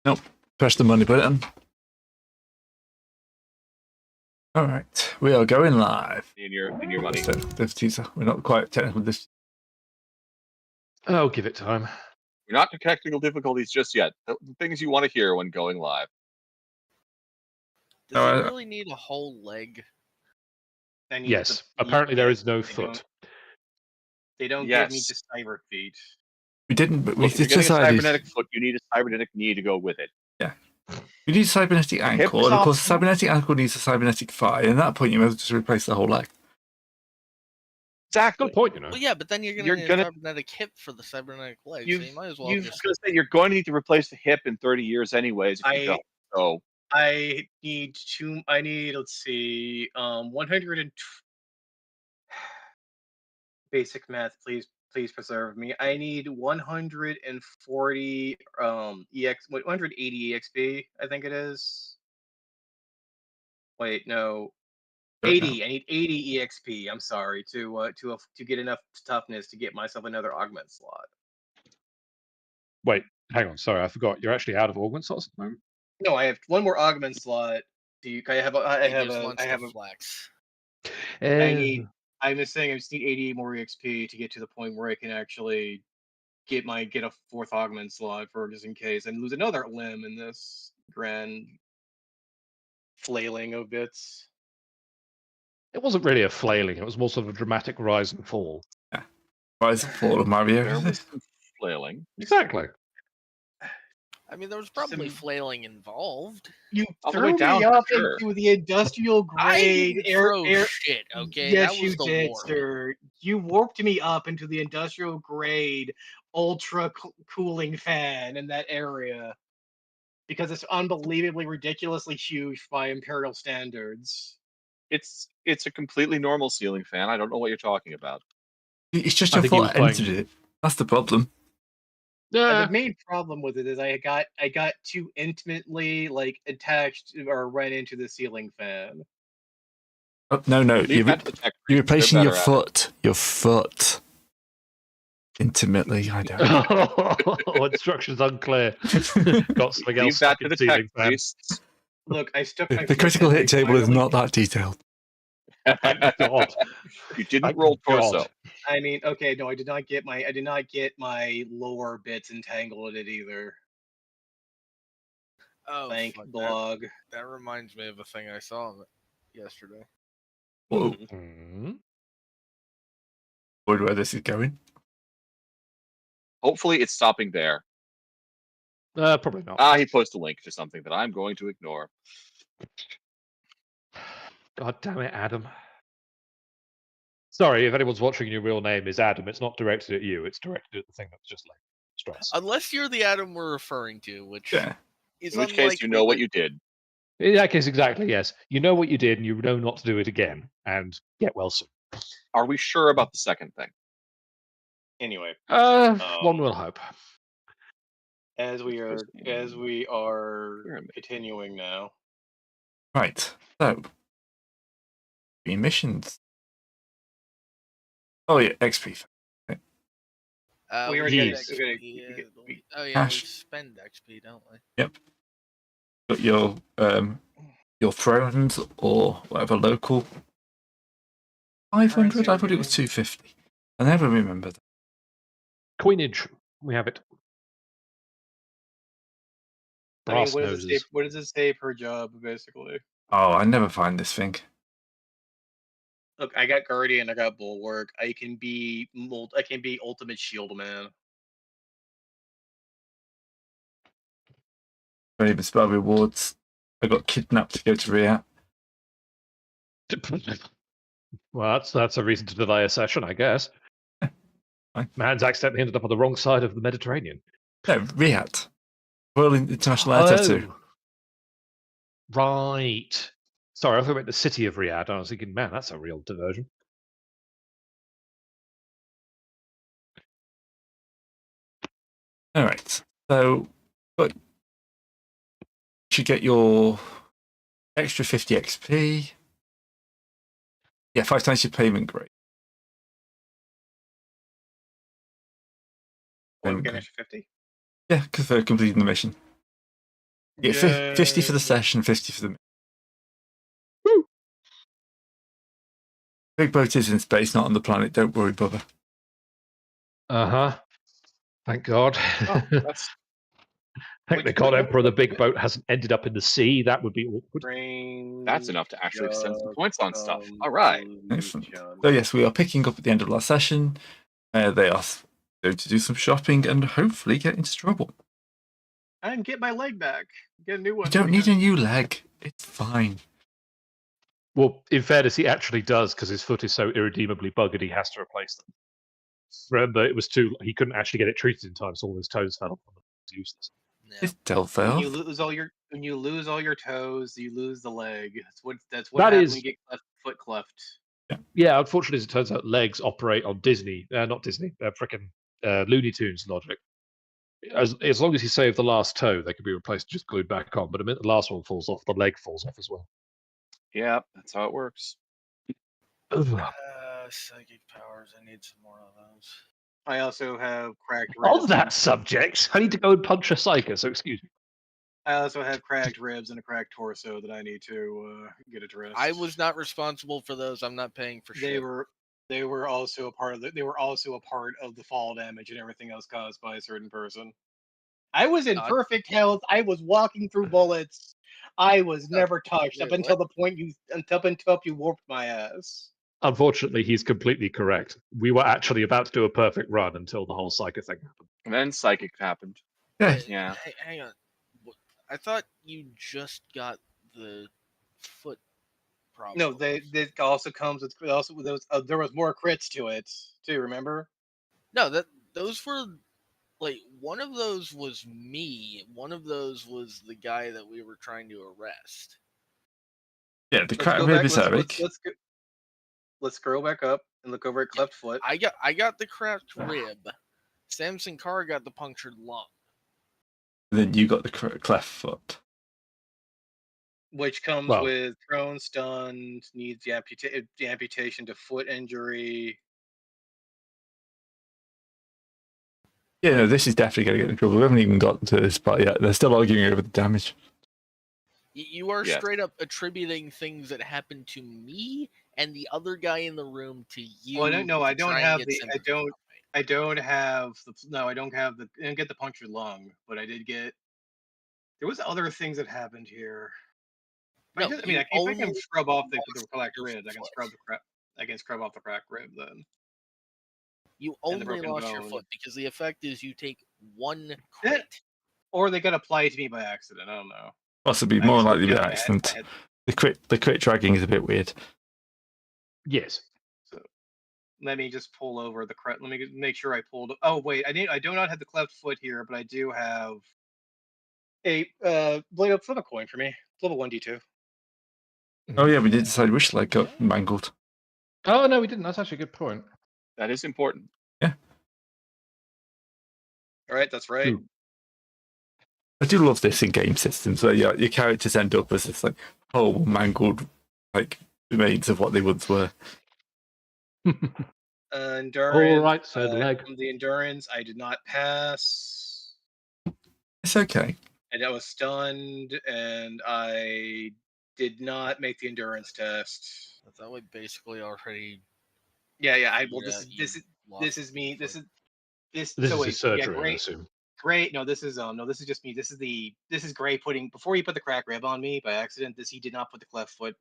Nope. Press the money button. All right, we are going live. In your money. This teaser. We're not quite technical with this. Oh, give it time. We're not to technical difficulties just yet. The things you want to hear when going live. Does it really need a whole leg? Yes. Apparently there is no foot. They don't give me just cyber feet. We didn't, but we Look, if you're decided. getting a cybernetic foot, you need a cybernetic knee to go with it. Yeah. You need a cybernetic ankle, and of course, a cybernetic ankle needs a cybernetic thigh. And at that point, you might just replace the whole leg. Exactly. Good point, you know. Well, yeah, but then you're gonna need a cybernetic hip for the cybernetic leg, so you might as well just. You're going to need to replace the hip in 30 years anyways. If you don't. So I need let's see, 100 basic math, please preserve me. I need 140 180 EXP, I think it is. Wait, no. 80. I need 80 EXP. I'm sorry, to get enough toughness to get myself another augment slot. Wait, hang on. Sorry, I forgot. You're actually out of augment slots at the moment. No, I have one more augment slot. I have a flex. I'm just saying I just need 80 more EXP to get to the point where I can actually get a fourth augment slot for just in case and lose another limb in this grand flailing of bits. It wasn't really a flailing. It was more sort of a dramatic rise and fall. Yeah. Rise and fall of Mario. There was some flailing. Exactly. I mean, there was probably flailing involved. You threw me up into the industrial grade air shit. Okay, yes, that was you did, sir. You warped me up into the industrial grade ultra cooling fan in that area because it's unbelievably ridiculously huge by Imperial standards. It's a completely normal ceiling fan. I don't know what you're talking about. It's just your fault I entered it. That's the problem. The main problem with it is I got too intimately attached or ran into the ceiling fan. Oh, no, you're replacing your foot. Your foot. Intimately, I don't know. Instructions unclear. Got something else stuck in ceiling fan. Look, I stuck the critical hit table is not that detailed. God. You didn't roll torso. I mean, okay, no, I did not get my lower bits entangled in it either. Oh, thank blog. That reminds me of a thing I saw yesterday. Whoa. Wonder where this is going. Hopefully, it's stopping there. Probably not. He posted a link to something that I'm going to ignore. God damn it, Adam. Sorry, if anyone's watching, your real name is Adam. It's not directed at you. It's directed at the thing that's just like stress. Unless you're the Adam we're referring to, which is in which case you know what you did. In that case, exactly, yes. You know what you did, and you know not to do it again. And get well soon. Are we sure about the second thing? Anyway, one will hope. As we are continuing now. Right. So, missions. Oh yeah, XP. Okay. We already got XP. We spend XP, don't we? Yep. Got your thrones or whatever local. 500. I thought it was 250. I never remember that. Coinage. We have it. Brass noses. What does it say per job, basically? Oh, I never find this thing. Look, I got Guardian, I got Bulwark. I can be Ultimate Shield Man. Don't even spell rewards. I got kidnapped to go to Riyadh. Well, that's a reason to delay a session, I guess. Man's accidentally ended up on the wrong side of the Mediterranean. No, Riyadh. Royal International Air Tattoo. Right. Sorry, I thought about the city of Riyadh. I was thinking, man, that's a real diversion. All right. So, you should get your extra 50 XP. Yeah, 5 times your payment grade. Or get extra 50? Yeah, because for completing the mission. Yeah, 50 for the session, 50 for the. Big boat is in space, not on the planet. Don't worry, Bubba. Thank God. Oh, that's Thank the God Emperor the big boat hasn't ended up in the sea. That would be awkward. that's enough to actually extend some points on stuff. All right. Excellent. So yes, we are picking up at the end of last session. They are going to do some shopping and hopefully get into trouble. And get my leg back. Get a new one. You don't need a new leg. It's fine. Well, in fairness, he actually does because his foot is so irredeemably buggered he has to replace them. Remember, he couldn't actually get it treated in time, so all his toes fell off. It was useless. No. It's still When fail. you lose all your toes, you lose the leg. That's what That happens is- when you get foot cleft. Yeah, unfortunately, as it turns out, legs operate on not Disney, frickin' Looney Tunes logic. As long as you save the last toe, they can be replaced, just glued back on. But the minute the last one falls off, the leg falls off as well. Yeah, that's how it works. Psychic powers. I need some more of those. I also have cracked ribs. On that subject, I need to go and punch a psyker, so excuse me. I also have cracked ribs and a cracked torso that I need to get addressed. I was not responsible for those. I'm not paying for shit. They were also a part of the fall damage and everything else caused by a certain person. I was in perfect health. I was walking through bullets. I was never touched up until the point you warped my ass. Unfortunately, he's completely correct. We were actually about to do a perfect run until the whole psychic thing happened. And then psychic happened. Yeah. Hang on. I thought you just got the foot problem. No, they also comes with there was more crits to it too. Remember? No, those were like one of those was me. One of those was the guy that we were trying to arrest. Yeah, the crack rib is Eric. Let's scroll back up and look over at cleft foot. I got the cracked rib. Samson Carr got the punctured lung. Then you got the cleft foot, which comes with prone, stunned, needs the amputation to foot injury. Yeah, no, this is definitely going to get in trouble. We haven't even got to this part yet. They're still arguing over the damage. You are straight up attributing things that happened to me and the other guy in the room to you. Well, I don't get the punctured lung, but I did get. There was other things that happened here. No, I can scrub off the cracked ribs. I can scrub off the cracked rib then. You only lost your foot because the effect is you take one crit. Or they got applied to me by accident. I don't know. Possibly more likely by accident. The crit dragging is a bit weird. Yes. So let me just pull over the crit. Let me make sure I pulled. Oh wait, I do not have the cleft foot here, but I do have a blade up flip a coin for me. It's level 1d2. Oh yeah, we did decide which leg got mangled. Oh no, we didn't. That's actually a good point. That is important. Yeah. All right, that's right. I do love this in game systems where your characters end up as this like whole mangled like remains of what they once were. Endurance. All right, so the leg. The endurance, I did not pass. It's okay. And I was stunned, and I did not make the endurance test. I thought we basically already. Yeah. This is me. This is surgery, great. I assume. Great. No, this is just me. This is Gray putting before he put the crack rib on me by accident. He did not put the cleft foot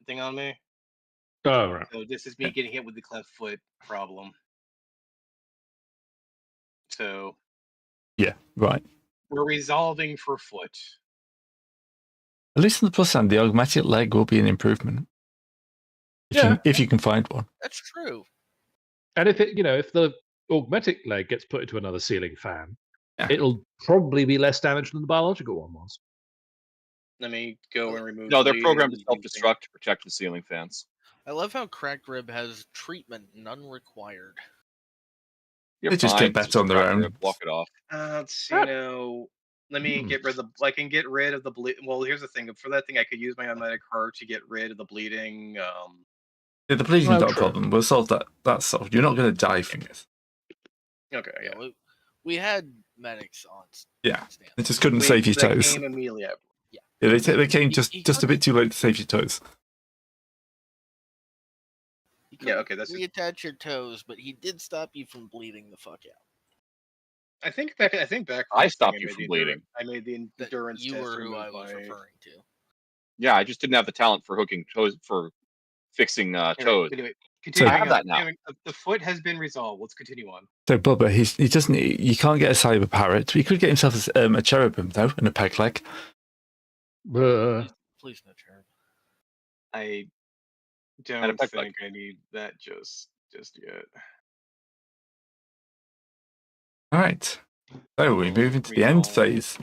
thing on me. Oh right. So this is me getting hit with the cleft foot problem. So. Yeah. Right. We're resolving for foot. At least on the plus side, the augmatic leg will be an improvement. If you can find one. That's true. And if the augmetic leg gets put into another ceiling fan, it'll probably be less damage than the biological one was. Let me go and remove. No, they're programmed to self-destruct to protect the ceiling fans. I love how cracked rib has treatment, none required. They just get better on their own. Walk it off. Let's see now. Let me get rid of the. I can get rid of the bleed. Well, here's the thing. For that thing, I could use my automatic heart to get rid of the bleeding. Yeah, the bleeding's not a problem. We'll solve that. That's solved. You're not going to die from this. Okay. Yeah. We had medics on. Yeah. standby. They just couldn't Wait, save your that toes. came immediately after. Yeah, they came He just a couldn't- bit too late to save your toes. You Yeah, couldn't okay, that's just- reattach your toes, but he did stop you from bleeding the fuck out. I think back. I stopped I you made from the bleeding. I made the That endurance you test were to who I remove was my- referring to. Yeah, I just didn't have the talent for hooking toes for fixing toes. Anyway, continuing I have on. that now. Anyway, the foot has been resolved. Let's continue on. So Bubba, he doesn't. You can't get a cyber parrot. He could get himself a cherubim though, and a peg leg. Please no cherub. I a don't peg think I need that just yet. All right. So we move into the end phase.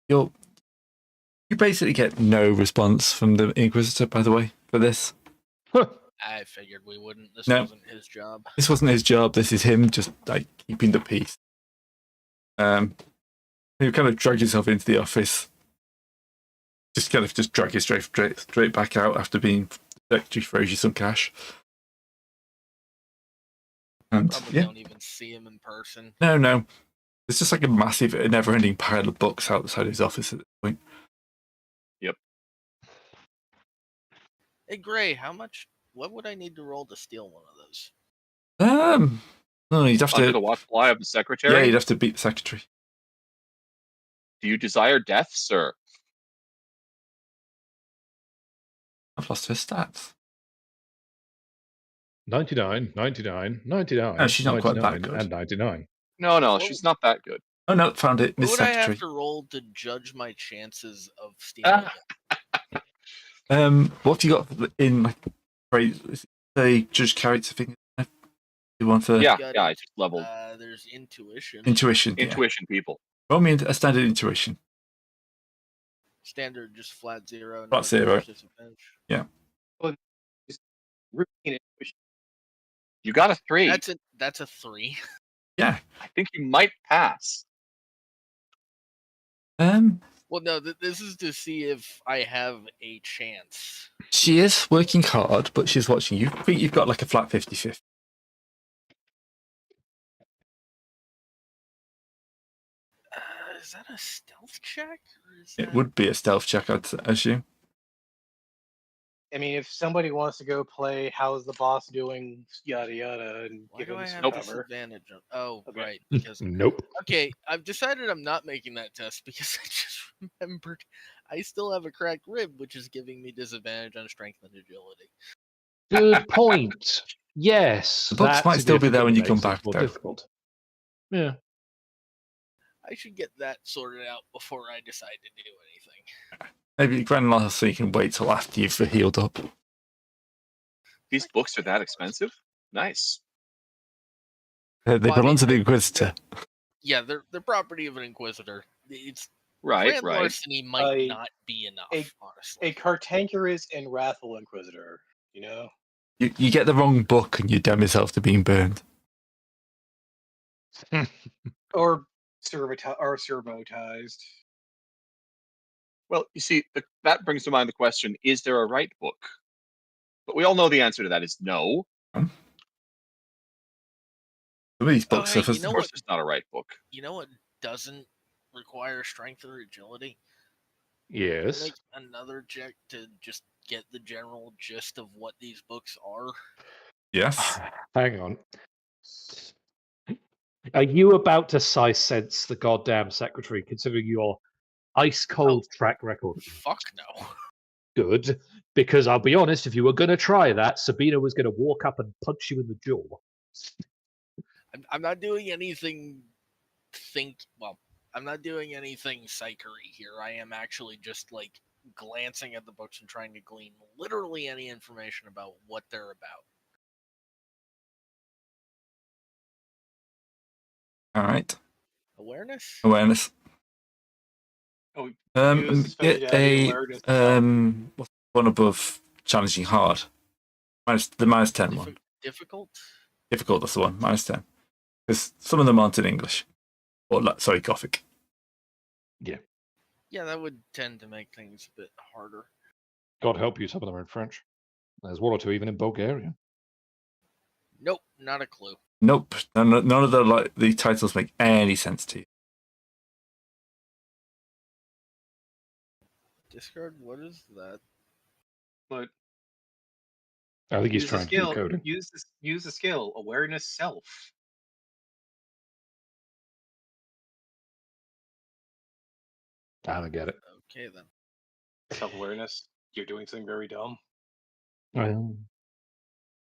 You basically get no response from the Inquisitor, by the way, for this. I figured we wouldn't. This No. wasn't his job. This wasn't his job. This is him just like keeping the peace. He kind of dragged himself into the office. Just drag you straight back out after being secretary throws you some cash. And Probably yeah, don't even see him in person. no. It's just like a massive, never-ending pile of books outside his office at this point. Hey Gray, what would I need to roll to steal one of those? No, you'd have Under the to. watchful eye of the Yeah, secretary. you'd have to beat the secretary. Do you desire death, sir? I've lost her stats. 99, 99, 99. Oh, she's not quite that 99, good. And 99. No, Whoa. she's not that good. Oh no, found it, What Miss would I Secretary. have to roll to judge my chances of stealing it? What have you got in like the judge character thing? You want for Yeah, got I just leveled There's intuition. intuition? Yeah. intuition people. Roll me a standard intuition. Standard, just flat 0. Flat 0. Disadvantage. Routine You got a 3. That's a 3. Yeah. I think you might pass. Well, no, this is to see if I have a chance. She is working hard, but she's watching you. I think you've got like a flat 50-50. Is that a stealth check? Or is It that... would be a stealth check, I'd assume. I mean, if somebody wants to go play "How's the Boss Doing?" yada yada and Why give do him I some have cover. disadvantage? Oh, Okay. right. Because Nope. okay, I've decided I'm not making that test because I just remembered I still have a cracked rib, which is giving me disadvantage on strength and agility. Good point. Yes. The books that might still be there when you come significantly back, makes it more though. difficult. Yeah. I should get that sorted out before I decide to do anything. Maybe Grand Last so you can wait till after you've healed up. These books are that expensive? Nice. They Well, I belong mean, to the Inquisitor. Yeah, they're property of an inquisitor. It's Right, grand right. larceny might I- not be enough, a honestly. Cartankerous and Wrathful Inquisitor. You know, You get the wrong book and you damn yourself to being burned. or servotized. Well, you see, that brings to mind the question, is there a right book? But we all know the answer to that is no. Some of these books hey, are for you know Of what? course, it's not a right book. You know what doesn't require strength or agility? Yes. Like another check to just get the general gist of what these books are. Yes. Hang on. Are you about to sense the goddamn secretary, considering your ice cold track record? Fuck no. Good, because I'll be honest, if you were going to try that, Sabina was going to walk up and punch you in the jaw. I'm not doing anything. I'm not doing anything psychery here. I am actually just like glancing at the books and trying to glean literally any information about what they're about. All right. Awareness? Awareness. Oh, Get use familiarity, awareness, what's the one above challenging hard? The minus 10 one. Difficult? Difficult, that's the one. Minus 10. Because some of them aren't in English. Or, sorry, Gothic. Yeah, that would tend to make things a bit harder. God help you, some of them are in French. There's one or two even in Bulgarian. Nope, not a clue. Nope. None of the titles make any sense to you. Discard. What is that? But I think he's use the trying to do skill. coding. Use the skill. Awareness self. I don't get it. Okay then. Self awareness. You're doing something very dumb. Well,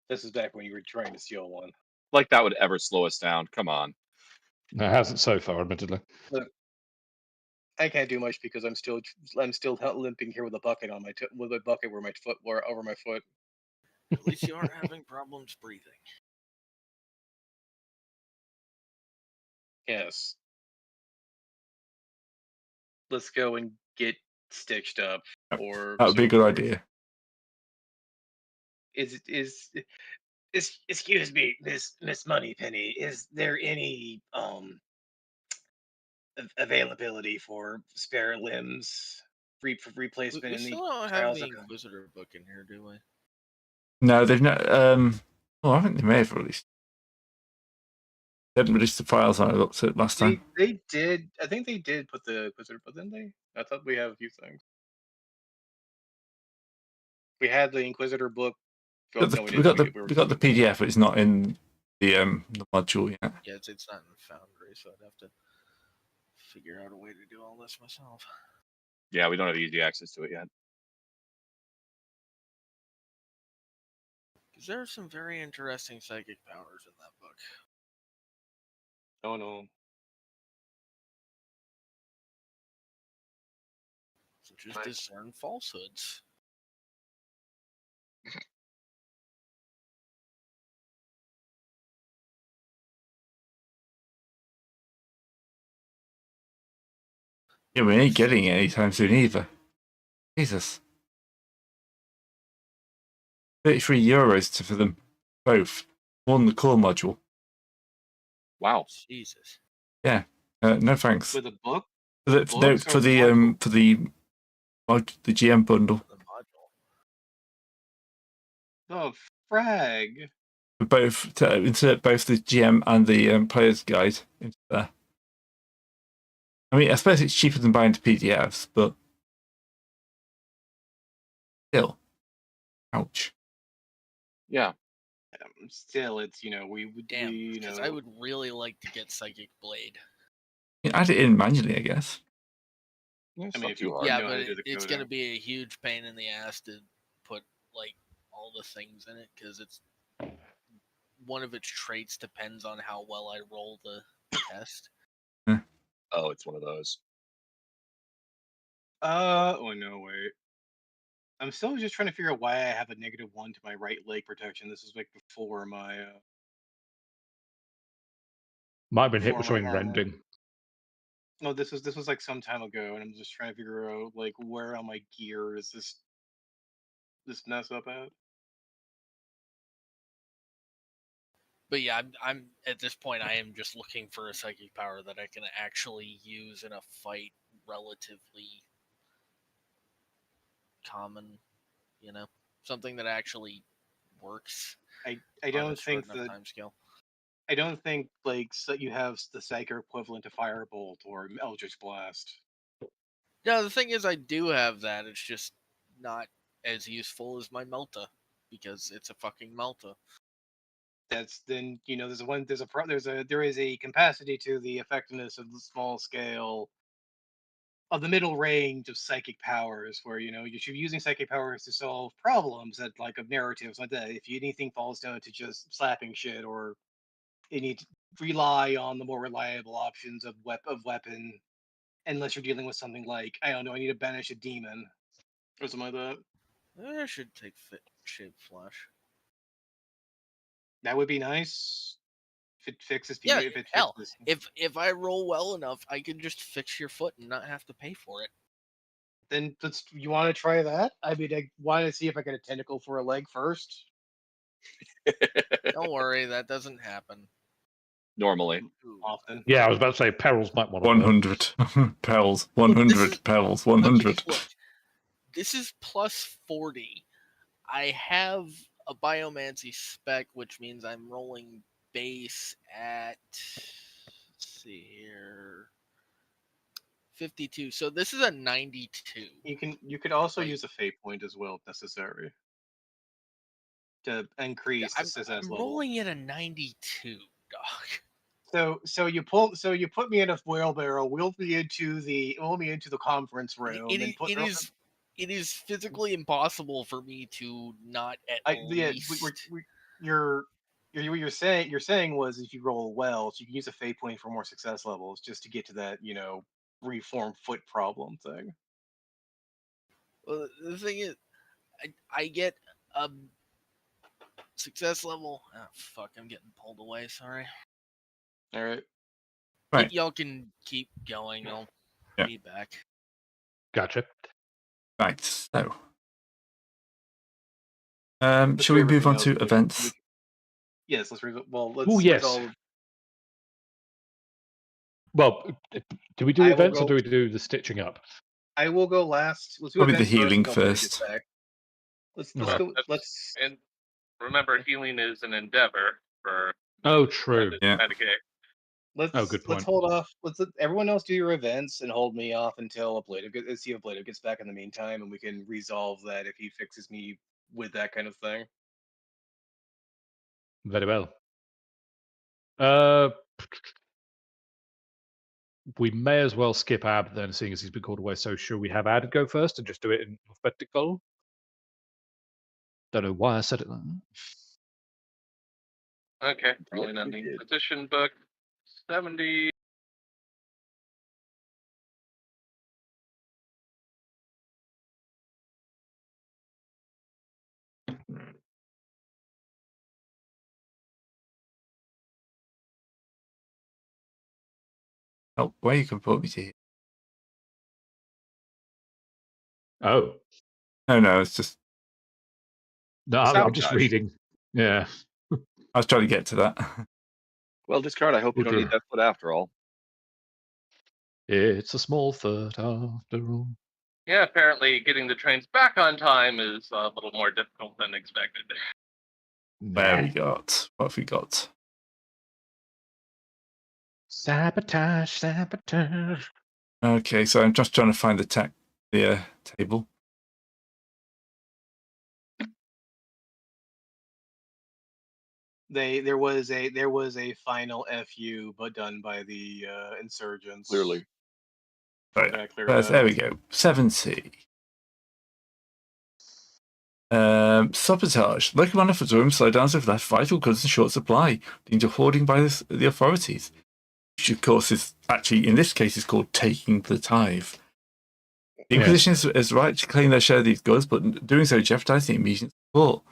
This is back when you were trying to steal one. Like that would ever slow us down. Come on. it hasn't so far, admittedly. I can't do much because I'm still limping here with a bucket on with a bucket where my foot were over my foot. At least you aren't having problems breathing. Yes. Let's go and get stitched up, or That would be a so good forth. idea. Excuse me, Miss Moneypenny. Is there any availability for spare limbs replacement We in the still don't have trials? the Inquisitor book in here, do we? No, they've not. Oh, I think they may have released. They hadn't released the files I looked at last time. They did. I think they did put the Inquisitor, but didn't they? I thought we have a few things. We had the Inquisitor book. We got the PDF, but it's not in the module yet. Yeah, it's not in Foundry, so I'd have to figure out a way to do all this myself. Yeah, we don't have easy access to it yet. Because there are some very interesting psychic powers in that book. Oh no. Such as Nice. discern falsehoods. Yeah, we ain't getting it anytime soon either. Jesus. €33 for them both. More than the core module. Wow. Jesus. Yeah. No thanks. With a book? For the GM bundle. The module. Oh, frag. For both to insert both the GM and the player's guide into there. I mean, I suppose it's cheaper than buying the PDFs, but still, ouch. Yeah. Still, it's we would Damn, we, because I would really like to get Psychic Blade. You can add it in manually, I guess. It's I mean, not if you too hard. Yeah, know how but to do the it's coding. going to be a huge pain in the ass to put like all the things in it because it's one of its traits depends on how well I roll the test. Oh, it's one of those. Oh no, wait. I'm still just trying to figure out why I have a -1 to my right leg protection. This is like before my Might have been hit Before my between helmet. rending. no, this was like some time ago, and I'm just trying to figure out like where on my gear is this mess up at. But yeah, I'm at this point I am just looking for a psychic power that I can actually use in a fight relatively common, something that actually works. I on a don't short think enough that time scale. I don't think like you have the psychic equivalent to Firebolt or Eldritch Blast. Yeah, the thing is, I do have that. It's just not as useful as my Melta because it's a fucking Melta. That's then there is a capacity to the effectiveness of the small scale of the middle range of psychic powers where you should be using psychic powers to solve problems that like of narratives like that. If anything falls down to just slapping shit or you need to rely on the more reliable options of weapon unless you're dealing with something like I don't know, I need to banish a demon or something like that. I should take Shaped Flash. That would be nice. If it fixes Yeah, if it hell, fixes. if I roll well enough, I can just fix your foot and not have to pay for it. Then you want to try that? I mean, I want to see if I get a tentacle for a leg first. Don't worry, that doesn't happen. Normally. Ooh. Often. Yeah, I was about to say perils might want to 100 perils. Look, 100 perils. 100. Okay, look, this is plus 40. I have a Biomancy spec, which means I'm rolling base at, let's see here, 52. So this is a 92. You could also Right. use a fate point as well if necessary to increase the I'm success level. rolling at a 92, dog. So you put me in a wheelbarrow, wheel me into the conference room, and put It is physically impossible for me to not at least. What you're saying was if you roll well, so you can use a fate point for more success levels just to get to that reform foot problem thing. Well, the thing is, I get a success level. Oh, fuck, I'm getting pulled away. Sorry. All right. Right. Y'all can keep going. I'll be back. Gotcha. Right. So, shall we move on to events? Yes. Let's. Oh yes. Well, do we do events or do we do the stitching up? I will go last. Let's do Probably the events healing until Blade gets first. back. Let's Right. go. Let's. And remember, healing is an endeavor for. Oh, true. Yeah. Let's good point. let's hold off. Let's let everyone else do your events and hold me off until see if Blade gets back in the meantime, and we can resolve that if he fixes me with that kind of thing. Very well. We may as well skip Ab then, seeing as he's been called away. So, should we have Ad go first and just do it in alphabetical? Don't know why I said it like that. Okay, rolling on the position book. 70. Oh, where you can put me to here. Oh. No, it's just. No, I'm just reading. Yeah. I was trying to get to that. Well, discard. I hope you don't need that foot after all. It's a small foot after all. Yeah, apparently getting the trains back on time is a little more difficult than expected. Where we got? What have we got? Sabotage. Okay, so I'm just trying to find the table. There was a final FU, but done by the insurgents. Clearly. Right. There we go. 7C. Sabotage. Local manufacturers slow down have left vital goods in short supply, leading to hoarding by the authorities. Which, of course, is actually, in this case, is called taking the tithe. The Inquisition is right to claim their share of these goods, but doing so jeopardizes the immediate support.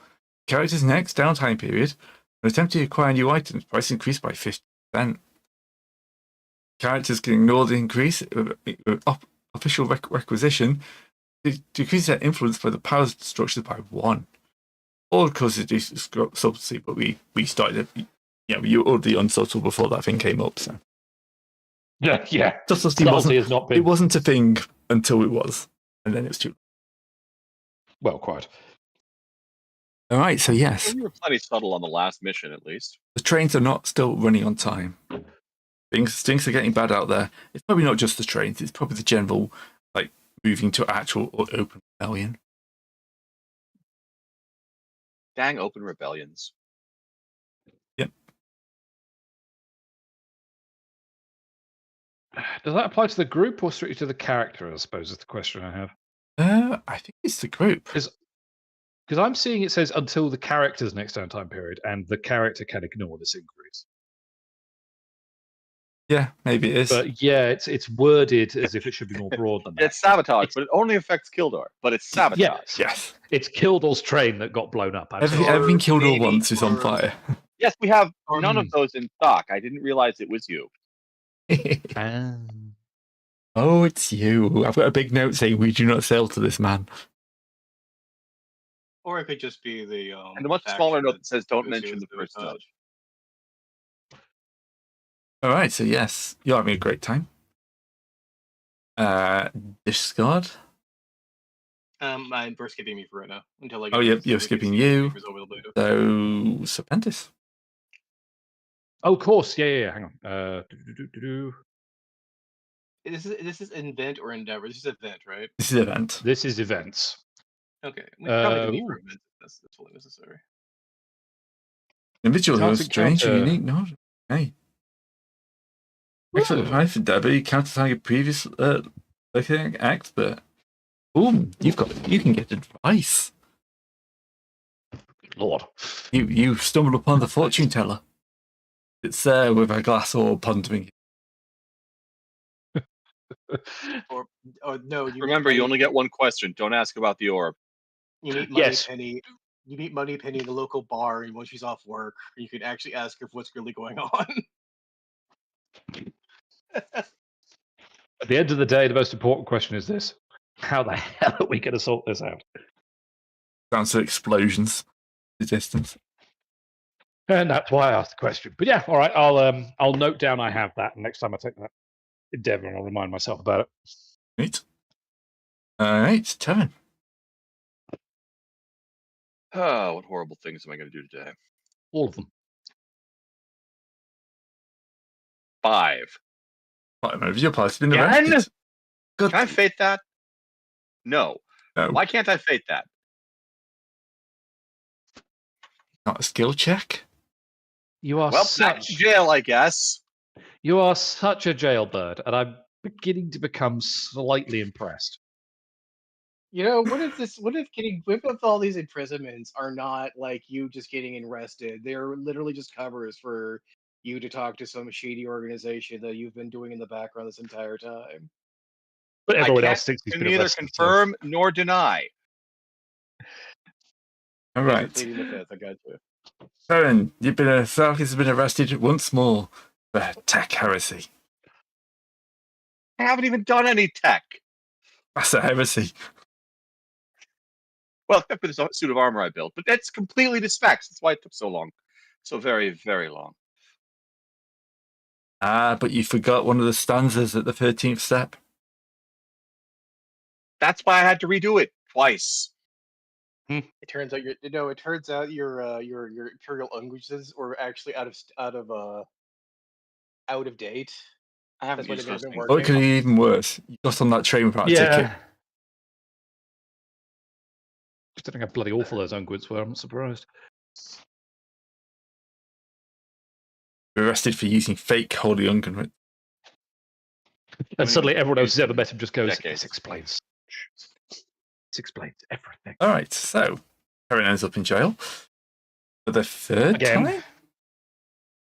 Characters' next downtime period, when attempting to acquire new items, price increased by 50%. Characters can ignore the increase of official requisition to decrease their influence by the power structures by 1. Or, of course, reduce subtlety, but we started it. Yeah, you were already unsubtle before that thing came up, so. Yeah. Subtlety has not been. It wasn't a thing until it was, and then it was too. Well, quite. All right, so yes. Well, you were plenty subtle on the last mission, at least. The trains are not still running on time. Things are getting bad out there. It's probably not just the trains, it's probably the general, moving to actual or open rebellion. Dang open rebellions. Yep. Does that apply to the group or strictly to the character, I suppose, is the question I have. I think it's the group. Because I'm seeing it says until the character's next downtime period, and the character can ignore this increase. Yeah, maybe it is. But yeah, it's worded as if it should be more broad than that. It's sabotage, but it only affects Kildor. But it's sabotage. Yes. It's Kildor's train that got blown up. Everything Kildor wants is on fire. Yes, we have none of those in stock. I didn't realize it was you. Oh, it's you. I've got a big note saying we do not sell to this man. Or it could just be the and a much smaller note that says don't mention the first note. All right, so yes, you're having a great time. Discard. I'm skipping me for right now until I get. Oh, yep, you're skipping you. So, Serpentis. Oh, of course, yeah. Hang on. This is invent or endeavor. This is event, right? This is event. This is events. Okay, we probably don't need ooh. for events if that's totally necessary. Individual who Chance is strange and encounter. unique. No. Hey. Excellent advice for Debbie. Counter a previous act, but boom, you can get advice. Lord. You stumble upon the fortune teller. It's there with a glass orb pondering. Or no, you Remember, you only get one question. Don't ask about the orb. You meet Yes. Moneypenny. You meet Moneypenny in the local bar, and when she's off work, you can actually ask her what's really going on. At the end of the day, the most important question is this: how the hell are we going to sort this out? Sounds to explosions in the distance. And that's why I asked the question. But yeah, all right, I'll note down I have that, and next time I take that endeavor, I'll remind myself about it. Right. All right, Tevin. Oh, what horrible things am I going to do today? All of them. 5. Your party's been Again? arrested. Good. Can I fate that? No. No, Why can't I fate that? not a skill check. You are Well, back to jail, I guess. You are such a jailbird, and I'm beginning to become slightly impressed. You know, what if all these imprisonments are not like you just getting arrested? They're literally just covers for you to talk to some shady organization that you've been doing in the background this entire time. But I everyone can't else thinks he's been neither arrested. so- confirm nor deny. All Thanks for right. pleading the fifth. I got you. Tevin, Sarkis has been arrested once more for tech heresy. I haven't even done any tech. That's a heresy. Well, except for the suit of armor I built, but that's completely to specs. That's why it took so long. So very, very long. Ah, but you forgot one of the stanzas at the 13th step. That's why I had to redo it twice. It turns out your imperial languages were actually out of date. I haven't That's why used they those haven't things. Or it could be even worse. You got on that train without a ticket. Yeah. Considering how bloody awful those unguents were, I'm not surprised. You're arrested for using fake holy unguent. And suddenly everyone else who's ever Using met him just goes, decades. this explains everything. All right, so Karen ends up in jail for the third Again. time.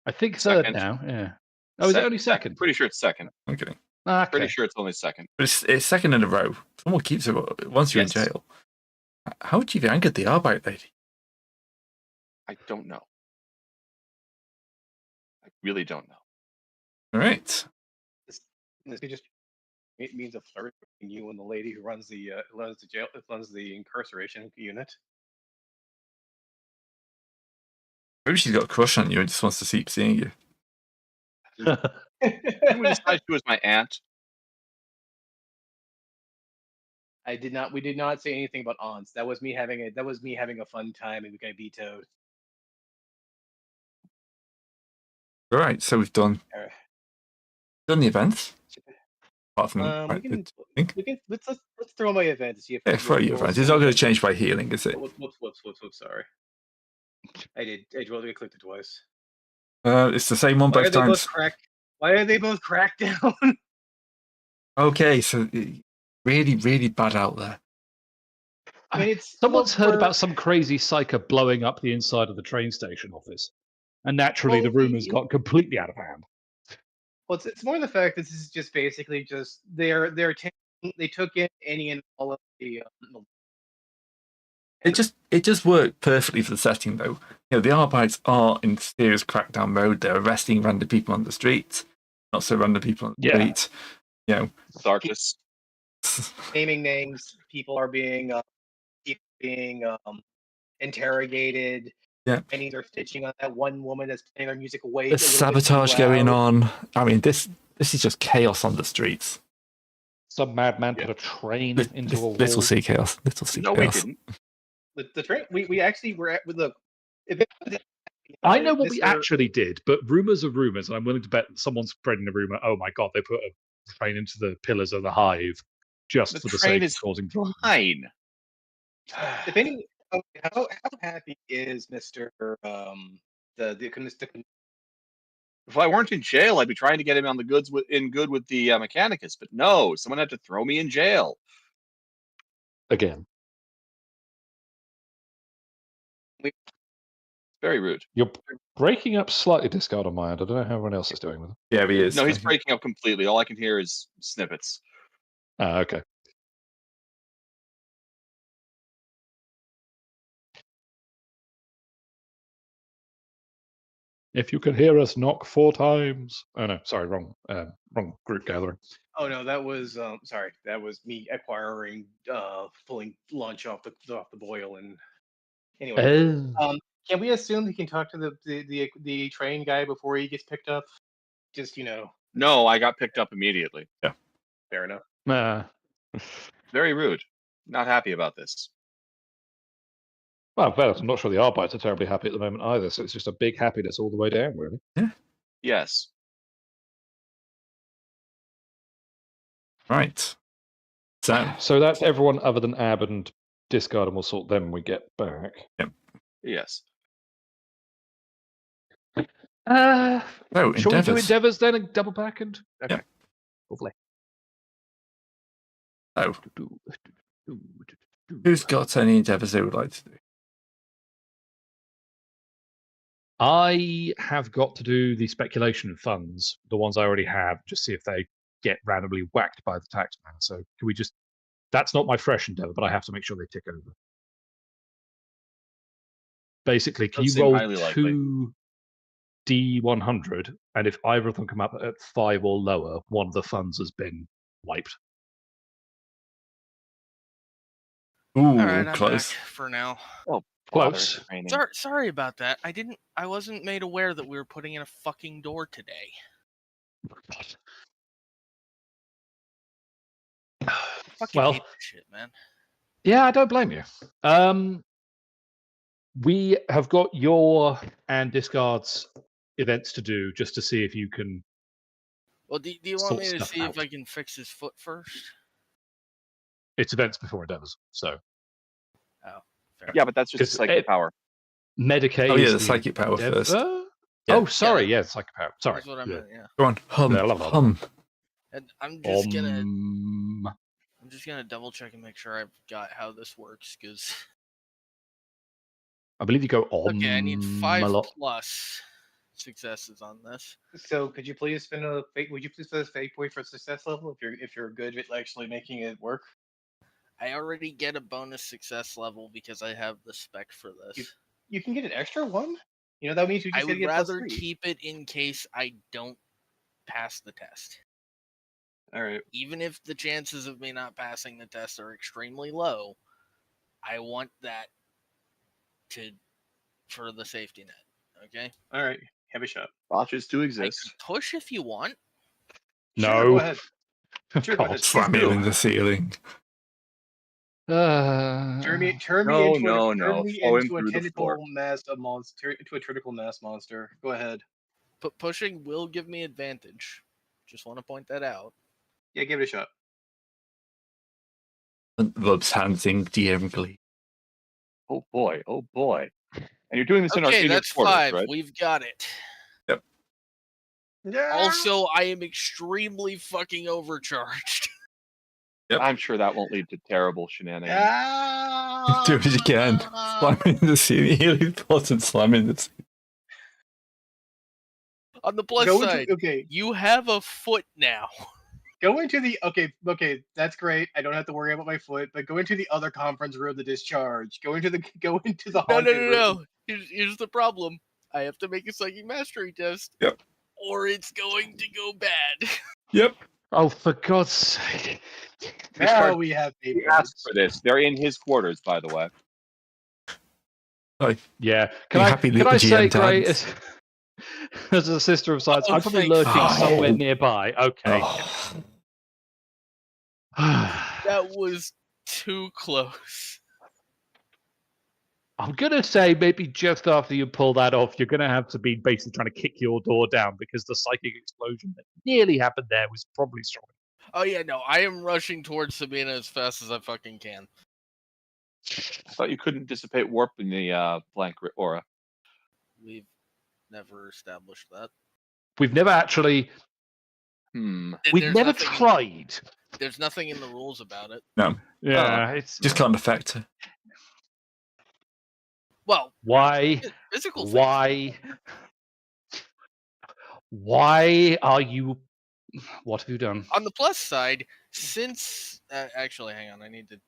I think third Second. now, yeah. Oh, is it only second? Pretty sure it's second. Okay, Okay. Pretty sure it's only second. but it's second in a row. Someone keeps it once you're Yes. in jail. How would you have angered the Arbite lady? I don't know. I really don't know. All right. This could just it means a flirt between you and the lady who runs the incarceration unit. Maybe she's got a crush on you and just wants to keep seeing you. Didn't we decide she was my aunt? We did not say anything about aunts. That was me having a fun time, and we got vetoed. All right, so we've done the events. Apart from Let's throw my event to see if throw your events. It's not going to change by healing, is it? Whoops. Sorry. I clicked it twice. It's the same one both times. Why are they both cracked down? Okay, so really, really bad out there. I mean, Someone's heard about some crazy psycho blowing up the inside of the train station office, and naturally the rumors got completely out of hand. Well, it's more the fact that this is just basically just they took in any and all of the. It just worked perfectly for the setting, though. You know, the Arbites are in serious crackdown mode. They're arresting random people on the streets, not so random people on the street. You know, Sarkis. Naming names, people are being interrogated. Yeah, Pennies are stitching on that one woman that's playing her music away. there's sabotage going on. I mean, this is just chaos on the streets. Some madman put a train into a wall. Little C chaos. Little C No, chaos. we didn't. The train. We actually were at with the. I know what we actually did, but rumors are rumors, and I'm willing to bet that someone's spreading a rumor. Oh my god, they put a train into the pillars of the hive just The for the train sake is of causing drama. fine. Depending, how happy is Mister the If I weren't in jail, I'd be trying to get him on the goods with the Mechanicus. But no, someone had to throw me in jail. Again, Very rude. you're breaking up slightly, Discard, on my end. I don't know how everyone else is doing with it. Yeah, he is. No, he's breaking up completely. All I can hear is snippets. Ah, okay. If you can hear us, knock 4 times. Oh no, sorry, wrong group gathering. Oh no, that was sorry, that was me acquiring pulling lunch off the boil. And anyway, can we assume he can talk to the train guy before he gets picked up? Just No, I got picked up immediately. fair enough. Very rude. Not happy about this. Well, I'm not sure the Arbites are terribly happy at the moment either, so it's just a big happiness all the way down, really. Yes. Right. So that's everyone other than Ab and Discard, and we'll sort them when we get back. Yes. Oh, Shall we do endeavours. endeavours then and double back and okay. Yep. Lovely. Oh. Who's got any endeavours they would like to do? I have got to do the speculation funds, the ones I already have, just see if they get randomly whacked by the taxman. So can we just? That's not my fresh endeavour, but I have to make sure they tick over. Basically, can Does you seem roll highly likely. 2 D100, and if either of them come up at 5 or lower, one of the funds has been wiped. Ooh, All right, I'm close. back for now. Oh, Close. Sorry about that. I wasn't made aware that we were putting in a fucking door today. I fucking Well, hate this shit, man. yeah, I don't blame you. We have got your and Discard's events to do just to see if you can. Well, do you Sort want me to stuff see if out. I can fix his foot first? It's events before endeavors, so Fair Yeah, but that's just 'Cause psychic power. Medicaid. Oh, yeah, is the psychic power first. Yeah. Yeah. Sorry, yeah, psychic power. Sorry. That's what I meant. Yeah. Go on, hum, Yeah, blah, blah, blah. hum. And I'm just gonna Um, I'm just gonna double check and make sure I've got how this works, because I believe you go on. okay, I need 5 a lot. plus successes on this. So could you please spend a fate? Would you please spend a fate point for success level if you're good at actually making it work? I already get a bonus success level because I have the spec for this. You can get an extra one. That means you I just would get rather +3. keep it in case I don't pass the test. All right. Even if the chances of me not passing the test are extremely low, I want that for the safety net. Okay? All right. Have a shot. Botches do I exist. can push if you want. No. Sure, go ahead. Sure, go God. ahead. Slam it in the ceiling. Turn me No, into no, a, no. turn me Throw him into a through the tentacle floor. mass of monster into a tentacle mass monster. Go ahead. But pushing will give me advantage. Just want to point that out. Yeah, give it a shot. And rubs hands inkingly. Oh boy, oh boy. And you're doing this in Okay, your that's quarters, 5. right? We've got it. Yep. Yeah. Also, I am extremely fucking overcharged. Yep. I'm sure that won't lead to terrible shenanigans. Do it again. Slam it in the ceiling. Healing thoughts and slam it in the ceiling. On the plus Go side, into, okay. you have a foot now. Go into the okay. That's great. I don't have to worry about my foot. But go into the other conference room to discharge. Go into the No. haunted room. Here's the problem. I have to make a psychic mastery test. Yep. Or it's going to go bad. Yep. Oh, for God's sake. Now we have He papers. asked for this. They're in his quarters, by the way. Yeah. Be happy that Can I the say, GM Gray, dance. as a sister of science, Oh, I'm probably thank lurking God. somewhere Oh. nearby. Okay. Oh. That was too close. I'm gonna say maybe just after you pull that off, you're gonna have to be basically trying to kick your door down because the psychic explosion that nearly happened there was probably strong. Oh yeah, no, I am rushing towards Sabina as fast as I fucking can. I thought you couldn't dissipate warp in the blank aura. We've never established that. We've never actually. We've There's never nothing tried. There's nothing in the rules about it. No, Yeah, it's just can't affect her. Well, why. physical things. Why are you? What have you done? On the plus side, since actually, hang on, I need to.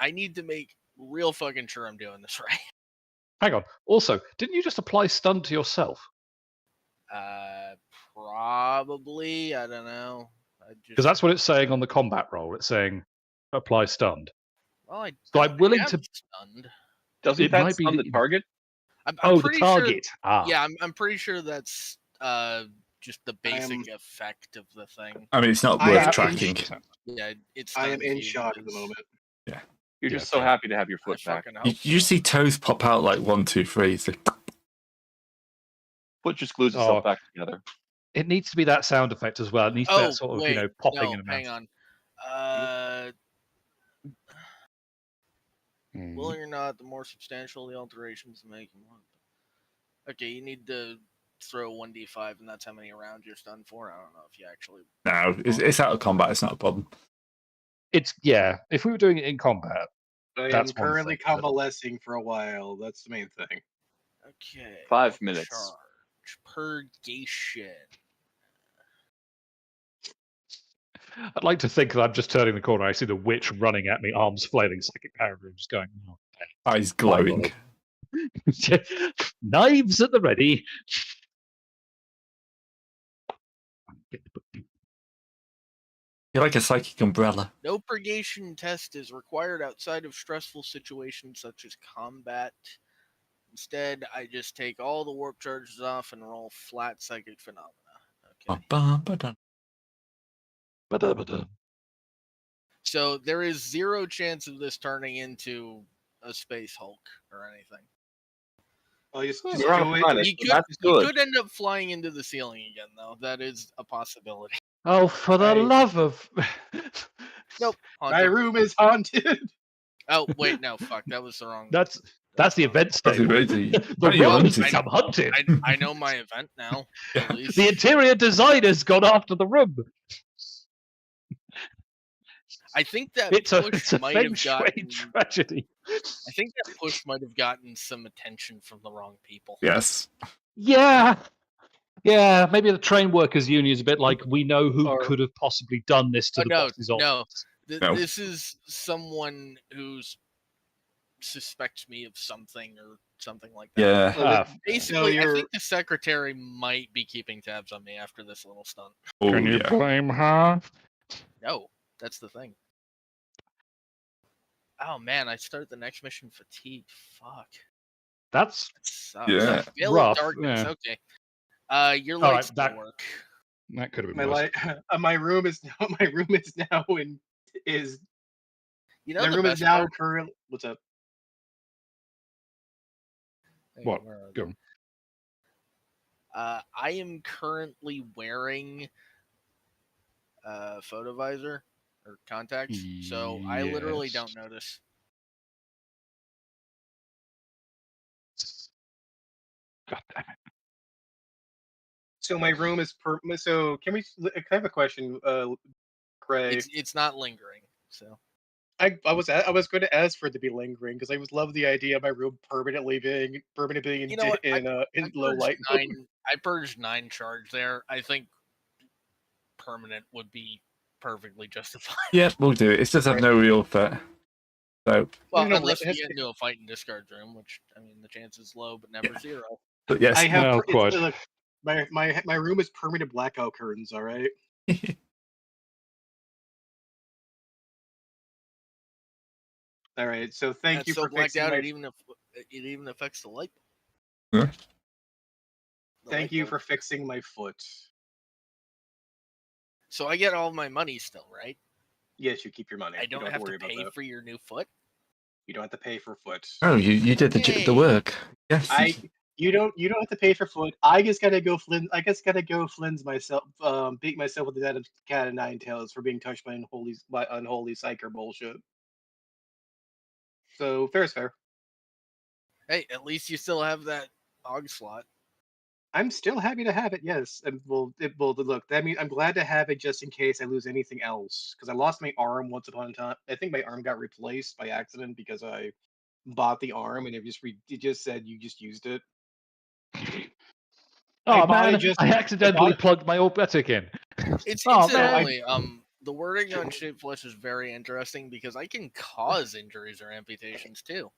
I need to make real fucking sure I'm doing this right. Hang on. Also, didn't you just apply stun to yourself? Probably. I don't know. Because that's what it's saying on the combat roll. It's saying apply stunned. Well, So I'm willing am to. stunned. Doesn't It that might be stun that the you- target? I'm Oh, the pretty target. Sure, yeah, I'm pretty sure that's just the basic am- effect of the thing. I mean, it's not I worth am tracking. Yeah, it's. I am in shock at the moment. You're just so happy to have your foot back. You see toes pop out like 1, 2, 3. So Foot just glues itself back together. It needs to be that sound effect as well. It needs to be that sort of, wait, popping no, in the hang mouth. on. Hmm. Willing or not, the more substantial the alterations make. Okay, you need to throw 1d5, and that's how many rounds you're stunned for. I don't know if you actually. no, it's out of combat. It's not a problem. If we were doing it in combat, I am That's one currently thing, but- convalescing for a while. That's the main thing. Okay. 5 minutes. Charge. Purgation. I'd like to think that I'm just turning the corner. I see the witch running at me, arms flailing, psychic power, just going, oh, Eyes glowing. knives at the ready. You're like a psychic umbrella. No purgation test is required outside of stressful situations such as combat. Instead, I just take all the warp charges off and roll flat psychic phenomena. Okay. Ba-bum-ba-dum. So there is 0 chance of this turning into a space Hulk or anything. Well, just You're on a do it. planet. You That's good. could end up flying into the ceiling again, though. That is a possibility. Oh, for the love of... Nope. My Haunted. room is haunted. Oh, wait, no, fuck. That was the wrong. That's the event That's state. crazy. The You're room has hunted. become hunted. I know my event now. Yeah. At least. The interior designer's gone after the room. I think that It's a push might feng have shui gotten. tragedy. I think that push might have gotten some attention from the wrong people. Yes. Yeah. Yeah, maybe the train workers union is a bit like, we know who Or- could have possibly done this to the boss's office. No. No. This is someone who suspects me of something or something like that. Yeah. Ah, Basically, I you're- think the secretary might be keeping tabs on me after this little stunt. Oh, can you yeah. blame her? No, that's the thing. Oh man, I start the next mission fatigued. Fuck. That's That sucks. Yeah. Veil rough, of darkness. yeah. Okay. Your All lights right, don't that- work. that could have My been worse. my room is now is You know my the room is best now part? currently. What's up? Hang What? on, where are Go they? on. I am currently wearing photo visor or contacts, so I literally Yes. don't notice. God damn it. So my room is so can we? I have a question, Craig. It's not lingering, so I was going to ask for it to be lingering because I was love the idea of my room permanently being in You know what? in low purged light mode. I purged 9 charge there. I think permanent would be perfectly justified. Yeah, we'll do it. It does have no real threat. So, Well, No, unless it you has get to- into a fight and discard room, which I mean the chance is low, but never zero. but yes. I have No, it's- quite. look, my room is permanent blackout curtains. All right. All right. So thank That's you so for blacked fixing out. my. It even affects the light. Yeah. The Thank light you bulb. for fixing my foot. So I get all my money still, right? Yes, you keep your money. I You don't have have to to worry about pay that. for your new foot. You don't have to pay for foot. Oh, you did the Yay. work. Yes. You don't have to pay for foot. I just gotta go Flynn's myself, beat myself with the cat of nine tails for being touched by unholy psyker bullshit. So fair is fair. Hey, at least you still have that hog slot. I'm still happy to have it. Yes, and look. That means I'm glad to have it just in case I lose anything else. Because I lost my arm once upon a time. I think my arm got replaced by accident because I bought the arm and it just said you just used it. Oh bought man, it just- I I accidentally bought- plugged my Orbetic in. It's Oh, incidentally, the wording on Shaped Flesh is very interesting because I can cause injuries or amputations too.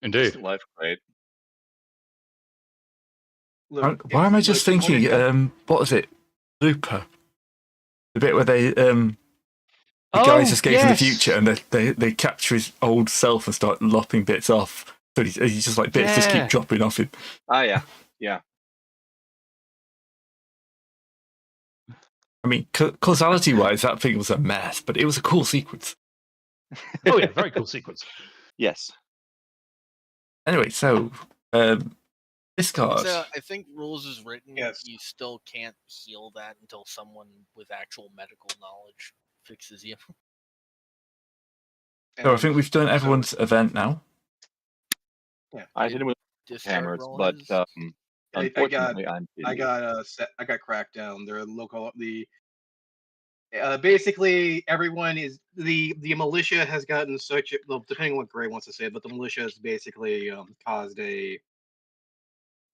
Indeed. Isn't life great? Look, Why am I just look, you wanna thinking? know- What was it? Looper. The bit where they the guys escape from the future and they capture his old self and start lopping bits off. So he's just like bits just Yeah. keep dropping off him. Ah, yeah. I mean, causality wise, that thing was a mess, but it was a cool sequence. Oh yeah, very cool sequence. Yes. Anyway, so discard. So I think rules is written. Yes. You still can't heal that until someone with actual medical knowledge fixes you. So I think we've done everyone's event now. I did it with Discard hammers, roll but is- unfortunately, I'm I busy. got cracked down. They're local. Basically everyone is the militia has gotten such a, well, depending on what Gray wants to say, but the militia has basically caused a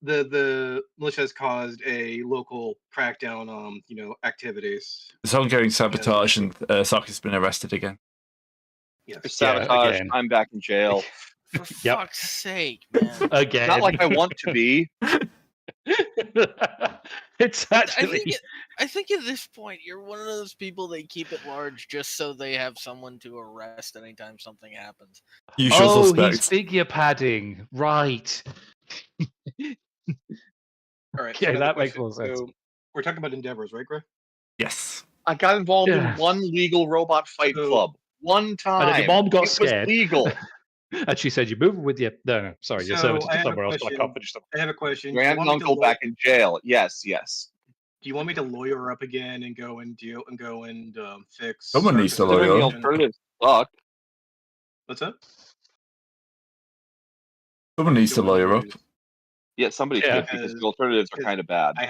the militia has caused a local crackdown on activities. There's ongoing sabotage, and Saki's been arrested again. Yes. For sabotage, again. I'm back in jail. For Yep. fuck's sake, man. Again. Not like I want to be. It's actually. I think at this point you're one of those people they keep at large just so they have someone to arrest anytime something happens. Usual Oh, suspects. he's figure padding. Right. All right. Okay, another that makes question. more sense. So we're talking about endeavors, right, Gray? Yes. I got involved Yeah. in one legal robot fight So- club. One time. And then your mom got it scared. was legal. And she said, "You moving with your no, sorry, your So, service I to have a somewhere else, but I question. can't finish them." I have a question. Do you, Grand want me to uncle back in jail. Yes. do you want me to lawyer up again and go and fix? Someone needs to Sarkis' lawyer Considering the up. situation? alternatives suck. What's up? Someone needs to Doing lawyer up. alternatives. Yeah, somebody Yeah. should because the alternatives are kind of bad. I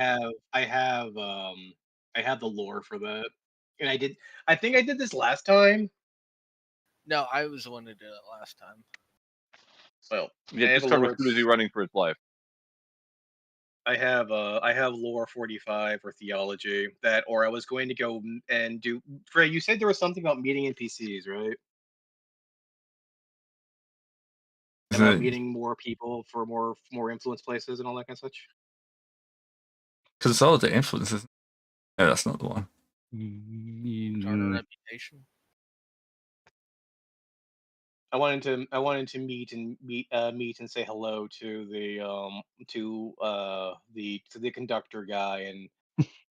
have the lore for that, and I think I did this last time. No, I was the one who did it last time. Well, Yeah, I have Discover lore. Cruzy running for his life. I have lore 45 or theology that, or I was going to go and do. Frey, you said there was something about meeting NPCs, right? Isn't About it? meeting more people for more influence places and all that kind of such. Because it's all the influences. No, that's not the one. Garner reputation. I wanted to meet and say hello to the conductor guy and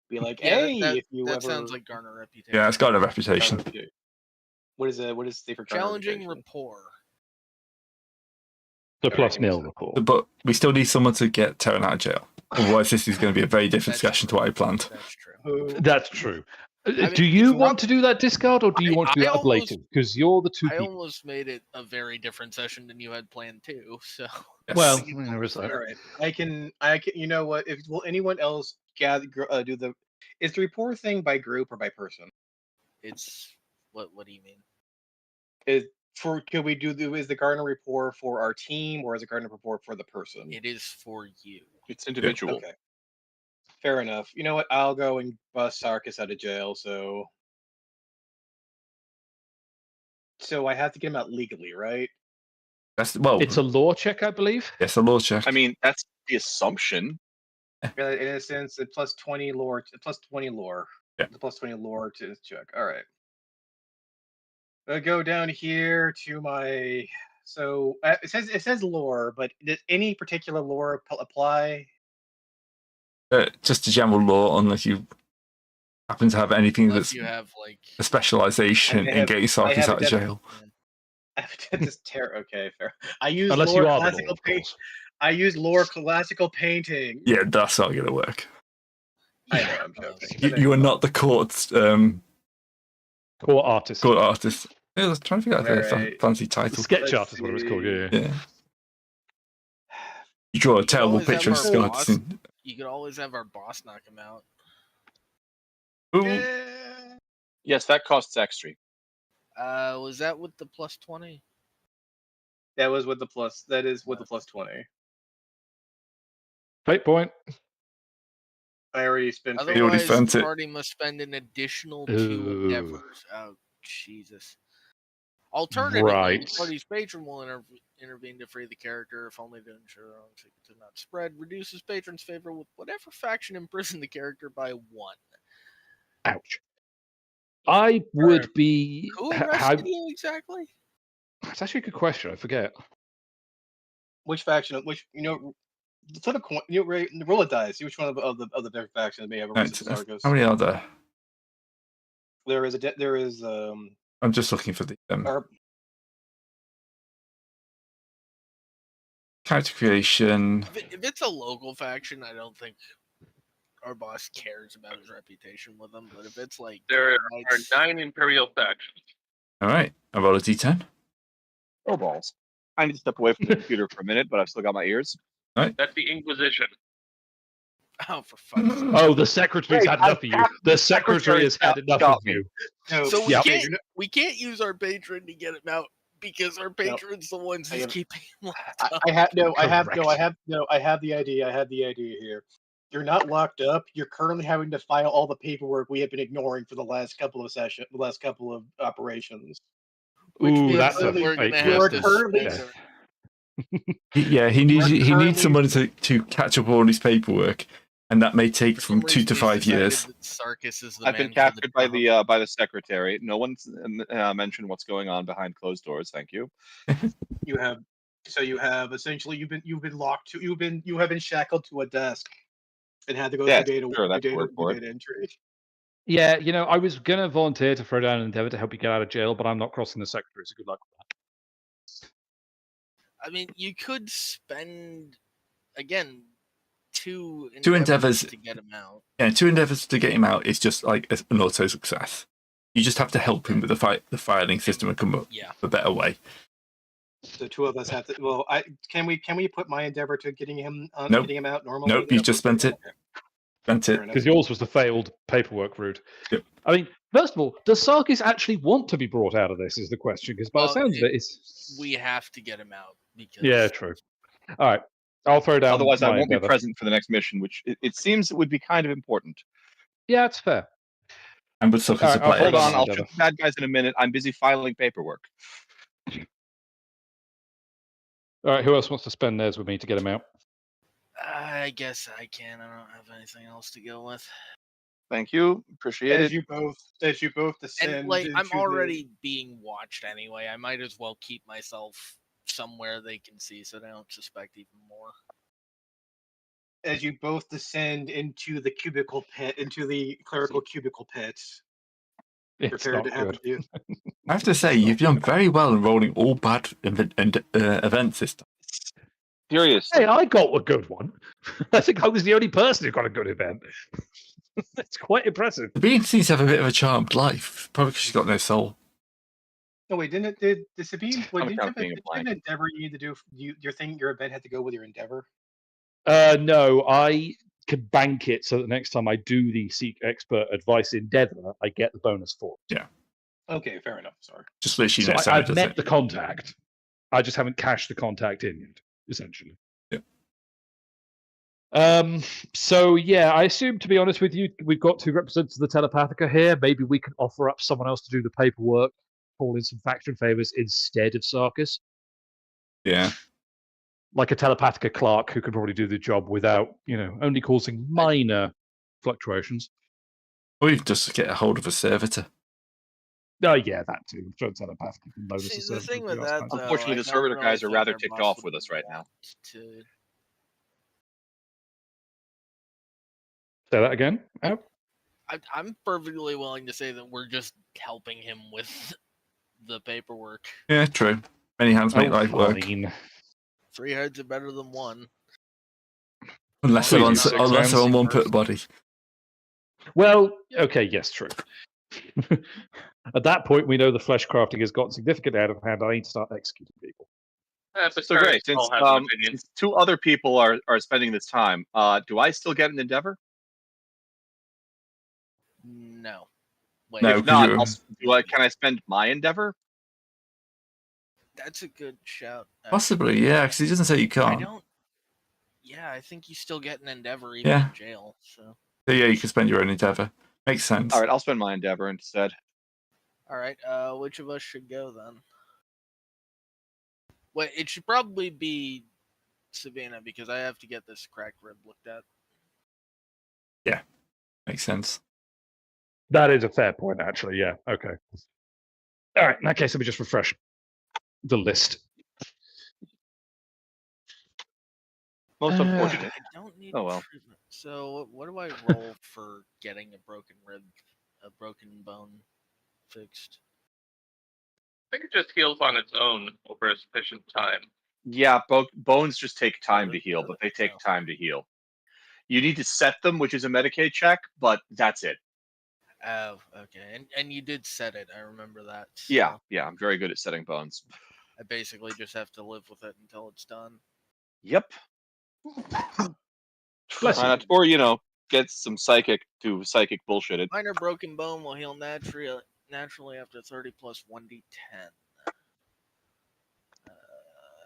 be like, Yeah, hey, if you that ever sounds like Garner reputation. Yeah, it's got a reputation. What is it? What is the for Garner Challenging reputation? rapport. The Alright, plus give me a nil sec. report. But we still need someone to get Terran out of jail. Otherwise, this is going to be a very different That's discussion to what I planned. That's true. Who- That's true. mean, Do you if want to do that discard, or do you want to do I that ablative? Because you're the two I people. almost made it a very different session than you had planned too. So Yes. Well, there is that. All right, I can. You know what? If will anyone else gather do the? Is the rapport thing by group or by person? it's what do you mean? Could we do is the Garner rapport for our team or is the Garner rapport for the person? It is for you. It's individual. Okay. Fair enough. You know what? I'll go and bust Sarkis out of jail. So I have to get him out legally, right? That's, well, It's a law check, I believe. yes, a law check. I mean, that's the assumption. In a sense, a plus 20 lore. Plus 20 lore. Yeah. The plus 20 lore to this check. All right. I go down here to my. So it says lore, but does any particular lore apply? Just a general law, unless you happen to have anything Unless that's you have like a specialization I in have- getting I Sarkis have out of a jail. Okay, fair. I use Unless lore you are the classical Lord, of paint. course. I use lore classical painting. Yeah, that's not going to work. I know, I'm well, joking. You are not the court's Core artist. court artist. Yeah, I was trying to figure out the Alright. fancy The title. sketch Let's artist, whatever it's called. see. Yeah. Yeah. You draw a You could terrible always have picture of our Scott. boss- You could always have our boss knock him out. Ooh, Yes, that costs extra. Was that with the plus 20? That was with the plus. That is with the plus 20. Fate point. I already spent. already Otherwise, spent the it. party must spend an additional 2 Ooh. endeavors. Oh, Jesus. Alternatively, Right. the party's patron will intervene to free the character, if only to ensure their own secret to not spread. Reduces patron's favor with whatever faction imprisoned the character by 1. Ouch. I would be. Who How? arrested you exactly? That's actually a good question. I forget. Which faction? Which flip a coin. Roll a dice. See which one of the different factions may have arrested Right, Sarkis. how many are there? There is I'm just looking for the character creation. If it's a local faction, I don't think our boss cares about his reputation with them. But if it's like There are Knights- 9 Imperial factions. All right, I roll a d10. Oh balls! I need to step away from the computer for a minute, but I've still got my ears. That's the Inquisition. Oh, for fuck's sake. Oh, the secretary's Wait, had enough of you. The secretary has had enough got of me. you. no. So Yeah. we can't use our patron to get him out because our patron's the ones I who's have- keeping him locked up. I have Correct. the idea. I have the idea here. You're not locked up. You're currently having to file all the paperwork we have been ignoring for the last couple of operations. Which Ooh, means that's a that we're fake gonna have we're to currently- spend Yeah, he needs currently- someone to catch up all his paperwork, and that may take For some from 2 reason to he's 5 decided years. that Sarkis is the I've man been for captured by job. the secretary. No one's mentioned what's going on behind closed doors. Thank you. You have essentially you've been locked to you have been shackled to a desk and had to go Yeah, through data sure, that's the word for it. data entry. Yeah, I was going to volunteer to throw down an endeavor to help you get out of jail, but I'm not crossing the secretary, so good luck with that. I mean, you could spend again 2 endeavors. to get him out. Yeah, 2 endeavors to get him out is just like an auto success. You just have to help him with the filing system and come up Yeah. with a better way. The two of us have to. Well, can we put my endeavor to getting him Nope. getting him out normally? Nope, you just spent it. Okay, Spent fair it. enough. Because yours was the failed paperwork route. Yep. I mean, first of all, does Sarkis actually want to be brought out of this? Is the question? Because by Well, the sounds of it, it's We have to get him out because yeah, true. All right, I'll throw down. Otherwise, I my won't be endeavor. present for the next mission, which it seems would be kind of important. Yeah, it's fair. And with suckers All right, to play. I'll Hold hold on, on, I'll endeavor. shoot the bad guys in a minute. I'm busy filing paperwork. All right, who else wants to spend theirs with me to get him out? I guess I can. I don't have anything else to go with. Thank you, appreciate As it. you both descend. And like I'm into the- already being watched anyway. I might as well keep myself somewhere they can see so they don't suspect even more. as you both descend into the cubicle pit, into the clerical cubicle pit. It's Prepared not to have good. you. I have to say, you've done very well in rolling all bad events this time. Seriously. Hey, I got a good one. I think I was the only person who got a good event. It's quite impressive. The being seems to have a bit of a charmed life, probably because she's got no soul. No, wait, did Sabine? Wait, I'm didn't counting you a blank. have an endeavor you need to do? Your event had to go with your endeavor. No, I can bank it so that next time I do the seek expert advice endeavor, I get the bonus for it. Okay, fair enough. Sorry. Just literally So next time it I've does met it. the contact. I just haven't cashed the contact in yet, essentially. Yeah. So yeah, I assume, to be honest with you, we've got 2 representatives of the Telepathica here. Maybe we can offer up someone else to do the paperwork, call in some faction favors instead of Sarkis. Yeah. Like a Telepathica clerk who could probably do the job without, only causing minor fluctuations. Or you just get a hold of a servitor. Oh yeah, that too. I'm sure Telepathica can notice See, the the service thing would with be that, asked. though, Unfortunately, I the don't server really guys are think rather our ticked boss off would with us right now. want to- Say that again. Oh. I'm perfectly willing to say that we're just helping him with the paperwork. Yeah, true. Many hands make life work. fine. 3 heads are better than 1. Unless Well, they're you on, do 6 unless they're on hands. one per body. Well, okay, yes, true. At that point, we know the flesh crafting has gotten significantly out of hand. I need to start executing people. So Besides, great. Since, Paul has an opinion. since 2 other people are spending this time, do I still get an endeavor? No. Wait. No, If not, because can I spend my endeavor? That's a good shout. possibly, actually. yeah, because he doesn't say you I can't. don't. Yeah, I think you still get an endeavor even Yeah. in jail. So. So yeah, you can spend your own endeavor. Makes sense. All right, I'll spend my endeavor instead. All right. Which of us should go then? Well, it should probably be Savannah because I have to get this cracked rib looked at. Makes sense. That is a fair point, actually. Yeah. Okay. All right. In that case, let me just refresh the list. Most unfortunate. I don't need Oh, well. treatment. So what do I roll for getting a broken rib, a broken bone fixed? I think it just heals on its own over a sufficient time. Yeah, bones just take time to Really? heal, but they take Oh. time to heal. You need to set them, which is a Medicaid check, but that's it. Oh, okay. And you did set it. I remember that. So Yeah, I'm very good at setting bones. I basically just have to live with it until it's done. Yep. Bless Try you. not to, or get some psychic bullshitted. Minor broken bone will heal naturally after 30 plus 1d10.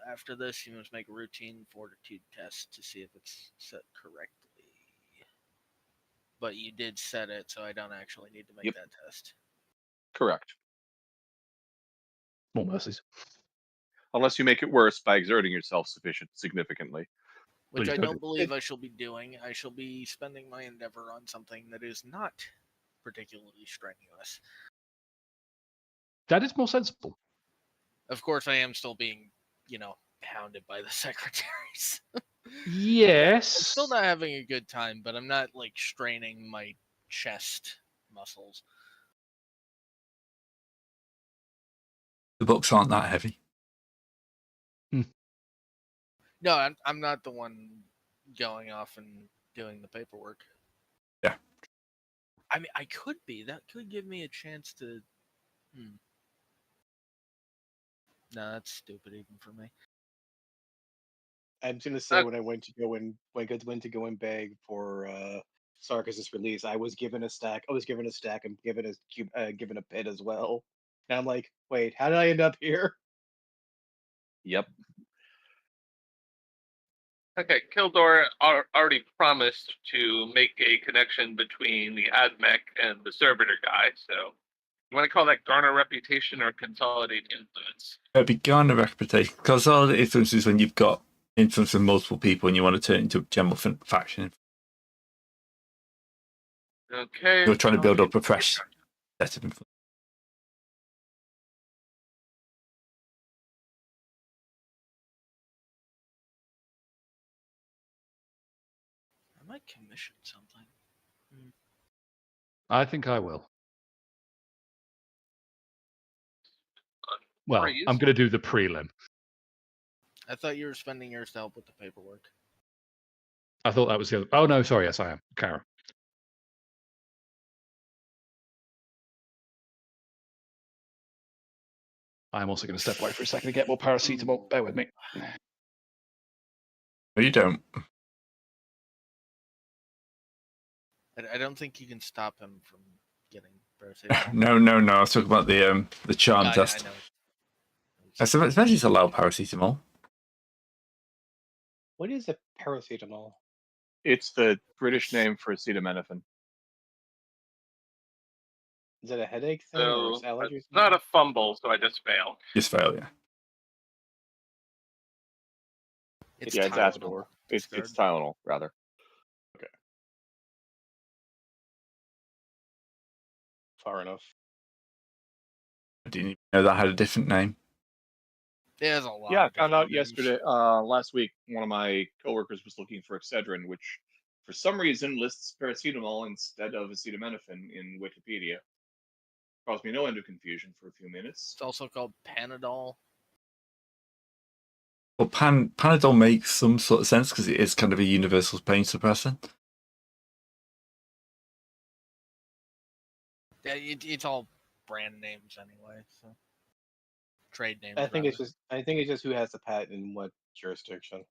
After this, you must make a routine fortitude test to see if it's set correctly. But you did set it, so I don't actually need to make that test. Correct. More mercies. Unless you make it worse by exerting yourself significantly. Which Please I don't don't do. believe I shall be doing. I shall be spending my endeavor on something that is not particularly strenuous. That is more sensible. Of course, I am still being, hounded by the secretaries. Yes. I'm still not having a good time, but I'm not, straining my chest muscles. The books aren't that heavy. No, I'm not the one going off and doing the paperwork. Yeah. I mean, I could be. That could give me a chance to... No, that's stupid even for me. I'm gonna say when I went to go and beg for Sarkis's release, I was given a stack. I was given a stack and given a pit as well. And I'm like, wait, how did I end up here? Yep. Okay, Kildor already promised to make a connection between the AdMech and the servitor guy, so you want to call that garner reputation or consolidate influence? It'd be garner reputation. Consolidate influence is when you've got influence of multiple people and you want to turn it into a general faction. Okay. You're trying to build up a fresh set of influence. I might commission something. I think I will. Well, I'm going to do the prelim. I thought you were spending yours to help with the paperwork. I thought that was the other. Oh, no, sorry. Yes, I am. Kara. I'm also going to step away for a second to get more paracetamol. Bear with me. No, you don't. I don't think you can stop him from getting paracetamol. No. I was talking about the charm test. I know. Especially it's allowed paracetamol. What is a paracetamol? It's the British name for acetaminophen. Is it a headache thing or is So allergy? it's not a fumble, so I just fail. Just fail, yeah. It's It's Tylenol. Asper. It's Tylenol, rather. Okay. Far enough. I didn't even know that had a different name. There's a lot. Yeah, I of found out different names. yesterday, last week, one of my coworkers was looking for Excedrin, which for some reason lists paracetamol instead of acetaminophen in Wikipedia. caused me no end of confusion for a few minutes. It's also called Panadol. Well, Panadol makes some sort of sense because it is kind of a universal pain suppressant. Yeah, it's all brand names anyway, so trade names. I think rather. I think it's just who has the patent in what jurisdiction.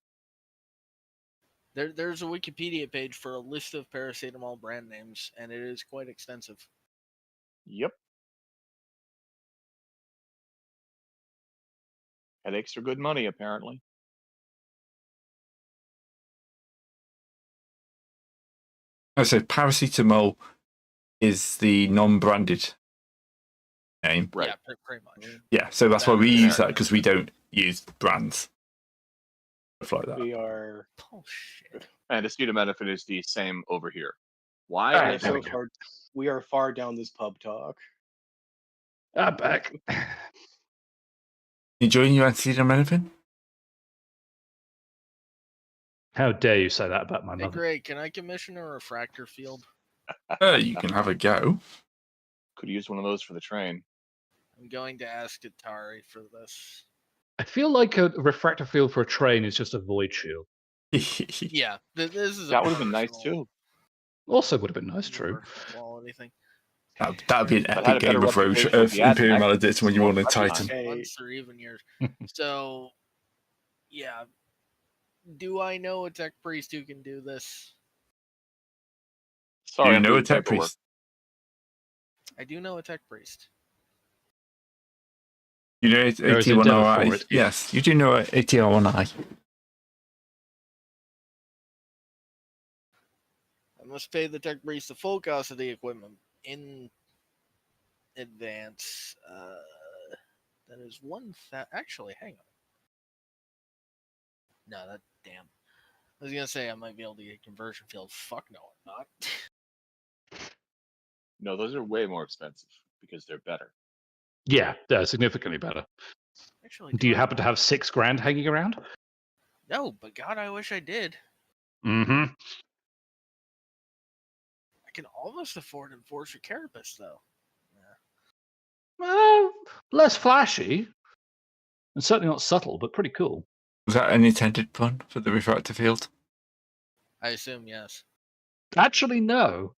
There's a Wikipedia page for a list of paracetamol brand names, and it is quite extensive. Yep. Headaches are good money, apparently. So paracetamol is the non-branded name. Right. Yeah, pretty much. Yeah, so that's why we use that because we don't use brands. Stuff like that. We are Bullshit. And acetaminophen is the same over here. Why? Ah, I we are there don't we so go. far. We are far down this pub talk. I'm back. Enjoying your acetaminophen? How dare you say that about my Hey, mother? Greg, can I commission a refractor field? You can have a go. Could use one of those for the train. I'm going to ask Atari for this. I feel like a refractor field for a train is just a void shield. Yeah, this is That a would have been nice personal too. Also would have been nice, true. universal quality thing. That'd be an But had epic a better game of Roach reputation with of the ad Imperium tech. Maledictum when you More won in prep Titan. time. Hey. Months or even years. So, yeah. Do I know a tech priest who can do this? Sorry, Do you I'm know doing a tech paperwork. priest? I do know a tech priest. You know There is endeavour for AT1RI? it. Yes, you do know AT1I. I must pay the tech priest the full cost of the equipment in advance. That is actually, hang on. No, that damn. I was gonna say I might be able to get conversion field. Fuck no, I'm not. No, those are way more expensive because they're better. Yeah, they're significantly better. Actually, Do you I happen to have $6,000 hanging around? No, but God, I wish I did. Mm-hmm. I can almost afford Enforcer Carapace though. Well, less flashy. And certainly not subtle, but pretty cool. Was that an intended pun for the refractor field? I assume yes. Actually, no.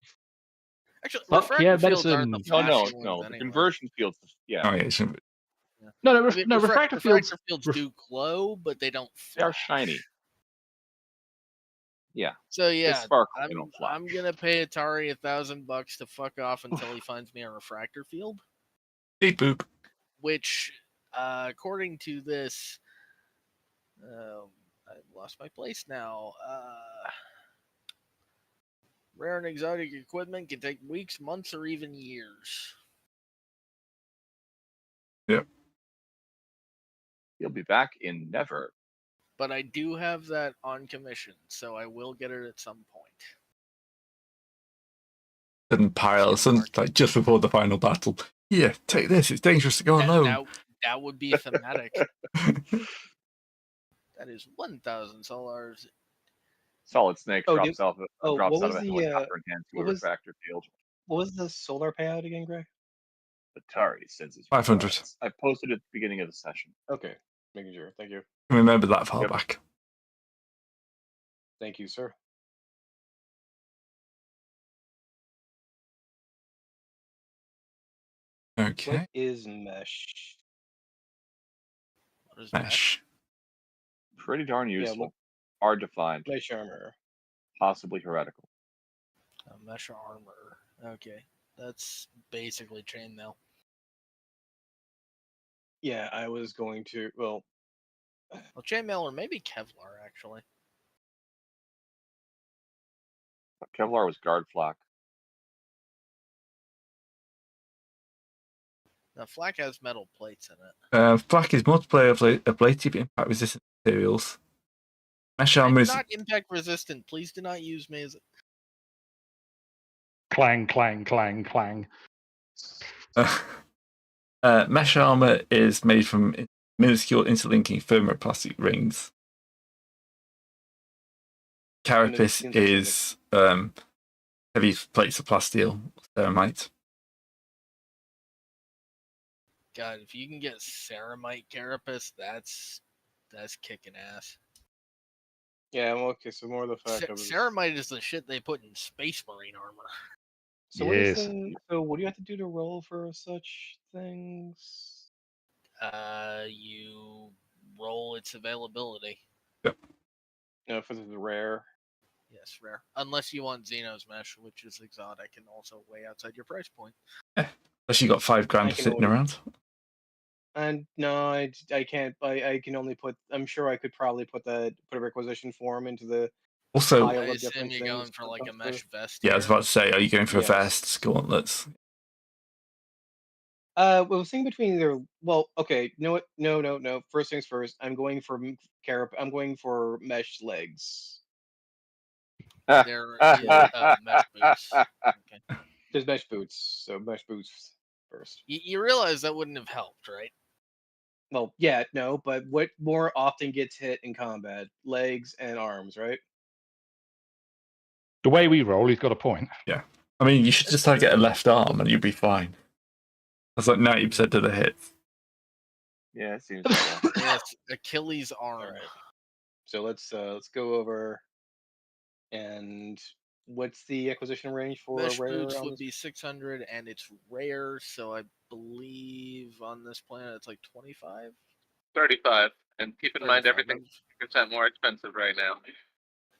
Actually, Fuck refractor yeah, fields aren't the medicine. No, flashy no. ones The anyway. conversion fields. Yeah, Oh, yeah. It shouldn't be. No, I mean, refractor fields. do glow, but they don't they are flash. shiny. Yeah, So they yeah, sparkle. They don't flash. I'm gonna pay Atari $1,000 to fuck off until he finds me a refractor field, Beep boop. which, according to this, I've lost my place now. Rare and exotic equipment can take weeks, months, or even years. He'll be back in never. But I do have that on commission, so I will get it at some point. And piles, and like just before the final battle. Yeah, take this. It's dangerous to go alone. That would be thematic. That is 1,000 solars. Solid Snake Oh, drops out of what was a the, helicopter and hands you what a was- refractor field. What was the solar payout again, Greg? Atari sends his 500. regards. I posted at the beginning of the session. Okay, making sure. Thank you. Remember that far Yep. back. Thank you, sir. Okay. What is mesh? What is Mesh. Pretty darn useful. well- Hard to find. Mesh armor. Possibly heretical. mesh armor. Okay, that's basically chainmail. Yeah, I was going to. Well, Well, chainmail or maybe Kevlar actually. Kevlar was guard flak. Now, flak has metal plates in it. Flak is multiplayer ablative impact resistant materials. Mesh I'm armor is not impact resistant. Please do not use me as. Clang, clang, clang, clang. mesh armor is made from minuscule interlinking thermoplastic rings. Carapace is heavy plates of plasteel, ceramite. God, if you can get Ceramite Carapace, that's kicking ass. Yeah, well, okay, so more of the fact of Ceramite is the shit they put in Space Marine armor. So what is Yes. so what do you have to do to roll for such things? You roll its availability. No, for the rare. Yes, rare. Unless you want Xenos Mesh, which is exotic and also way outside your price point. Unless you got $5,000 can sitting only- around. And no, I can't. I can only put. I'm sure I could probably put a requisition form into the Also, pile I of assume different you're things. going for like a mesh vest. yeah, I was here. about to say, are you going for Yes. vests, gauntlets? Well, the thing between their okay, no, what? No. First things first. I'm going for I'm going for mesh legs. There is mesh boots. Okay. There's mesh boots, so mesh boots first. You realize that wouldn't have helped, right? Well, yeah, no, but what more often gets hit in combat? Legs and arms, right? The way we roll, he's got a point. I mean, you should just target a left arm and you'd be fine. That's like 90% of the hits. Yeah, it seems like that. Yes, Achilles' arm. All right. So let's go over. And what's the acquisition range for Mesh rare? boots on would this? be 600, and it's rare, so I believe on this planet it's like 25. 35. And keep in mind 35. everything's 50% more expensive right now.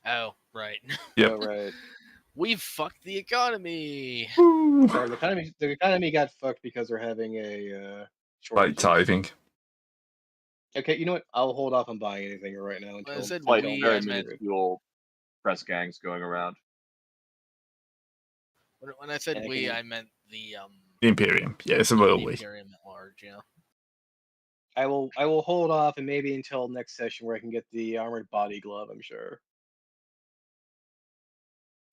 Oh, right. Yep. Oh, right. We've fucked the economy. Sorry, the economy got fucked because they're having a Like shortage. tithing. Okay, you know what? I'll hold off on buying anything right now When I until said Like we, very I meant minuscule press gangs going around. when I said And I we, can- I meant the The Imperium. Yeah, it's a royal the we. Imperium at large. Yeah. I will hold off and maybe until next session where I can get the armored body glove. I'm sure.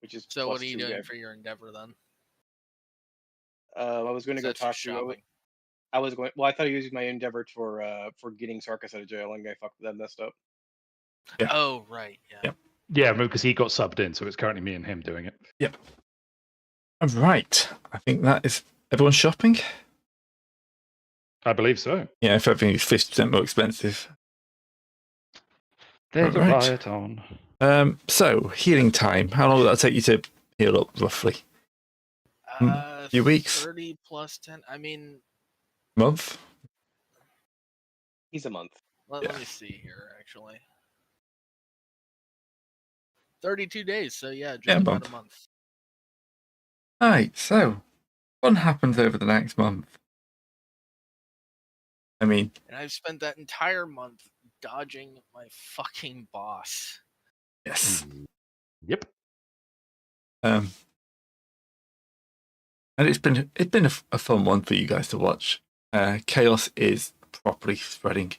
Which is So what plus are you 2 doing ev- for your endeavor then? I was going to go That's talk just to. shopping. I was going. Well, I thought I was using my endeavor for getting Sarkis out of jail, and I fucked that messed up. Yeah. Oh right, yeah. Yep. Yeah, because he got subbed in, so it's currently me and him doing it. All right. I think that is everyone shopping. I believe so. Yeah, if everything is 50% more expensive. There's a Alright. riot on. So healing time. How long will that take you to heal up, roughly? Few weeks? 30 plus 10. I mean, Month? He's a month. let Yeah. me see here. Actually, 32 days. So yeah, just Yeah, about month. a month. Right. So, what happens over the next month? I mean, And I've spent that entire month dodging my fucking boss. yes. Yep. And it's been a fun one for you guys to watch. Chaos is properly spreading.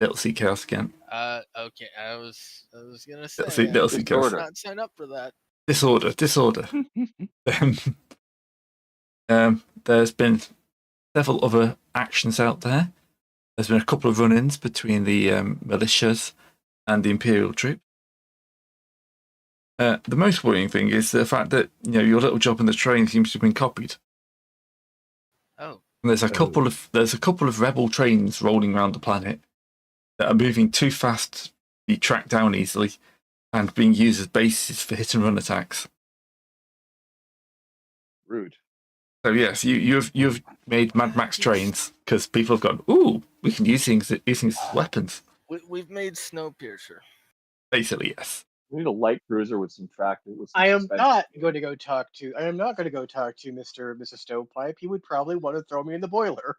Little see chaos again. Okay, I was gonna say Little see I chaos. did not sign up for that. Disorder. There's been several other actions out there. There's been a couple of run-ins between the militias and the Imperial troop. The most worrying thing is the fact that your little job in the train seems to have been copied. Oh, And there's a couple of rebel trains rolling around the planet that are moving too fast to be tracked down easily and being used as bases for hit and run attacks. Rude. So yes, you've made Mad Max trains because people have gone, ooh, we can use things as weapons. we've made Snowpiercer. Basically, yes. We need a light cruiser with some tractor. I am not going to go talk to. I am not going to go talk to Mr. Stovepipe. He would probably want to throw me in the boiler.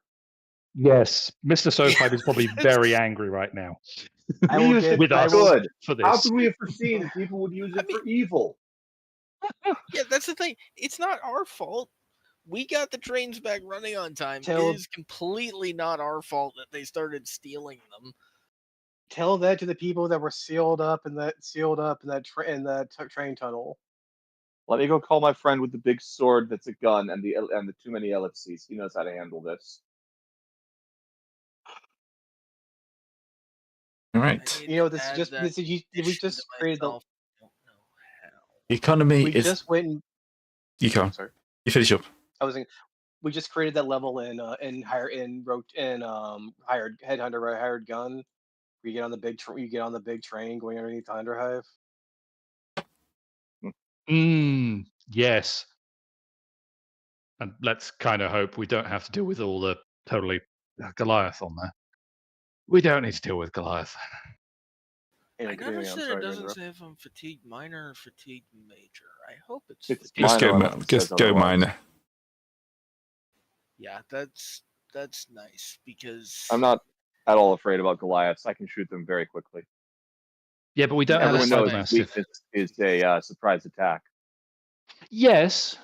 Yes, Mr. Soappipe is probably very angry right now. I will get with I us will- Good. for this. How could we have foreseen that people would use it for evil? Yeah, that's the thing. It's not our fault. We got the trains back running on time. Tell- It is completely not our fault that they started stealing them. tell that to the people that were sealed up in that train tunnel. Let me go call my friend with the big sword that's a gun and the too many ellipses. He knows how to handle this. All I right. need You know, to this is add just that this is we mission just to created the myself. I don't know how. The economy we is. just went and You can't. sorry. You finish up. I was in, we just created that level in hired headhunter hired gun. You get on the big train going underneath the Hunter Hive. Yes. And let's kind of hope we don't have to deal with all the totally Goliath on there. We don't need to deal with Goliath. Anyway, I continue, noticed I'm that sorry it to doesn't interrupt. say if I'm fatigued minor or fatigued major. I hope it's It's fatigued. Just go, minor, unless it just says go otherwise. minor. Yeah, that's nice because I'm not at all afraid about Goliaths. I can shoot them very quickly. Yeah, but we don't have a Everyone sniper knows his mastiff. weakness is a surprise attack. Yes.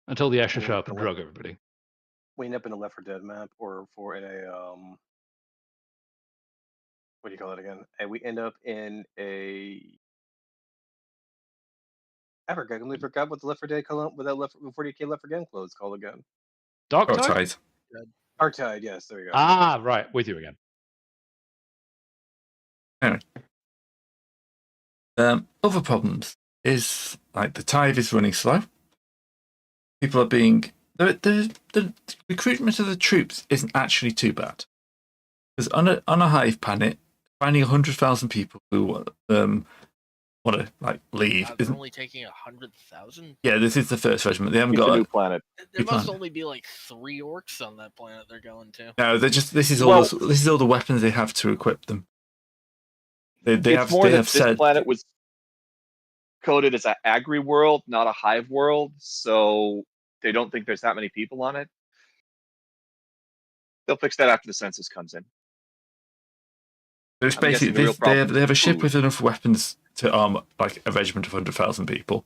Until the Asher We show up end and up drug everybody. we end up in a Left 4 Dead map, or in a what do you call it again? And we end up in a I completely forgot what the Left 4 Dead what that Left 40K Left 4 Dead clothes called again. Dark Tide? Outside. Arctide, yes, there you go. Ah, right. With you again. Anyway. Other problems is like the tide is running slow. People are being the recruitment of the troops isn't actually too bad, because on a hive planet, finding 100,000 people who want to like leave they're isn't. only taking 100,000. Yeah, this is the first regiment. They haven't It's a got new planet. There New must planet. only be like 3 orcs on that planet they're going to. No, they're just this is all Well- this is all the weapons they have to equip them. They It's have more they that have this said planet was coded as an agri world, not a hive world, so they don't think there's that many people on it. They'll fix that after the census comes in. it's I'm basically guessing the real problem they have a is ship food. with enough weapons to arm like a regiment of 100,000 people.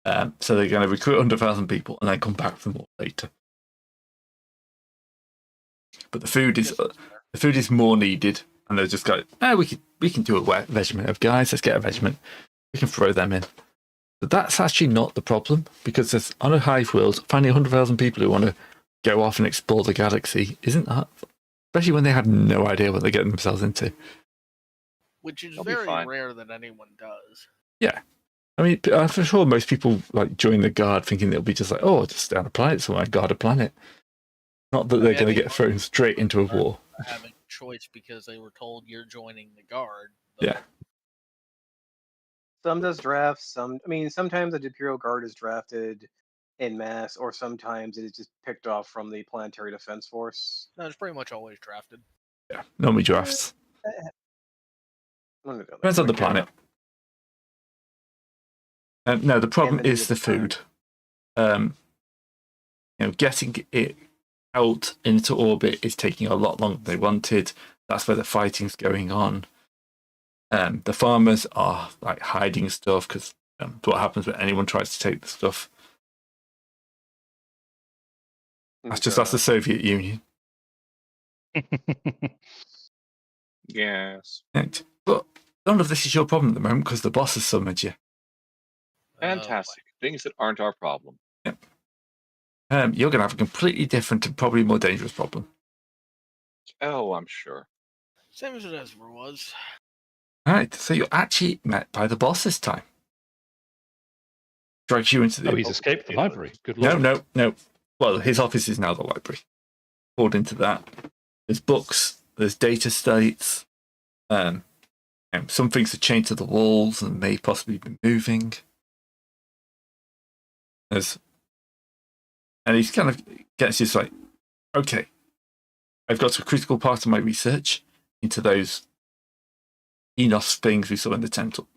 So they're going to recruit 100,000 people and then come back for more later. But the food is more needed, and they're just going, we can do a regiment of guys. Let's get a regiment. We can throw them in. But that's actually not the problem, because there's, on a hive world, finding 100,000 people who want to go off and explore the galaxy isn't that, especially when they have no idea what they're getting themselves into. Which is They'll be very fine. rare that anyone does. I mean, for sure, most people like join the guard thinking they'll be just like, oh, just down a planet somewhere, guard a planet. Not that they're mean, I going to think get thrown straight into a war. Having a choice because they were told you're joining the guard. Yeah. Some does draft, sometimes the Imperial Guard is drafted en masse, or sometimes it is just picked off from the Planetary Defense Force. No, it's pretty much always drafted. Yeah, normally drafts. One or the other. Depends on the planet. No, the problem And then is the food. Getting it out into orbit is taking a lot longer than they wanted. That's where the fighting's going on. The farmers are like hiding stuff because what happens when anyone tries to take the stuff? That's the Soviet Union. Yes. Right. But none of this is your problem at the moment because the boss has summoned you. Fantastic. Things that aren't our problem. You're going to have a completely different and probably more dangerous problem. Oh, I'm sure. Same as it ever was. All right, so you're actually met by the boss this time. Drags you into the... Oh, he's escaped the library. Good lord. No. Well, his office is now the library. Poured into that. There's books, there's data states. Some things have chained to the walls and may possibly be moving. And he kind of gets you like, okay, I've got a critical part of my research into those Enos things we saw in the temple.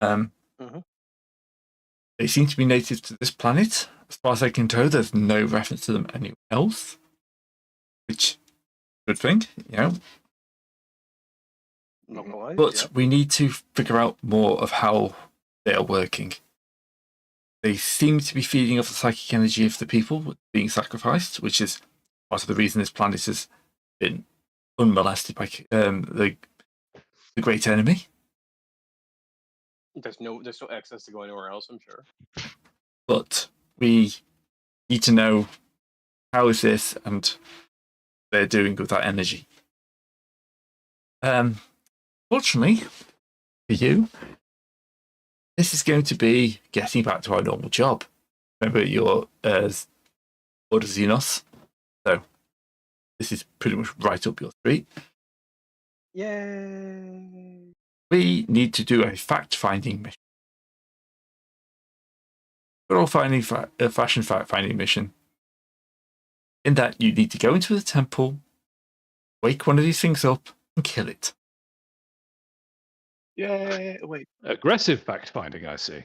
They seem to be native to this planet. As far as I can tell, there's no reference to them anywhere else. Which, good thing, Localized, But yep. we need to figure out more of how they are working. They seem to be feeding off the psychic energy of the people being sacrificed, which is part of the reason this planet has been unmolested by the great enemy. There's no access to go anywhere else, I'm sure. But we need to know how is this and they're doing with that energy. Fortunately for you, this is going to be getting back to our normal job. Remember, you're Order Xenos, so this is pretty much right up your street. Yay! We need to do a fact-finding mission. Good old fashion fact-finding mission. In that you need to go into the temple, wake one of these things up, and kill it. Yay! Wait. Aggressive fact finding, I see.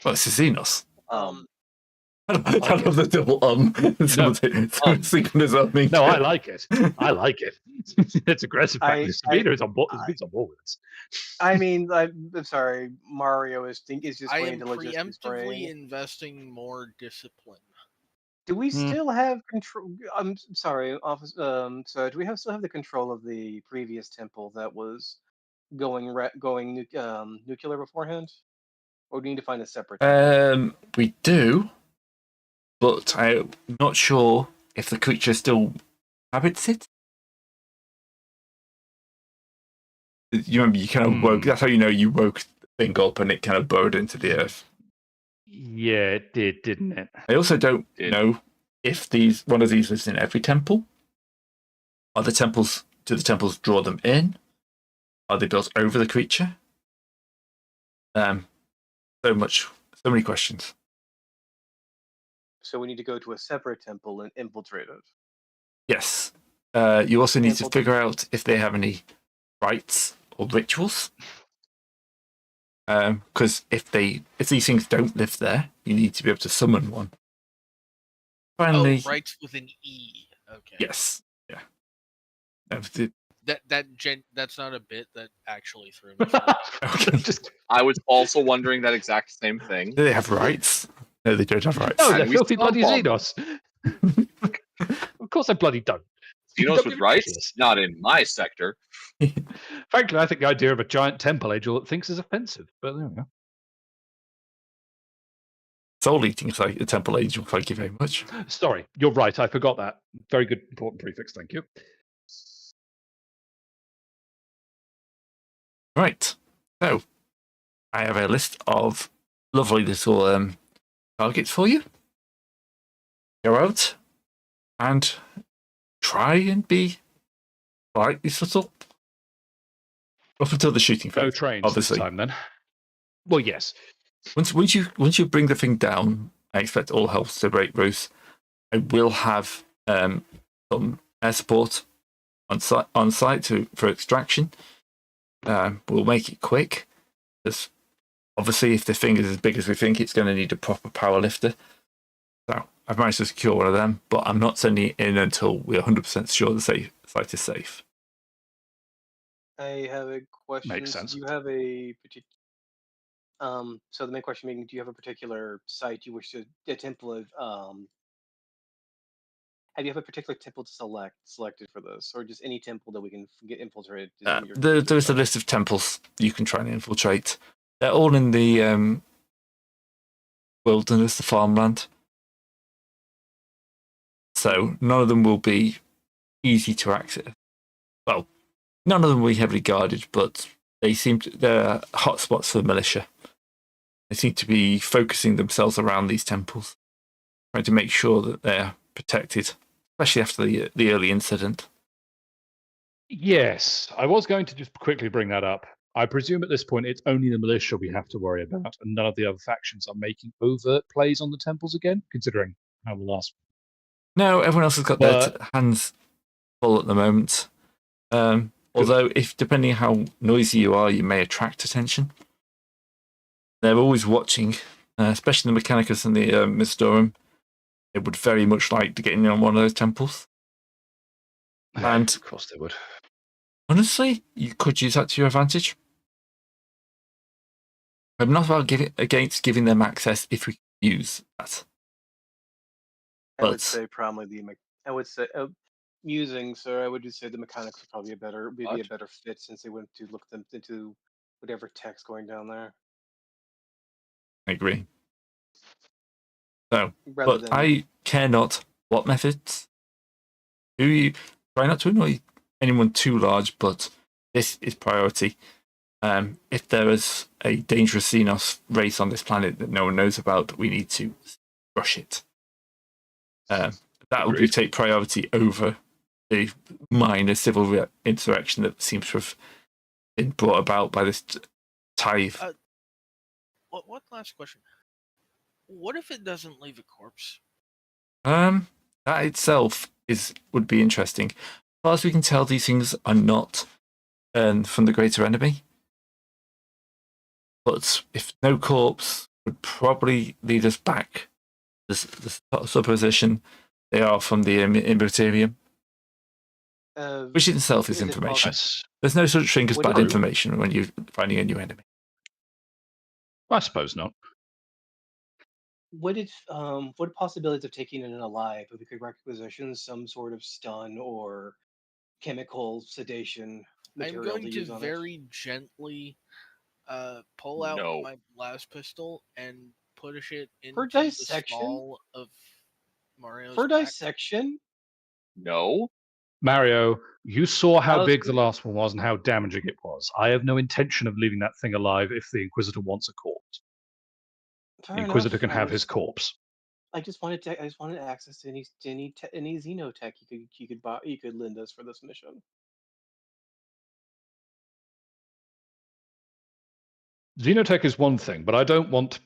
Well, it's a Xenos. I like love the double synchronous umming. No, I like it. I like it. It's aggressive fact. Speeder is on board. He's on board with this. I mean, I'm sorry. Mario is just I going am to logistics preemptively brain. investing more discipline. Do we still have control? I'm sorry, office. So do we still have the control of the previous temple that was going nuclear beforehand, or do we need to find a separate temple? We do, but I'm not sure if the creature still habits it. You remember, you kind of woke. That's how you know you woke the thing up, and it kind of burrowed into the earth. Yeah, it did, didn't it? I also don't know if one of these lives in every temple. Do the temples draw them in? Are they built over the creature? So many questions. So we need to go to a separate temple and infiltrate it. Yes. You also need to figure out if they have any rites or rituals. Because if these things don't live there, you need to be able to summon one. Finally, rites with an E. Okay. Yes. Yeah. That's not a bit that actually threw me. I was also wondering that exact same thing. Do they have rights? No, they don't have rights. No, they're we filthy still bloody bomb them. Xenos. Of course, I bloody don't. Xenos with rights? Not in my sector. Frankly, I think the idea of a giant temple angel that thinks is offensive. But there we go. Soul eating is like a temple angel. Thank you very much. Sorry, you're right. I forgot that. Very good, important prefix. Thank you. Right. So, I have a list of lovely little targets for you. Go out and try and be slightly subtle. Up until the shooting phase. No trains obviously. this time, then. Well, yes. Once you bring the thing down, I expect all hell to break loose. I will have some air support on site for extraction. We'll make it quick, because obviously if the thing is as big as we think, it's going to need a proper power lifter. So I've managed to secure one of them, but I'm not sending it in until we're 100% sure the site is safe. I have a question. Makes sense. Do you have a particular? So the main question being, do you have a particular site you wish to a temple of? Have you have a particular temple to selected for this, or just any temple that we can get infiltrated? There's a list of temples you can try and infiltrate. They're all in the wilderness, the farmland. So none of them will be easy to access. Well, none of them will be heavily guarded, but they're hotspots for the militia. They seem to be focusing themselves around these temples, trying to make sure that they're protected, especially after the early incident. Yes, I was going to just quickly bring that up. I presume at this point it's only the militia we have to worry about, and none of the other factions are making overt plays on the temples again, considering how the last. No, everyone else has got their hands full at the moment. Although, depending on how noisy you are, you may attract attention. They're always watching, especially the Mechanicus and the Mistorum. They would very much like to get in on one of those temples. And of course they would. Honestly, you could use that to your advantage. I'm not against giving them access if we use that. I would say probably I would say using, sir. I would just say the mechanics would probably be a better fit, since they wouldn't to look them into whatever text going down there. I agree. So, I care not what methods. You try not to annoy anyone too large, but this is priority. If there is a dangerous Xenos race on this planet that no one knows about, we need to rush it. That will Agreed. take priority over the minor civil insurrection that seems to have been brought about by this tithe. One last question. What if it doesn't leave a corpse? That itself would be interesting. As far as we can tell, these things are not from the greater enemy. But if no corpse would probably lead us back, the supposition they are from the Imperium, which in itself is it information. Yes. There's no such thing as Would bad it- information when you're finding a new enemy. I suppose not. What possibilities of taking it in alive if we could requisition some sort of stun or chemical sedation I'm material going to to use on very gently pull out No. my blast pistol and push it into For the dissection? small of it? Mario's For back. dissection? No. Mario, you saw how Alice- big the last one was and how damaging it was. I have no intention of leaving that thing alive if the Inquisitor wants a corpse. Fair The Inquisitor enough. can have his corpse. I just wanted access to any xenotech you could lend us for this mission. Xenotech is one thing, but I don't want.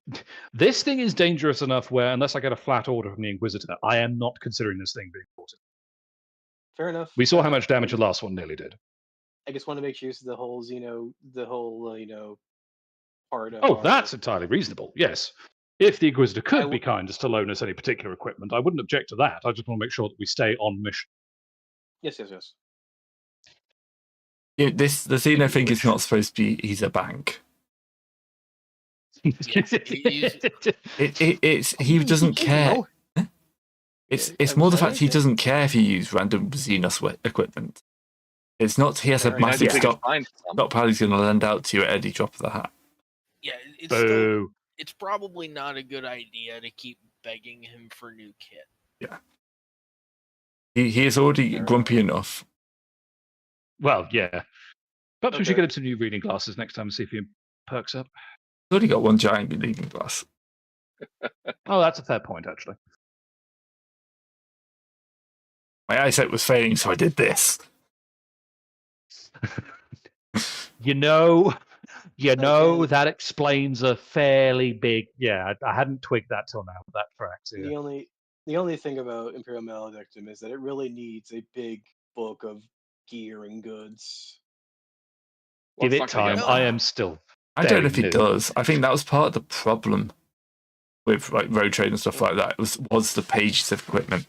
This thing is dangerous enough where, unless I get a flat order from the Inquisitor, I am not considering this thing being brought in. Fair enough. We saw how much damage the last one nearly did. I just want to make use of the whole part of. Oh, our- that's entirely reasonable. Yes. If the Inquisitor I could w- be kind as to loan us any particular equipment, I wouldn't object to that. I just want to make sure that we stay on mission. Yes. The Xeno thing is not supposed to be. He's a bank. Yeah, He doesn't care. know. It's more the fact he doesn't care if you use random Xenos equipment. It's not he has Fair a enough. massive I think it's fine. stockpile he's going to lend out to you at any drop of the hat. Yeah, it's still, Boo. it's probably not a good idea to keep begging him for new kit. Yeah. He is already Fair grumpy enough. Well, yeah. Perhaps we should Okay. get him some new reading glasses next time and see if he perks up. He's already got one giant reading glass. Oh, that's a fair point, actually. My eyesight was failing, so I did this. You know, Again. that explains a fairly big. Yeah, I hadn't twigged that till now. That tracks. Yeah. The only thing about Imperium Maledictum is that it really needs a big book of gear and goods. Well, Give it's it not gonna time. get I done. am still. I don't know if Very it new. does. I think that was part of the problem with like road trade and stuff like that. Was the pages of equipment.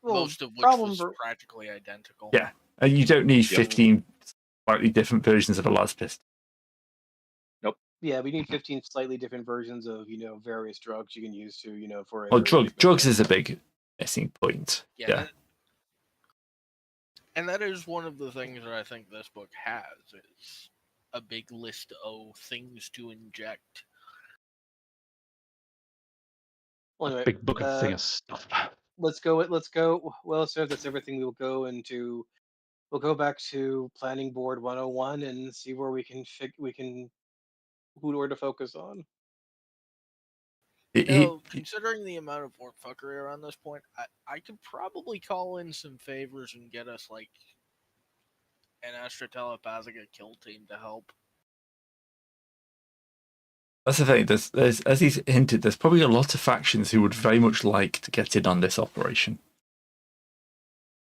Most of which problem was ver- practically identical. Yeah. And you don't need Yep. 15 slightly different versions of a las pistol. Yeah, we need 15 slightly different versions of various drugs you can use to for. Oh, every drugs is a big missing point. Yeah. Yeah. And that is one of the things that I think this book has is a big list of things to inject. Well, anyway, Big book of thing of stuff. let's go. Well, sir, that's everything. We'll go back to planning board 101 and see where we can who to focus on. Considering the amount of work fuckery around this point, I could probably call in some favors and get us like an Astra Telepathica kill team to help. That's the thing. There's as he's hinted, there's probably a lot of factions who would very much like to get in on this operation.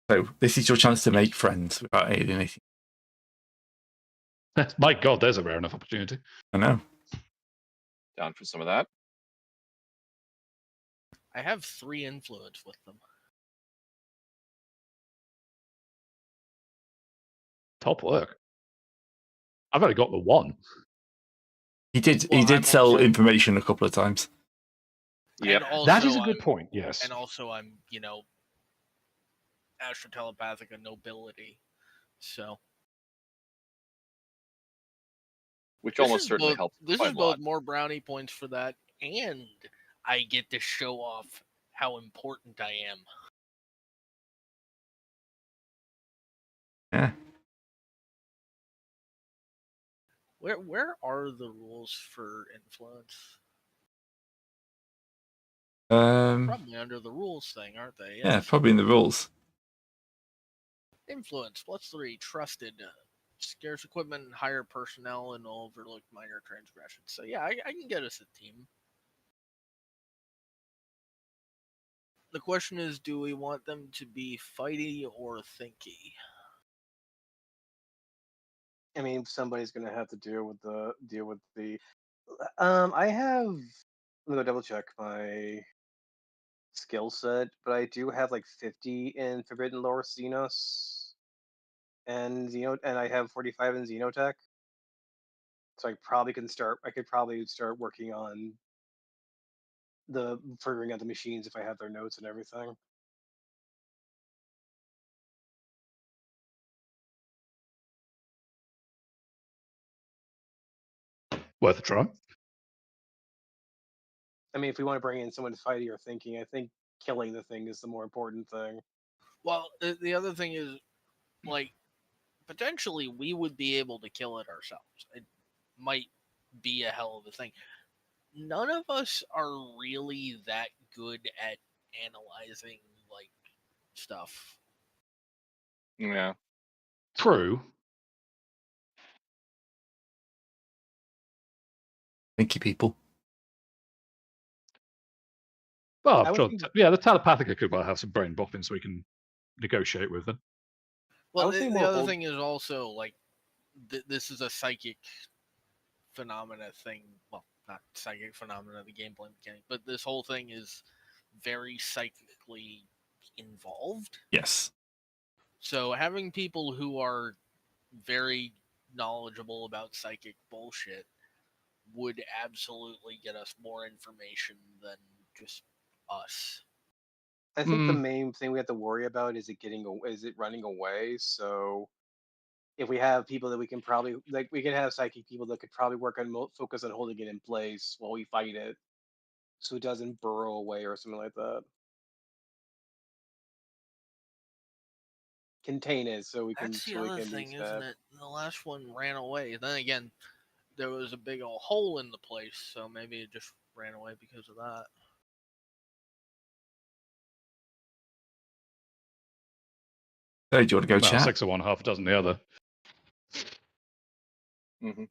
So this is your chance to make friends without alienating. My God, there's a rare enough opportunity. I know. Down for some of that. I have 3 influence with them. Top work. I've only got the one. He did Well, I'm sell also- information a couple of times. Yep. And That is also a good I'm- point. Yes. And also, I'm, Astra Telepathica nobility. So Which this almost is certainly both, helps This quite is a both lot. more brownie points for that, and I get to show off how important I am. Yeah. Where are the rules for influence? Probably under the rules thing, aren't they? Yeah, Yes. probably in the rules. Influence +3, trusted, scarce equipment, hire personnel, and overlook minor transgressions. So yeah, I can get us a team. The question is, do we want them to be fighty or thinky? I mean, somebody's gonna have to deal with the. I have. Let me go double check my skill set, but I do have like 50 in Forbidden Lore Xenos and and I have 45 in Xenotech. So I probably can start. I could probably start working on figuring out the machines if I have their notes and everything. Worth a try. I mean, if we want to bring in someone fighting or thinking, I think killing the thing is the more important thing. Well, the other thing is, like, potentially we would be able to kill it ourselves. It might be a hell of a thing. None of us are really that good at analyzing, like, stuff. Yeah. True. Thank you, people. Well, I I'm would sure. think- Yeah, the telepathic could well have some brain bopping so we can negotiate with them. Well, would think the more other old- thing is also, like, this is a psychic phenomena thing. Well, not psychic phenomena, the gameplay mechanic, but this whole thing is very psychically involved. Yes. So having people who are very knowledgeable about psychic bullshit would absolutely get us more information than just us. I think the main thing we have to worry about is it running away. So if we have people that we can probably we can have psychic people that could probably focus on holding it in place while we fight it, so it doesn't burrow away or something like that. Contain it so we can That's the so it other can be thing, isn't stabbed. it? The last one ran away. Then again, there was a big old hole in the place, so maybe it just ran away because of that. Hey, do you want to go Well, chat? 6 of one, half a dozen the other. Mhm.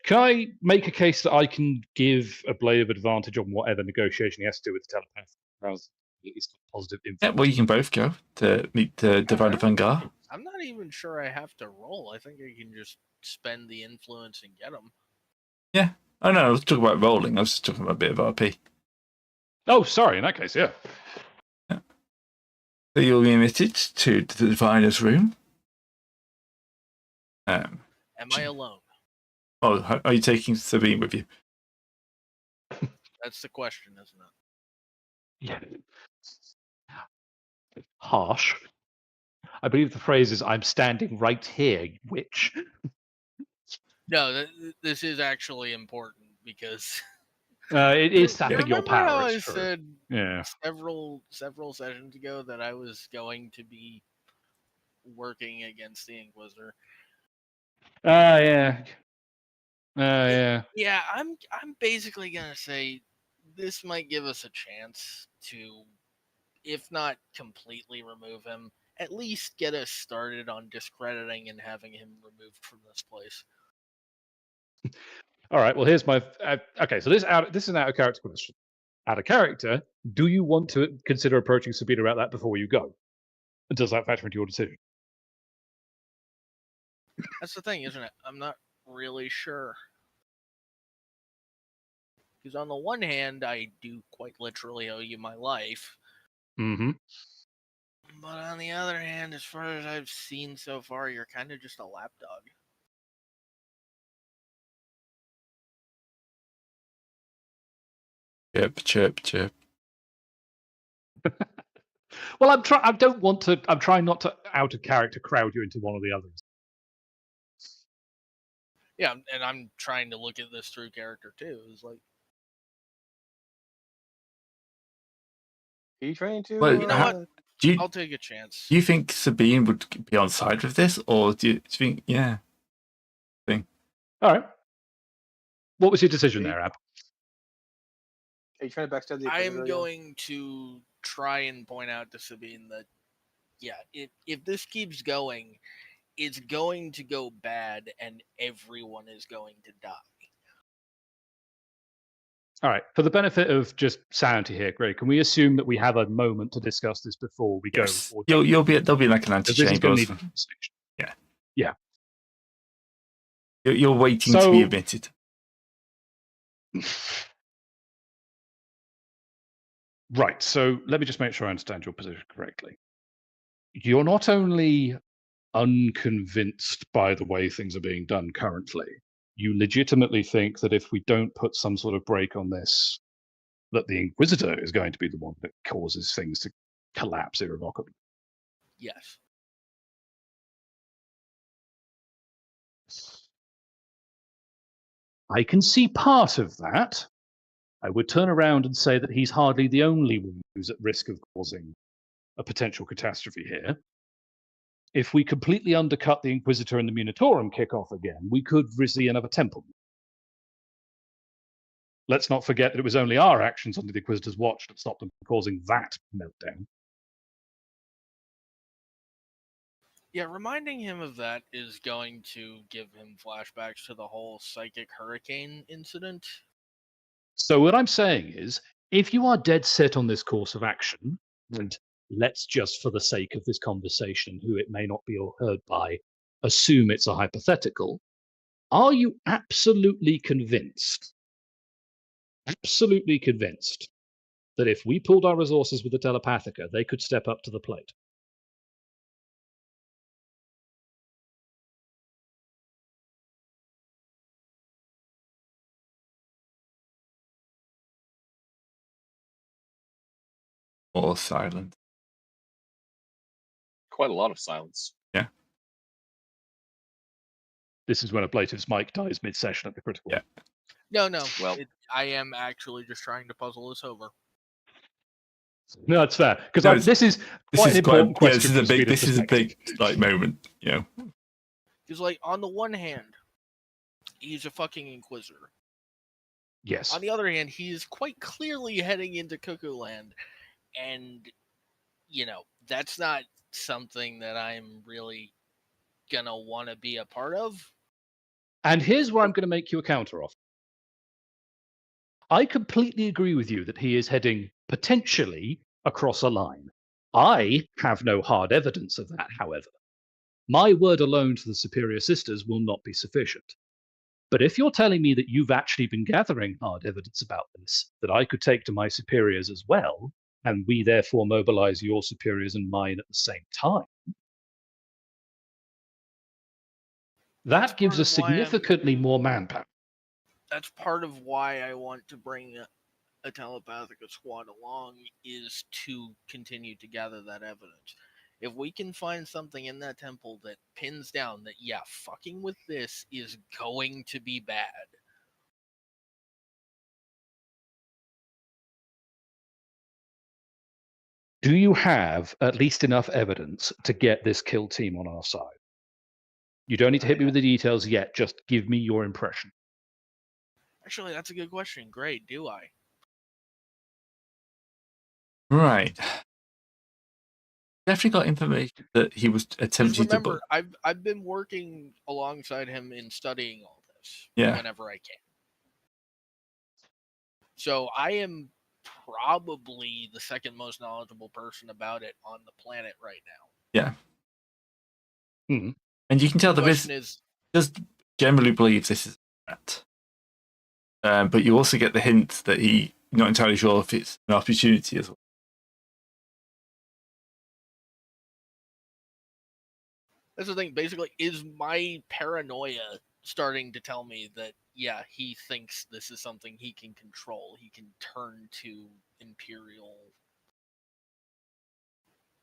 Can I make a case that I can give a blade of advantage on whatever negotiation he has to do with the telepath? He's got positive Yeah, influence. well, you can both go to meet the Divine of Vanguard. I'm not even sure I have to roll. I think I can just spend the influence and get them. Yeah. Oh, no, I was talking about rolling. I was just talking about a bit of RP. Oh, sorry. In that case, yeah. So you'll be admitted to the Diviner's room. Am I alone? Oh, are you taking Sabine with you? That's the question, isn't it? Yeah. Harsh. I believe the phrase is "I'm standing right here," witch. No, this is actually important because It is sapping your remember how power. I It's true. said Yeah. several sessions ago that I was going to be working against the Inquisitor. Yeah. Yeah. Yeah, I'm basically gonna say this might give us a chance to, if not completely remove him, at least get us started on discrediting and having him removed from this place. All right. Well, here's my. Okay, so this is an out of character question. Out of character, do you want to consider approaching Sabina about that before you go? Does that factor into your decision? That's the thing, isn't it? I'm not really sure. Because on the one hand, I do quite literally owe you my life. Mm-hmm. But on the other hand, as far as I've seen so far, you're kind of just a lapdog. Chirp, chirp, chirp. Well, I don't want to. I'm trying not to out of character crowd you into one or the others. Yeah, and I'm trying to look at this through character too. It's like, Are you trying to? Well, you know what? Do I'll take a chance. you think Sabine would be on side with this, or do you think, yeah? All right. What was your decision Are you- there, Ab? Are you trying to backstab the I Inquisitor am again? going to try and point out to Sabine that, yeah, if this keeps going, it's going to go bad and everyone is going to die. All right. For the benefit of just sanity here, Greg, can we assume that we have a moment to discuss this before we Yes. go? Or don't? There'll be like an Because this is antechamber. going to need a conversation. Yeah. Yeah. You're waiting to be admitted. Right. So let me just make sure I understand your position correctly. You're not only unconvinced by the way things are being done currently, you legitimately think that if we don't put some sort of break on this, that the Inquisitor is going to be the one that causes things to collapse irrevocably. Yes. I can see part of that. I would turn around and say that he's hardly the only one who's at risk of causing a potential catastrophe here. If we completely undercut the Inquisitor and the Munitorum kick off again, we could see another temple. Let's not forget that it was only our actions under the Inquisitor's watch that stopped them from causing that meltdown. Yeah, reminding him of that is going to give him flashbacks to the whole psychic hurricane incident. So what I'm saying is, if you are dead set on this course of action, and let's just for the sake of this conversation, who it may not be heard by, assume it's a hypothetical, are you absolutely convinced that if we pulled our resources with the Telepathica, they could step up to the plate? Or silent. Quite a lot of silence. Yeah. This is when a Blative's mic dies mid-session at the critical. Yeah. No. Well- I am actually just trying to puzzle this over. No, it's fair, because No, this is quite an important question. This is a big like moment, you know. Because, like, on the one hand, he's a fucking Inquisitor. Yes. On the other hand, he is quite clearly heading into Cuckoo Land, and, you know, that's not something that I'm really gonna want to be a part of. And here's where I'm going to make you a counter offer. I completely agree with you that he is heading potentially across a line. I have no hard evidence of that, however. My word alone to the Superior Sisters will not be sufficient. But if you're telling me that you've actually been gathering hard evidence about this, that I could take to my superiors as well, and we therefore mobilize your superiors and mine at the same time, that gives us significantly more manpower. That's part of why I want to bring a Telepathica squad along, is to continue to gather that evidence. If we can find something in that temple that pins down that, yeah, fucking with this is going to be bad. Do you have at least enough evidence to get this kill team on our side? You don't need to hit me with the details yet. Just give me your impression. Actually, that's a good question. Great, do I? Right. Definitely got information that he was Just attempting to remember, I've been working alongside him in studying all this whenever I can. So I am probably the second most knowledgeable person about it on the planet right now. Yeah. Mm-hmm. And you can tell The the question is, just generally believes this is a threat. But you also get the hint that he's not entirely sure if it's an opportunity as well. that's the thing. Basically, is my paranoia starting to tell me that, yeah, he thinks this is something he can control. He can turn to Imperial.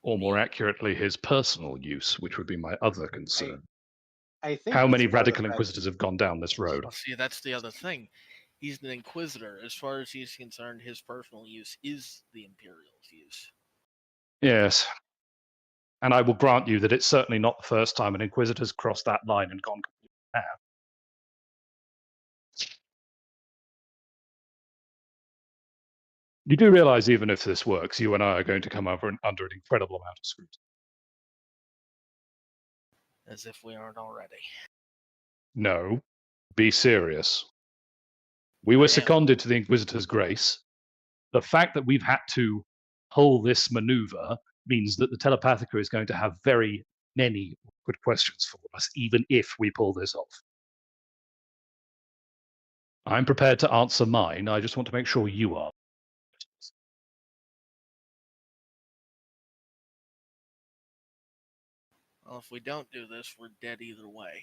Or more accurately, his personal use, which would be my other concern. I think How it's many part of the radical fact- Inquisitors have gone down this road? Well, see, that's the other thing. He's an Inquisitor. As far as he's concerned, his personal use is the Imperial's use. Yes. And I will grant you that it's certainly not the first time an Inquisitor's crossed that line and gone completely mad. You do realize, even if this works, you and I are going to come under an incredible amount of scrutiny. As if we aren't already. No, be serious. We were I am. seconded to the Inquisitor's grace. The fact that we've had to pull this maneuver means that the Telepathica is going to have very many good questions for us, even if we pull this off. I'm prepared to answer mine. I just want to make sure you are. Well, if we don't do this, we're dead either way.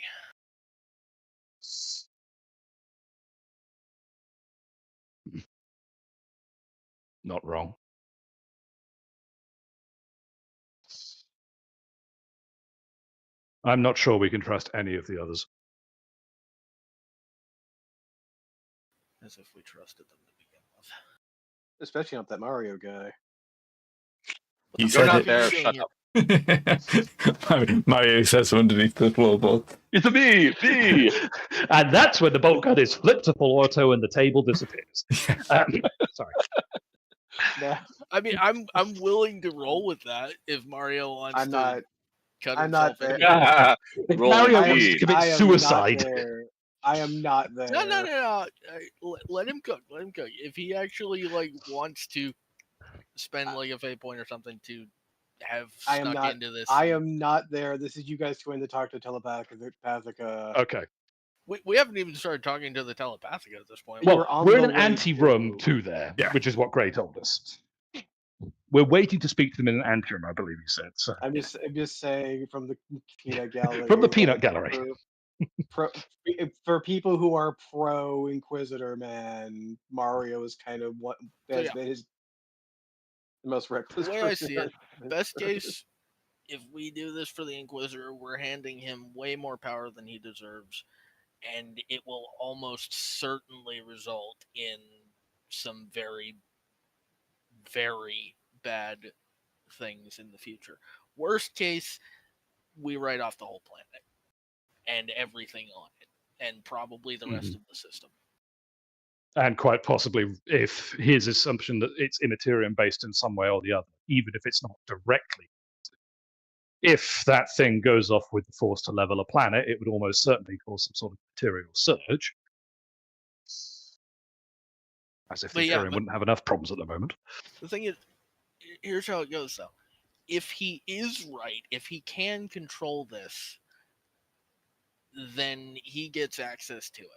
Not wrong. I'm not sure we can trust any of the others. As if we trusted them to begin with. Especially not that Mario guy. You You're said not it. there. Shut up. Mario says underneath the floorboard. It's me. And that's when the bolt gun is flipped to full auto and the table disappears. Sorry. No, I mean, I'm willing to roll with that if Mario wants I'm to not. cut I'm not himself there. in. If Roll Mario wants to indeed. commit I am suicide. Not there. I am not there. No. Let him cook. Let him cook. If he actually wants to spend a fate point or something to have I am snuck not- into this, I am not there. This is you guys trying to talk to Telepathica. Okay. we haven't even started talking to the Telepathica at this point. Well, Well, on we're in the an way ante-room to- to there, Yeah. which is what Gray told us. We're waiting to speak to them in an anteroom, I believe he said. So. I'm just saying from the peanut gallery. From the peanut that gallery. For people who are pro Inquisitor, man, Mario is kind of what has yeah. been his the most reckless. The way I person see it, I've- best case, if we do this for the Inquisitor, we're handing him way more power than he deserves, and it will almost certainly result in some very, very bad things in the future. Worst case, we write off the whole planet and everything on it, and probably the rest of the system. And quite possibly, if his assumption that it's immaterium based in some way or the other, even if it's not directly. If that thing goes off with the force to level a planet, it would almost certainly cause some sort of material surge. As if the Imperium wouldn't have enough problems at the moment. The thing is, here's how it goes, though. If he is right, if he can control this, then he gets access to it.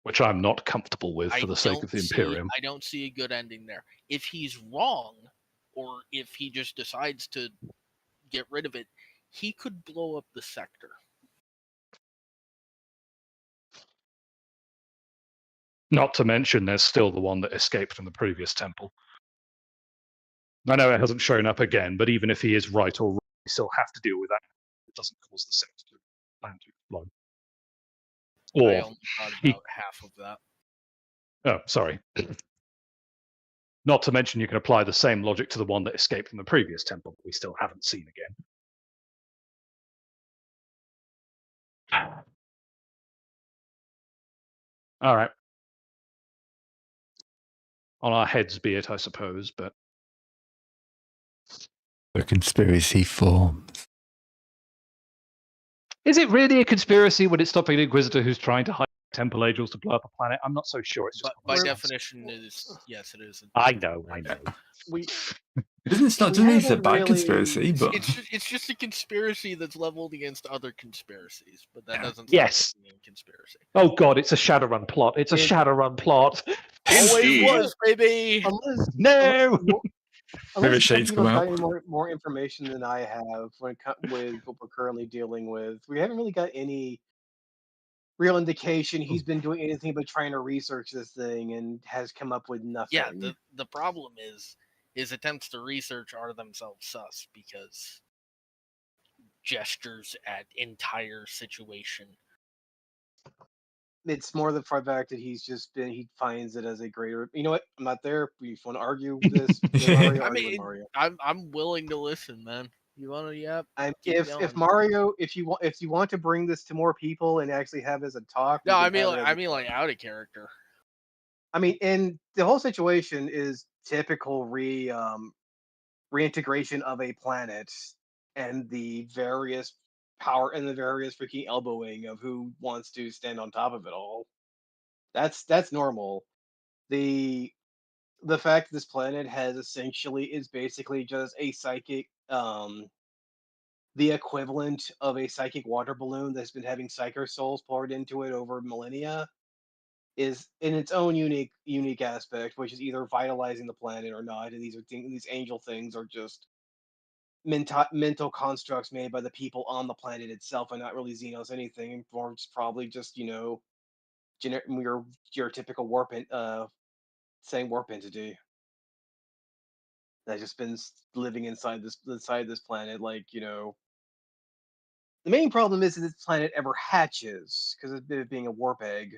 Which I'm not comfortable with for the sake of the Imperium. I don't see a good ending there. If he's wrong, or if he just decides to get rid of it, he could blow up the sector. Not to mention, there's still the one that escaped from the previous temple. I know it hasn't shown up again, but even if he is right or wrong, we still have to deal with that. It doesn't cause the sector to plan to explode. Or I only thought about half of that. Oh, sorry. Not to mention, you can apply the same logic to the one that escaped from the previous temple that we still haven't seen again. All right. On our heads be it, I suppose, but... The conspiracy forms. Is it really a conspiracy when it's stopping an Inquisitor who's trying to hide Temple Angels to blow up a planet? I'm not so sure. It's just But by definition, yes, it is. I know. Doesn't need a bad conspiracy, but it's just a conspiracy that's leveled against other conspiracies, but that doesn't Yes. mean conspiracy. Oh god, it's a Shadowrun plot. It's a Shadowrun plot. Always Indeed. was, baby. No. Unless shades you come got out. any more information than I have with what we're currently dealing with. We haven't really got any real indication he's been doing anything but trying to research this thing and has come up with nothing. Yeah, the problem is his attempts to research are themselves sus because gestures at entire situation. It's more the fact that he finds it as a greater. You know what? I'm not there. If you want to argue this, Mario, I mean, Mario. I'm willing to listen, man. You want to? Yeah. If Mario, if you want to bring this to more people and actually have as a talk. No, I mean like out of character. I mean, and the whole situation is typical reintegration of a planet and the various freaking elbowing of who wants to stand on top of it all. That's normal. The the fact this planet has essentially is basically just a psychic the equivalent of a psychic water balloon that's been having psyker souls poured into it over millennia is in its own unique aspect, which is either vitalizing the planet or not. And these angel things are just mental constructs made by the people on the planet itself, and not really Xenos anything. Or it's probably just your typical same warp entity that's just been living inside this planet. The main problem is that this planet ever hatches because of it being a warp egg.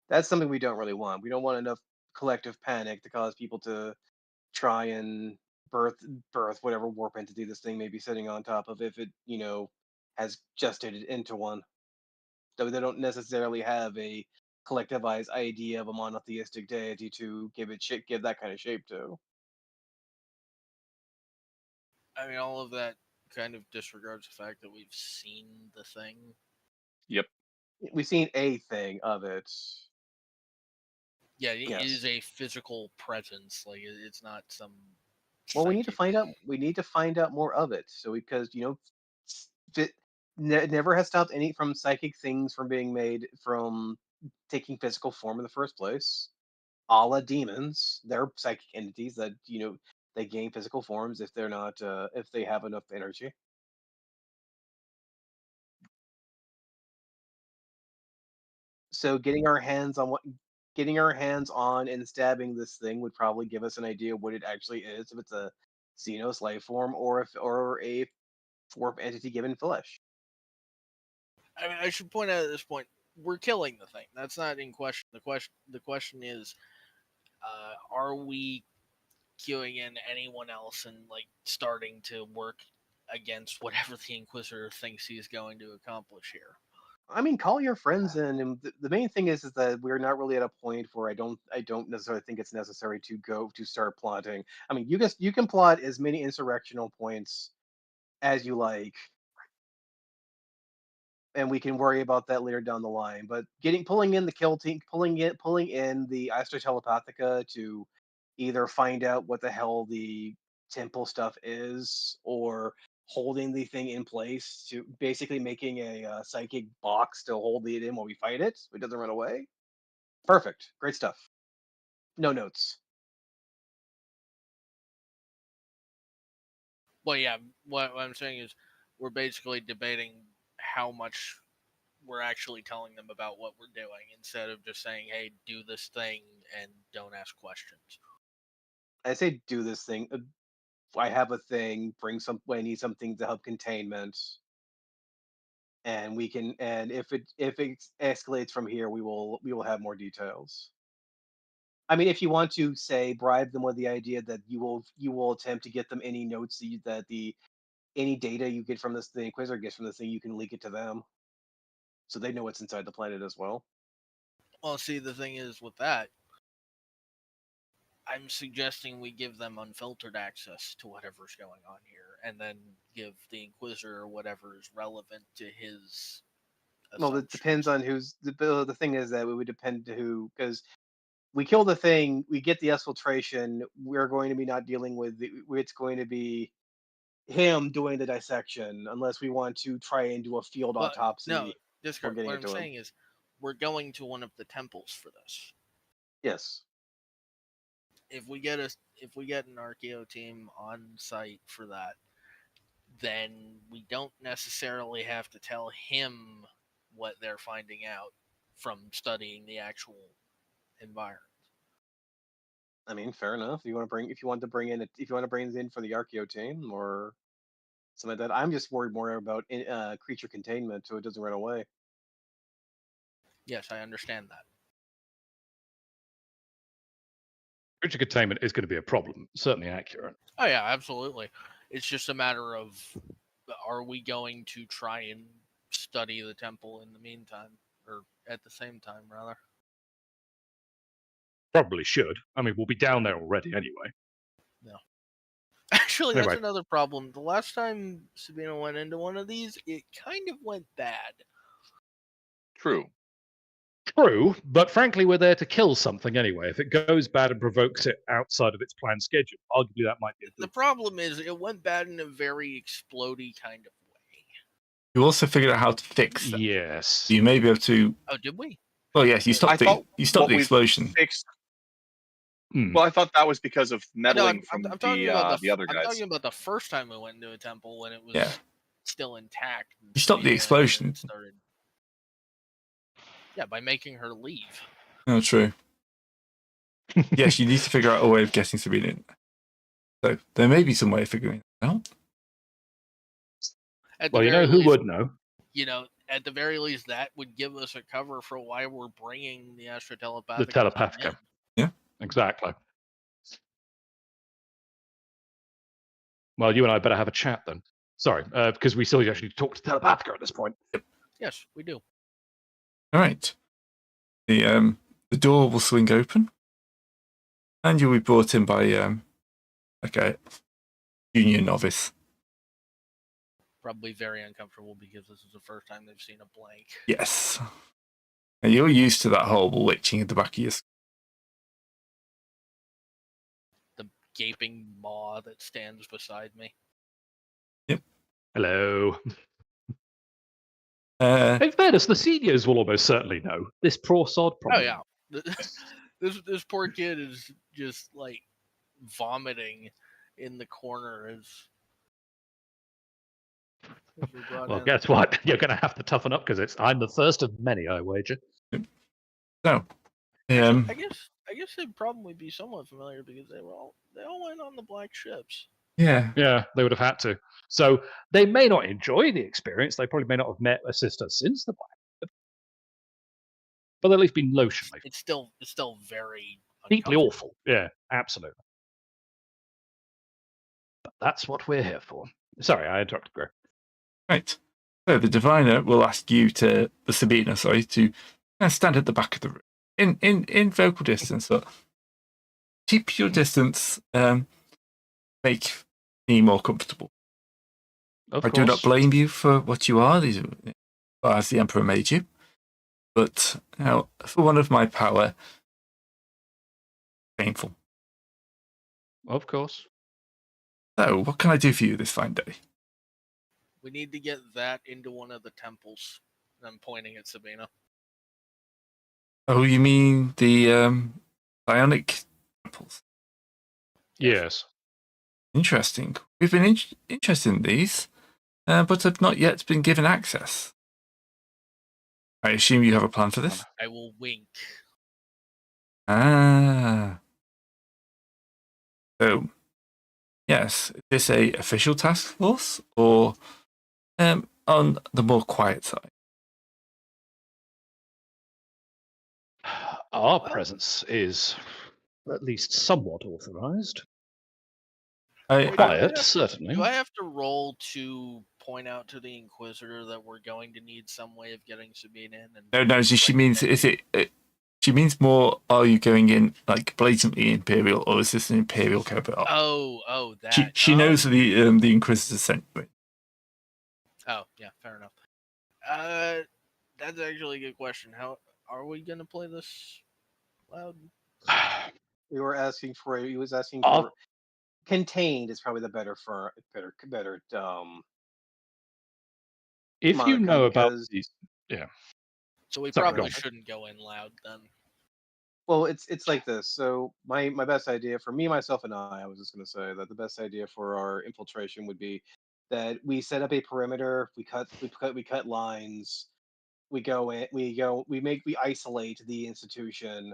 That's something we don't really want. We don't want enough collective panic to cause people to try and birth whatever warp entity this thing may be sitting on top of if it has gestated into one. Though they don't necessarily have a collectivized idea of a monotheistic deity to give that kind of shape to. I mean, all of that kind of disregards the fact that we've seen the thing. Yep. We've seen a thing of it. Yeah, it Yes. is a physical presence. Like it's not some. Well, we need to psychic- find out. We need to find out more of it. So because it never has stopped any from psychic things from being made from taking physical form in the first place. A la demons, they're psychic entities that they gain physical forms if they're not if they have enough energy. So getting our hands on and stabbing this thing would probably give us an idea what it actually is, if it's a Xenos life form or a warp entity given flesh. I mean, I should point out at this point, we're killing the thing. That's not in question. The question is, are we queuing in anyone else and like starting to work against whatever the Inquisitor thinks he's going to accomplish here? I mean, call your friends in, and the main thing is that we're not really at a point where I don't necessarily think it's necessary to start plotting. I mean, you can plot as many insurrectional points as you like, and we can worry about that later down the line. But pulling in the kill team, pulling in the Astra Telepathica to either find out what the hell the temple stuff is, or holding the thing in place to basically making a psychic box to hold it in while we fight it, so it doesn't run away. Perfect, great stuff. No notes. Well, yeah. What I'm saying is, we're basically debating how much we're actually telling them about what we're doing instead of just saying, "Hey, do this thing and don't ask questions." I say do this thing. I have a thing. I need something to help containment, and we can. And if it escalates from here, we will have more details. I mean, if you want to say bribe them with the idea that you will attempt to get them any notes that the any data you get from the Inquisitor gets from this thing, you can leak it to them, so they know what's inside the planet as well. Well, see, the thing is with that, I'm suggesting we give them unfiltered access to whatever's going on here, and then give the Inquisitor whatever is relevant to his. Well, it depends on who's the thing is that it would depend to who, because we kill the thing, we get the exfiltration. We're going to be not dealing with it's going to be him doing the dissection, unless we want to try and do a field But no, autopsy before discard. getting What it I'm to him. saying is, we're going to one of the temples for this. Yes. If we get an Archeo team on site for that, then we don't necessarily have to tell him what they're finding out from studying the actual environment. I mean, fair enough. If you want to bring it in for the Archeo team or something like that. I'm just worried more about creature containment so it doesn't run away. Yes, I understand that. Creature containment is going to be a problem. Certainly accurate. Oh yeah, absolutely. It's just a matter of, are we going to try and study the temple in the meantime, or at the same time, rather? Probably should. I mean, we'll be down there already anyway. Actually, that's Anyway. another problem. The last time Sabina went into one of these, it kind of went bad. True. True, but frankly, we're there to kill something anyway. If it goes bad and provokes it outside of its planned schedule, arguably that might be a The good. problem is it went bad in a very explodey kind of way. You also figured out how to fix that. Yes. You may be able to. Oh, did we? Well, yes, you I stopped thought the what we've explosion. Fixed. Hmm. Well, I thought that was because of No, meddling from I'm talking about the other I'm guys. talking about the first time we went into a temple when it was Yeah. still intact. and You stopped the Sabina explosion. started. Yeah, by making her leave. Oh, true. Yes, you need to figure out a way of getting Sabina in. So there may be some way of figuring it out. At the Well, you know very who least, would know? you know, at the very least, that would give us a cover for why we're bringing the Astra Telepathica. The Telepathica. in. Yeah. Exactly. Well, you and I better have a chat then. Sorry, because we still actually talk to Telepathica at this point. Yes, we do. All right. The door will swing open, and you'll be brought in by like a junior novice. Probably very uncomfortable because this is the first time they've seen a blank. Yes. And you're used to that horrible witching at the back of your. The gaping maw that stands beside me. Hello. Uh, In fairness, the seniors will almost certainly know. This poor sod Oh probably. yeah, this poor kid is just like vomiting in the corner as we brought Well, in. guess what? You're going to have to toughen up because I'm the first of many, I wager. so, I guess they'd probably be somewhat familiar because they all went on the black ships. yeah. Yeah, they would have had to. So they may not enjoy the experience. They probably may not have met a sister since the black, but they'll at least been lotionally. It's still very Deeply uncomfortable. awful. Yeah, absolutely. But that's what we're here for. Sorry, I interrupted, Greg. Right. So the diviner will ask you the Sabina, sorry, to stand at the back of the room in vocal distance. But keep your distance. Make me more comfortable. Of I course. do not blame you for what you are, as the Emperor made you. But for one of my power, painful. Of course. So, what can I do for you this fine day? We need to get that into one of the temples. I'm pointing at Sabina. Oh, you mean the bionic temples? Yes. Interesting. We've been interested in these, but have not yet been given access. I assume you have a plan for this? I will wink. Ah. So, yes, is this a official task force or on the more quiet side? Our presence is at least somewhat authorized. Quiet, certainly. Do I have to roll to point out to the Inquisitor that we're going to need some way of getting Sabine in? And No. She means she means more. Are you going in like blatantly Imperial, or is this an Imperial covert? Oh, that. She knows the Inquisitor sent you. Oh, yeah, fair enough. That's actually a good question. How are we gonna play this loud? We were asking for. He was asking for. Contained is probably the better. If you Monica, know about because- these, yeah. So we Sorry, go probably on. shouldn't go in loud then. Well, it's like this. So my best idea for me, myself, and I was just going to say that the best idea for our infiltration would be that we set up a perimeter. We cut lines. We go in. We isolate the institution,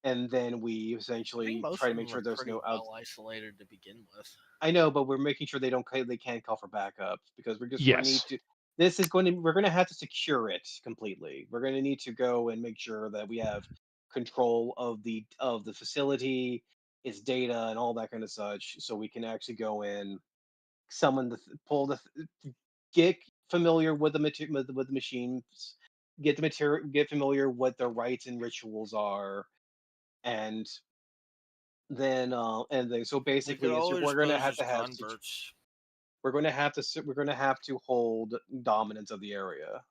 and then we I essentially think most try to of make them sure are there's pretty no well isolated to begin with. I know, but we're making sure they can't call for backup because we're Yes. need to. This is we're going to have to secure it completely. We're going to need to go and make sure that we have control of the facility, its data, and all that kind of such, so we can actually go in, summon get familiar with the with the machines, get familiar what their rites and rituals are, and then so We basically could always we're going to pose have as to have converts. we're going to have to we're going to have to hold dominance of the area.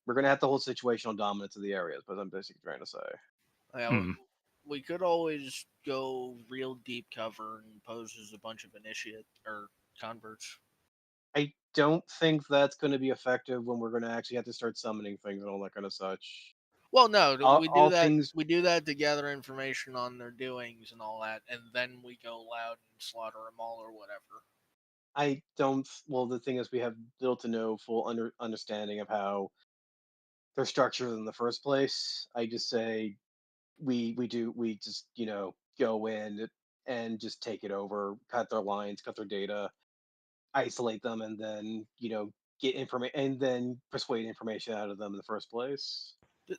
We're going to have to hold situational dominance of the areas, but I'm basically trying to say. Yeah, Hmm. we could always go real deep cover and pose as a bunch of initiate or converts. I don't think that's going to be effective when we're going to actually have to start summoning things and all that kind of such. Well, no, we do All that. things. We do that to gather information on their doings and all that, and then we go loud and slaughter them all or whatever. I don't. Well, the thing is, we have little to no full understanding of how they're structured in the first place. I just say we just go in and just take it over, cut their lines, cut their data, isolate them, and then get information and then persuade information out of them in the first place.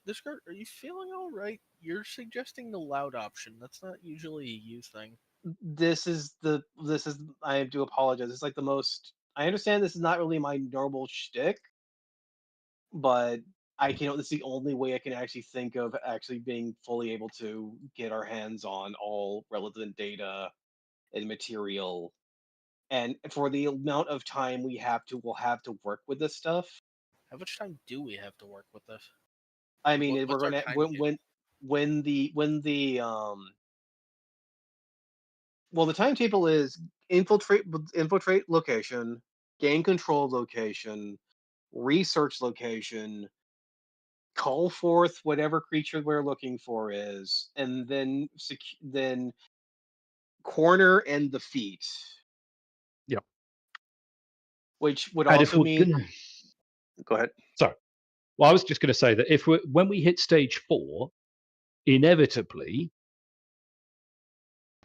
Discard, are you feeling all right? You're suggesting the loud option. That's not usually a you thing. This is I do apologize. It's like the most. I understand this is not really my normal shtick, but I can. This is the only way I can actually think of actually being fully able to get our hands on all relevant data and material. And for the amount of time we'll have to work with this stuff. How much time do we have to work with this? I mean, we're What's our gonna timetable? when the well, the timetable is infiltrate location, gain control of location, research location, call forth whatever creature we're looking for is, and then then corner and defeat. Yep. Which would And if also we're mean. gonna, Go ahead. sorry, well, I was just going to say that when we hit stage 4, inevitably,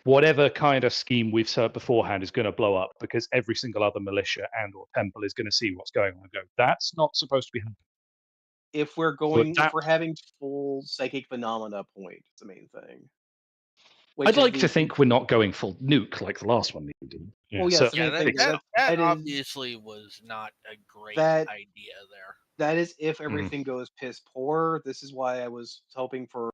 whatever kind of scheme we've set up beforehand is going to blow up because every single other militia and or temple is going to see what's going on and go, that's not supposed to be happening. If we're having full psychic phenomena point, it's the main thing. I'd like to think we're not going full nuke like the last one needed. Well, yes, the main thing. That obviously was not a great idea there. That is if everything goes piss poor. This is why I was hoping for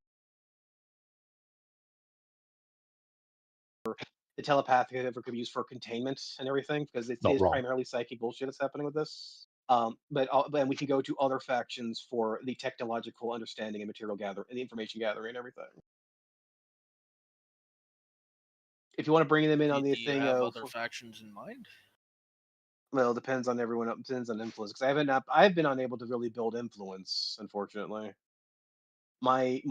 the telepathic that could be used for containment and everything, because it is primarily psychic bullshit that's happening with this. But we can go to other factions for the technological understanding and material gather and the information gathering and everything. If you want to bring them in on the thing, do you have other factions in mind? Well, it depends on everyone. It depends on influence, because I've been unable to really build influence, unfortunately. My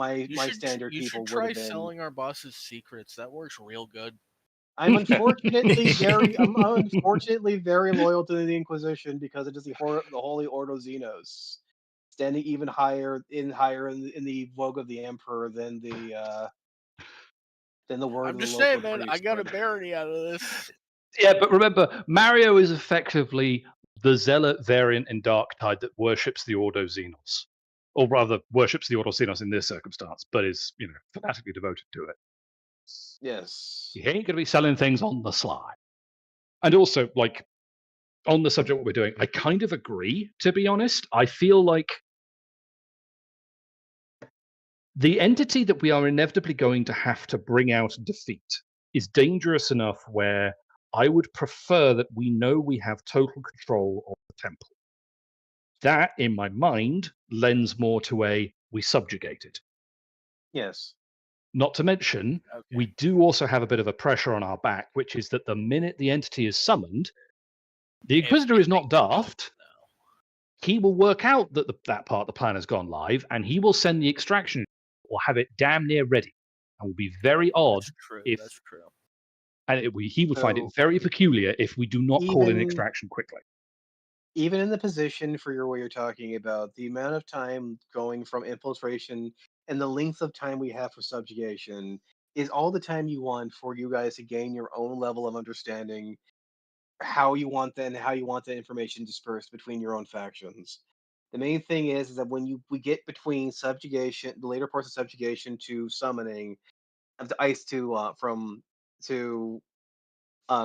standard you people should would try have been. selling our boss's secrets. That works real good. I'm unfortunately very loyal to the Inquisition because it is the Holy Ordo Xenos, standing even higher in the vogue of the Emperor than the word I'm of the just local saying, man, priest. I got a barony out of this. Yeah, but remember, Mario is effectively the zealot variant in Darktide that worships the Ordo Xenos. Or rather, worships the Ordo Xenos in this circumstance, but is, fanatically devoted to it. Yes. He ain't going to be selling things on the sly. And also, like, on the subject of what we're doing, I kind of agree, to be honest. I feel like the entity that we are inevitably going to have to bring out and defeat is dangerous enough where I would prefer that we know we have total control of the temple. That, in my mind, lends more to we subjugate it. Yes. Not to mention, we do also have a bit of a pressure on our back, which is that the minute the entity is summoned, the Inquisitor is not daft. He will work out that that part of the plan has gone live, and he will send the extraction or have it damn near ready. And will be very odd if. That's true. And he would find it very peculiar if we do not call in extraction quickly. Even in the position for what you're talking about, the amount of time going from infiltration and the length of time we have for subjugation is all the time you want for you guys to gain your own level of understanding how you want the information dispersed between your own factions. The main thing is that when we get between subjugation, the later parts of subjugation to summoning of the ice to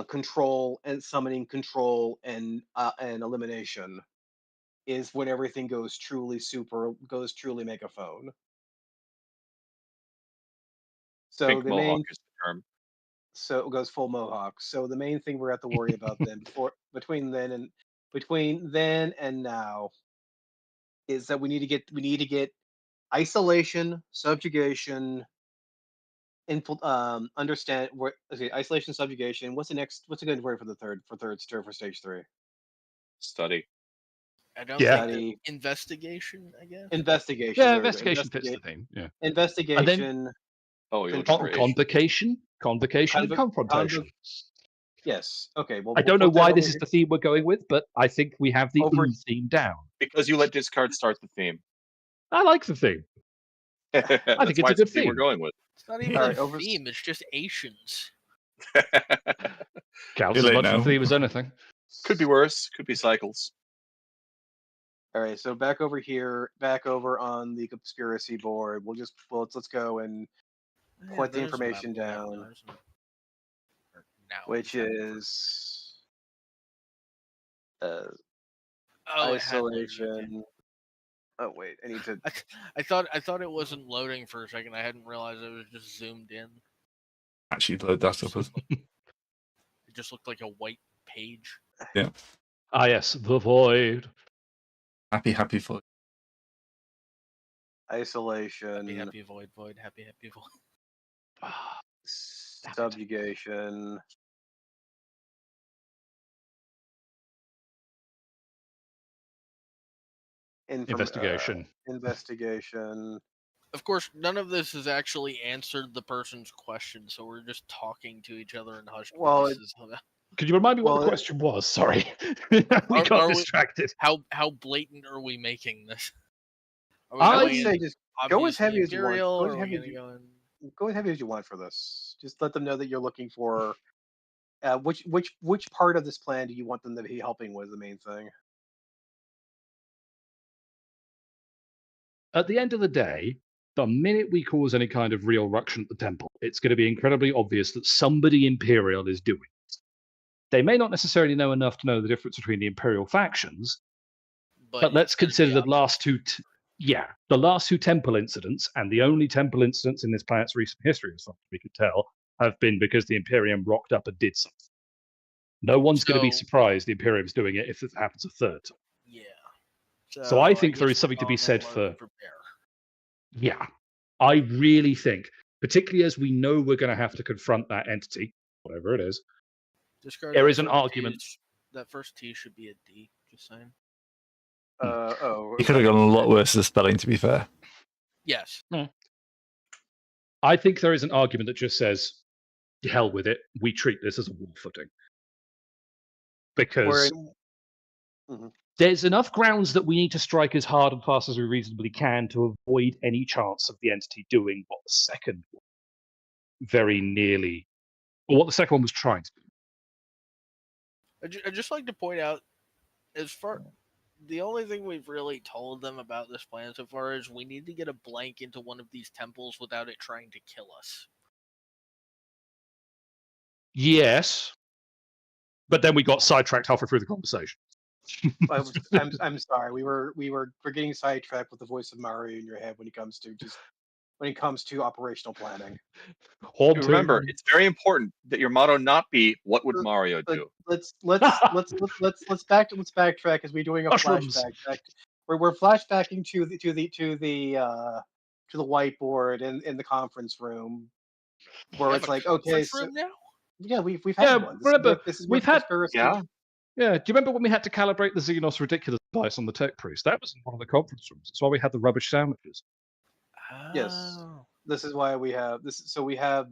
control and summoning control and elimination is when everything goes truly megaphone. So Pink the mohawk main, is the term. so it goes full mohawk. So the main thing we have to worry about then, between then and now, is that we need to get isolation, subjugation, understand where. Okay, isolation, subjugation. What's a good word for the for stage 3? Study. I don't Yeah. think Study, investigation. I guess. investigation. Yeah, There we go. investigation fits the theme. Yeah. Investigation. Oh, Convocation, and Convo- confrontation. Yes. Okay. Well, I we'll don't know put that why over this is here. the theme we're going with, but I think we have the Over- theme down. because you let discard start the theme. I like the theme. That's think it's why a good the theme we're theme. going with. It's not even Alright, a over- theme. It's just Asians. Counts Too as late much of now. a theme as anything. Could be worse. Could be cycles. All right. So back over here, back over on the conspiracy board. Let's go and Yeah, put the there's a map information we have down, now, isn't it? Or now which we've had it is oh, it had loaded, okay. isolation. Oh wait, I need to. I thought it wasn't loading for a second. I hadn't realized it was just zoomed in. Actually, load that up. It just looked like a white page. Ah, yes, the void. Happy for Isolation, Happy void, happy void. subjugation, Investigation. investigation. Of course, none of this has actually answered the person's question, so we're just talking to each other in hushed Well, voices. Could you remind me what Well, the question was? Sorry. we got are we- distracted. How blatant are we making this? Are we I I would going say just go as obviously heavy as you want. Imperial, Go or as are we heavy as gonna you, go in? go as heavy as you want for this. Just let them know that you're looking for. Which part of this plan do you want them to be helping with? The main thing. At the end of the day, the minute we cause any kind of real ruction at the temple, it's going to be incredibly obvious that somebody Imperial is doing it. They may not necessarily know enough to know the difference between the Imperial factions, but let's it's gonna consider be the last two. The last two temple incidents, and the only temple incidents in this planet's recent history, as far as we could tell, have been because the Imperium rocked up and did something. No one's going to be So- surprised the Imperium's doing it if it happens a third time. Yeah. So I think there guess is something to be we're said calling them for. prepare. Yeah, I really think, particularly as we know we're going to have to confront that entity, whatever it is. Discard There that is an first argument. T. That first T should be a D. Just saying. He could have gone a lot worse as spelling, to be fair. Yes. I think there is an argument that just says, "To hell with it. We treat this as a war footing." Because there's enough grounds that we need to strike as hard and fast as we reasonably can to avoid any chance of the entity doing what the second one very nearly, or what the second one was trying to do. I'd just like to point out, as far the only thing we've really told them about this plan so far is we need to get a blank into one of these temples without it trying to kill us. Yes, but then we got sidetracked halfway through the conversation. I'm sorry. We're getting sidetracked with the voice of Mario in your head when it comes to operational planning. Remember, it's very important that your motto not be "What would Mario do?" Let's backtrack as we're doing a Mushrooms. flashback. We're flashbacking to the whiteboard in the conference room, where We it's have a like, okay, conference so room now? yeah, we've had one. Remember, this is we've had. Yeah. Yeah, do you remember when we had to calibrate the Xenos Ridiculous device on the Tech Priest? That was in one of the conference rooms. That's why we had the rubbish sandwiches. Yes. Oh. This is why we have this. So we have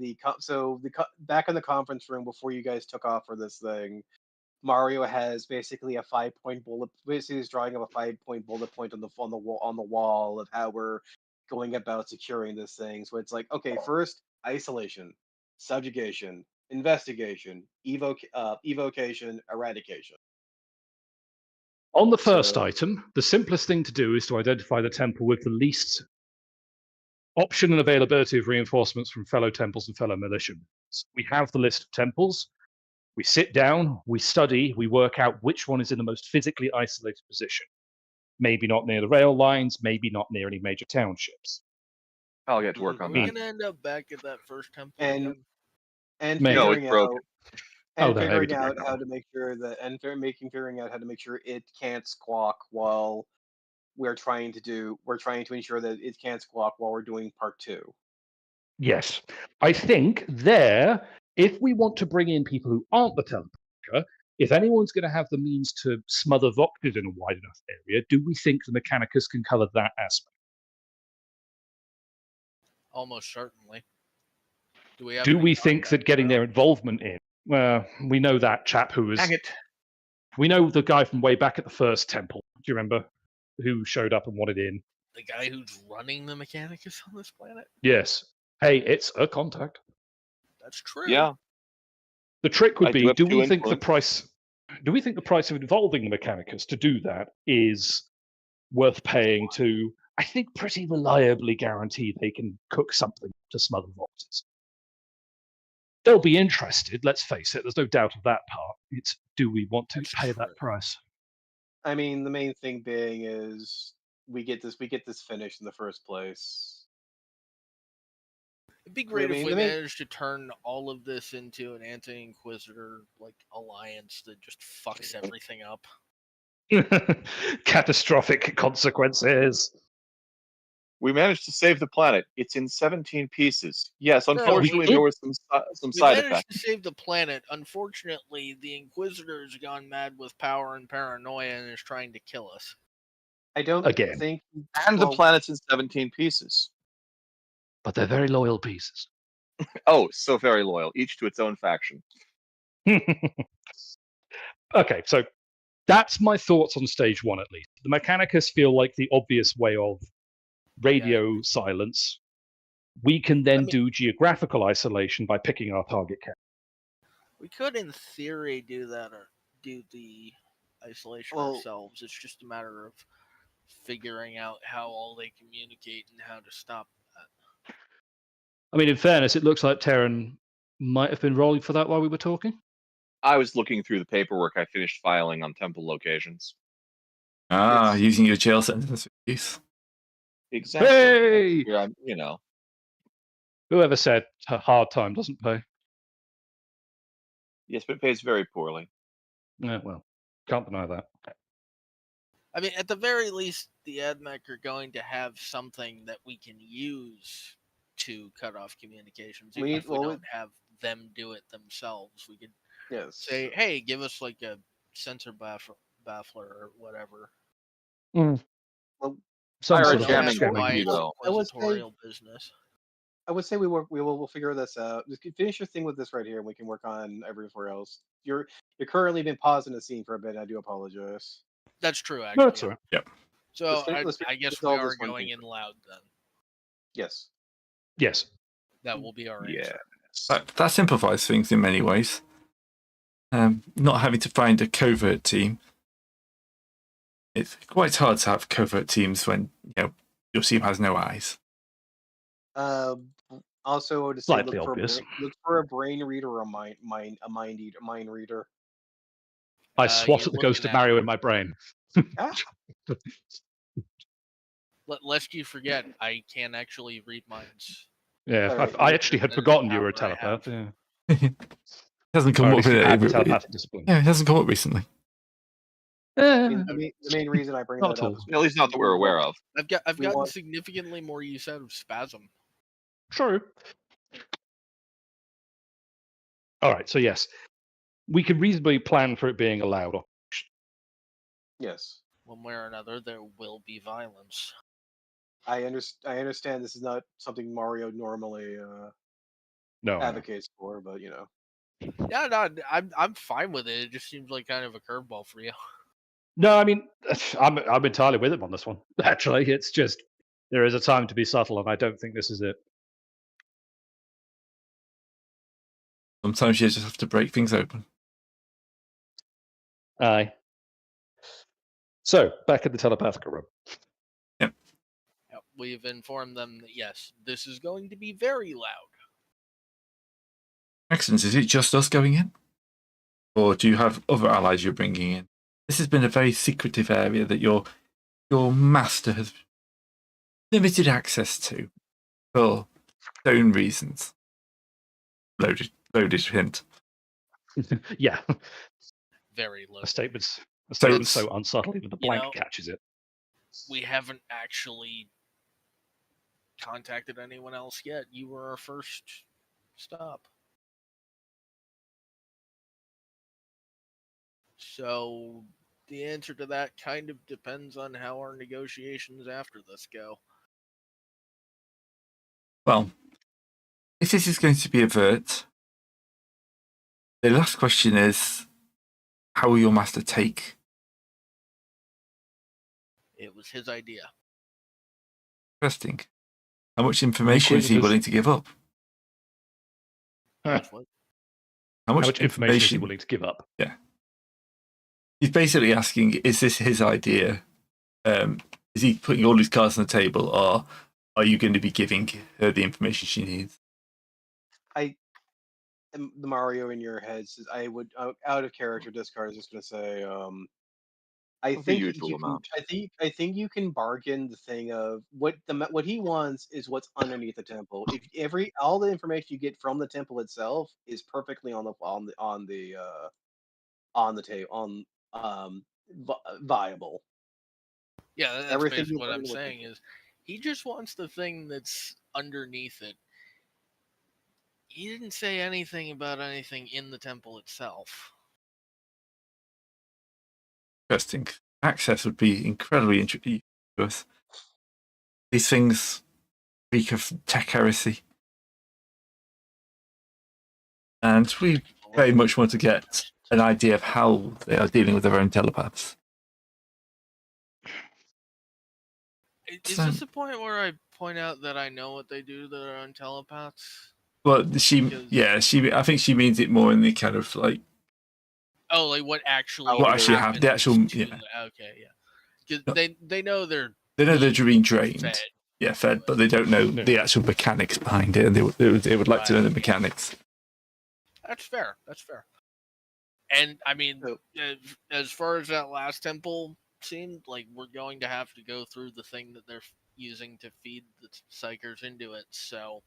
back in the conference room before you guys took off for this thing. Mario has basically a 5-point bullet. Basically, he's drawing up a 5-point bullet point on the wall of how we're going about securing this thing. So it's like, okay, first isolation, subjugation, investigation, evocation, eradication. On the first item, the simplest thing to do is to identify the temple with the least option and availability of reinforcements from fellow temples and fellow militiamen. We have the list of temples. We sit down, we study, we work out which one is in the most physically isolated position. Maybe not near the rail lines, maybe not near any major townships. I'll get to work Are on we that. gonna end up back at that first temple And again? and Maybe. No, figuring it's broken. out Oh, and no, maybe figuring to out break how it to make sure that figuring out how to make sure it can't squawk while we're trying to ensure that it can't squawk while we're doing part 2. Yes. I think there, if we want to bring in people who aren't the teleporter, if anyone's going to have the means to smother voxes in a wide enough area, do we think the Mechanicus can cover that aspect? Almost certainly. Do we have? Do any we think that contacts getting around? their involvement in? Well, we know that chap who was. Dang it. We know the guy from way back at the first temple. Do you remember? Who showed up and wanted in? The guy who's running the Mechanicus on this planet? Yes. Hey, it's a contact. That's true. Yeah. The trick would I do be: have do two we think the influence. price? Do we think the price of involving the Mechanicus to do that is worth paying to? I think pretty reliably guarantee they can cook something to smother voxes. They'll be interested. Let's face it. There's no doubt of that part. It's do we want to That's pay true. that price? I mean, the main thing being is we get this finished in the first place. It'd be great if mean, we the main- managed to turn all of this into an anti-Inquisitor like alliance that just fucks everything up. Catastrophic consequences. We managed to save the planet. It's in 17 pieces. Yes, No, unfortunately, we there were some We side managed effects. to save the planet. Unfortunately, the Inquisitor's gone mad with power and paranoia and is trying to kill us. I don't Again. think. And the well, planet's in 17 pieces. But they're very loyal pieces. Oh, so very loyal, each to its own faction. Okay, so that's my thoughts on stage 1 at least. The Mechanicus feel like the obvious way of radio silence. We can then do geographical isolation by picking our target character. We could, in theory, do that or do the isolation Well- ourselves. It's just a matter of figuring out how all they communicate and how to stop that. I mean, in fairness, it looks like Terran might have been rolling for that while we were talking. I was looking through the paperwork I finished filing on temple locations. Ah, It's- using your jail sentence for use. Exactly. Hey! Yeah, you know. Whoever said a hard time doesn't pay? Yes, but it pays very poorly. Yeah, well, can't deny that. I mean, at the very least, the AdMech are going to have something that we can use to cut off communications. Even if we don't have them do it themselves, we could Yes. say, "Hey, give us like a sensor baffler or whatever." Some Fire sort a of jamming scamming monkey, means. though. I would say- Inquisitorial business. I would say we'll figure this out. Just finish your thing with this right here, and we can work on everywhere else. You're currently been pausing the scene for a bit. And I do apologize. That's true, actually. No, that's all right. So Let's I guess let's we solve are this one going thing in loud then. Yes. Yes. That will be our Yeah. answer. That simplifies things in many ways. Not having to find a covert team. It's quite hard to have covert teams when your team has no eyes. Also, I would say Slightly obvious. look for a brain reader or a mind reader. I swat you're at the ghost looking of at- Mario in my brain. Ah, Lest you forget, I can actually read minds. Yeah, Sorry, I actually had that is forgotten the you were a power I have. telepath. Yeah. It hasn't come Or at up least you with had the it. telepathic discipline. Yeah, it hasn't come up recently. the main reason I bring Not that at up all. is At least not that we're aware of. I've We gotten want- significantly more use out of Spasm. True. All right, so yes, we can reasonably plan for it being allowed. yes. One way or another, there will be violence. I understand this is not something Mario normally No, I know. advocates for, but Yeah, no, I'm fine with it. It just seems like kind of a curveball for you. No, I mean, I'm entirely with him on this one. Actually, it's just there is a time to be subtle, and I don't think this is it. Sometimes you just have to break things open. Aye. So back in the telepathic room. Yeah, we've informed them that yes, this is going to be very loud. Excellent. Is it just us going in? Or do you have other allies you're bringing in? This has been a very secretive area that your master has limited access to. for stone reasons. Loaded hint. Yeah, Very a loaded. statement's it's- so unsubtle even the You blank know- catches it. We haven't actually contacted anyone else yet. You were our first stop. So the answer to that kind of depends on how our negotiations after this go. Well, if this is going to be avert, the last question is, how will your master take? It was his idea. Interesting. How much information is he Inquisitors- willing to give up? Huh. What? How How much information is he willing to give up? He's basically asking, is this his idea? Is he putting all his cards on the table, or are you going to be giving her the information she needs? The Mario in your head says, I would out of character discard is just going to say, I The think usual you can. amount. I think you can bargain the thing of what he wants is what's underneath the temple. If all the information you get from the temple itself is perfectly on the table viable. Yeah, that's Everything basically you what put I'm in with saying is he just wants the thing that's underneath it. He didn't say anything about anything in the temple itself. Interesting. Access would be incredibly interesting to us. These things reek of tech heresy. And we very much want to get an idea of how they are dealing with their own telepaths. Is this the point where I point out that I know what they do to their own telepaths? Well, Because- I think she means it more in the kind of like, Oh, like what actually What actually happens the actual- to yeah. the- okay, yeah. 'Cause they know they're they know they're being drained. fed. Yeah, fed, but they don't know No. the actual mechanics behind it, and they would like to know the Right. mechanics. That's fair. That's fair. And I mean, So- as far as that last temple seemed, like we're going to have to go through the thing that they're using to feed the psychers into it. So,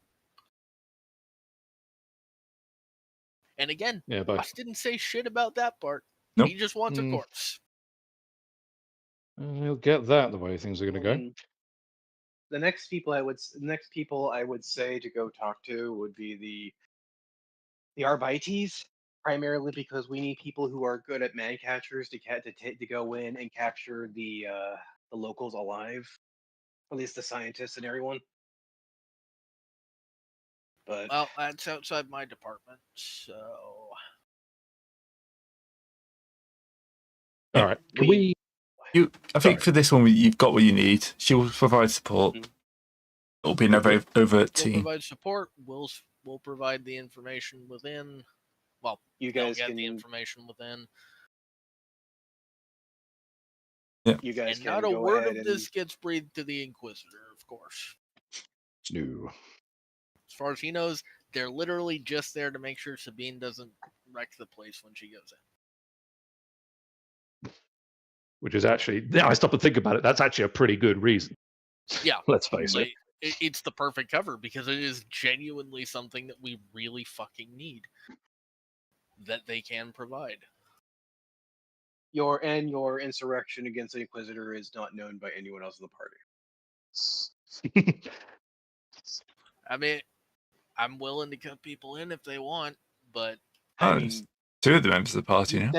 and again, Yeah, but Boss didn't say shit about that part. Nope. He just wants a Mm. corpse. you'll get that the way things are going to go. The next people I would say to go talk to would be the Arbites, primarily because we need people who are good at man catchers to go in and capture the locals alive, at least the scientists and everyone. But Well, that's outside my department. So, All right. Can we- we? I think for this one, you've got what you need. She will provide support. Mhm. It'll be a very overt we'll team. provide support. We'll provide the information within. Well, you they'll guys get can the information within. you guys And can not a go word ahead of this gets breathed to the Inquisitor, of course. No. As far as he knows, they're literally just there to make sure Sabine doesn't wreck the place when she goes in. Which is actually, yeah, I stop and think about it. That's actually a pretty good reason. Yeah. Let's face it. Like, it's the perfect cover because it is genuinely something that we really fucking need that they can provide. your insurrection against the Inquisitor is not known by anyone else in the party. I mean, I'm willing to cut people in if they want, but I Oh, mean, two of the members of the party now.